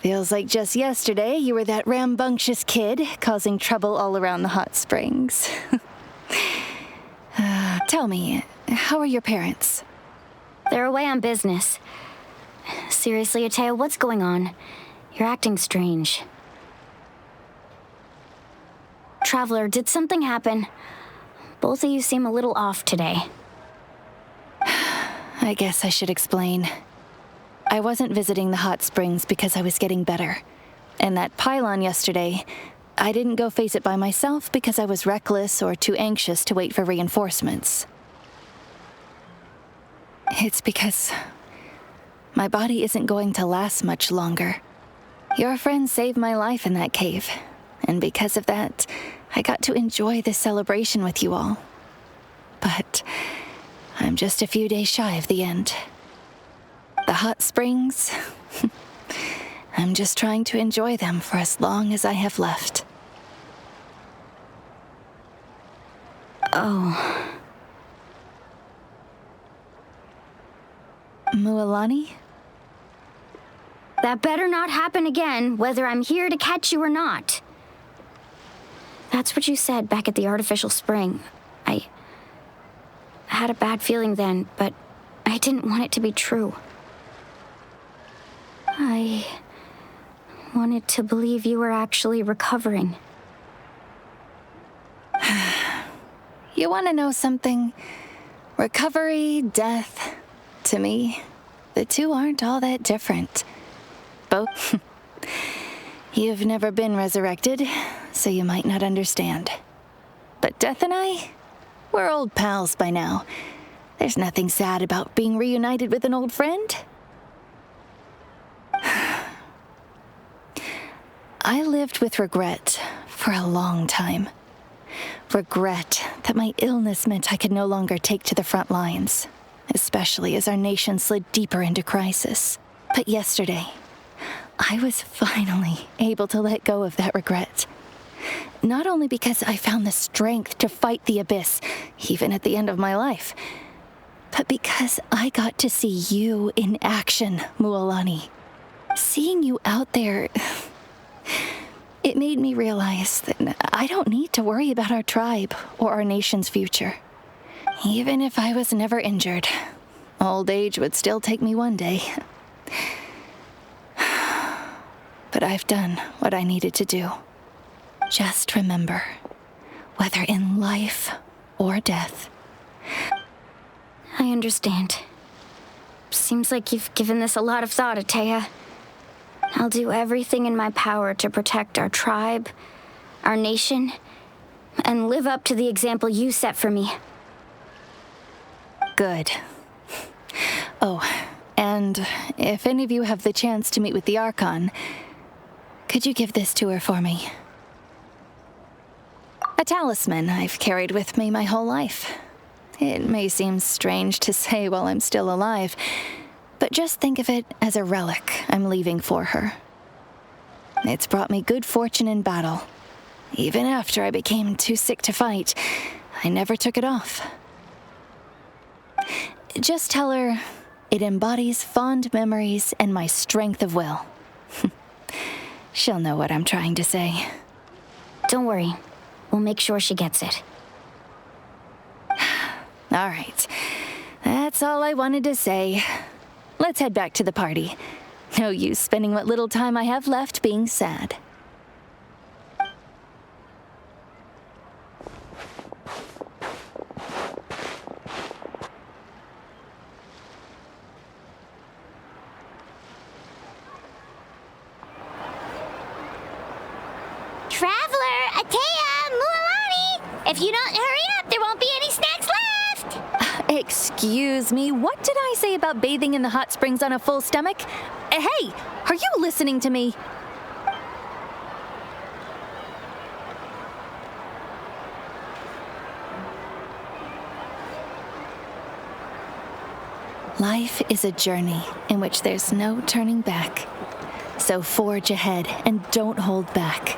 Feels like just yesterday you were that rambunctious kid causing trouble all around the hot springs. Tell me, how are your parents? They're away on business. Seriously, Atea, what's going on? You're acting strange. Traveler, did something happen? Both of you seem a little off today. I guess I should explain. I wasn't visiting the hot springs because I was getting better. And that pylon yesterday, I didn't go face it by myself because I was reckless or too anxious to wait for reinforcements. It's because my body isn't going to last much longer. Your friend saved my life in that cave, and because of that, I got to enjoy this celebration with you all. But I'm just a few days shy of the end. The hot springs, I'm just trying to enjoy them for as long as I have left. Oh. Mualani? That better not happen again, whether I'm here to catch you or not. That's what you said back at the artificial spring. I had a bad feeling then, but I didn't want it to be true. I wanted to believe you were actually recovering. You want to know something? Recovery, death, to me, the two aren't all that different. Both. You've never been resurrected, so you might not understand. But Death and I, we're old pals by now. There's nothing sad about being reunited with an old friend. I lived with regret for a long time. Regret that my illness meant I could no longer take to the front lines, especially as our nation slid deeper into crisis. But yesterday, I was finally able to let go of that regret. Not only because I found the strength to fight the abyss, even at the end of my life, but because I got to see you in action, Mualani. Seeing you out there, it made me realize that I don't need to worry about our tribe or our nation's future. Even if I was never injured, old age would still take me one day. But I've done what I needed to do. Just remember, whether in life or death. I understand. Seems like you've given this a lot of thought, Atea. I'll do everything in my power to protect our tribe, our nation, and live up to the example you set for me. Good. Oh, and if any of you have the chance to meet with the Archon, could you give this to her for me? A talisman I've carried with me my whole life. It may seem strange to say while I'm still alive, but just think of it as a relic I'm leaving for her. It's brought me good fortune in battle. Even after I became too sick to fight, I never took it off. Just tell her it embodies fond memories and my strength of will. She'll know what I'm trying to say. Don't worry. We'll make sure she gets it. All right. That's all I wanted to say. Let's head back to the party. No use spending what little time I have left being sad. Traveler, Atea, If you don't hurry up, there won't be any snacks left! Excuse me, what did I say about bathing in the hot springs on a full stomach? Hey, are you listening to me? Life is a journey in which there's no turning back. So forge ahead and don't hold back.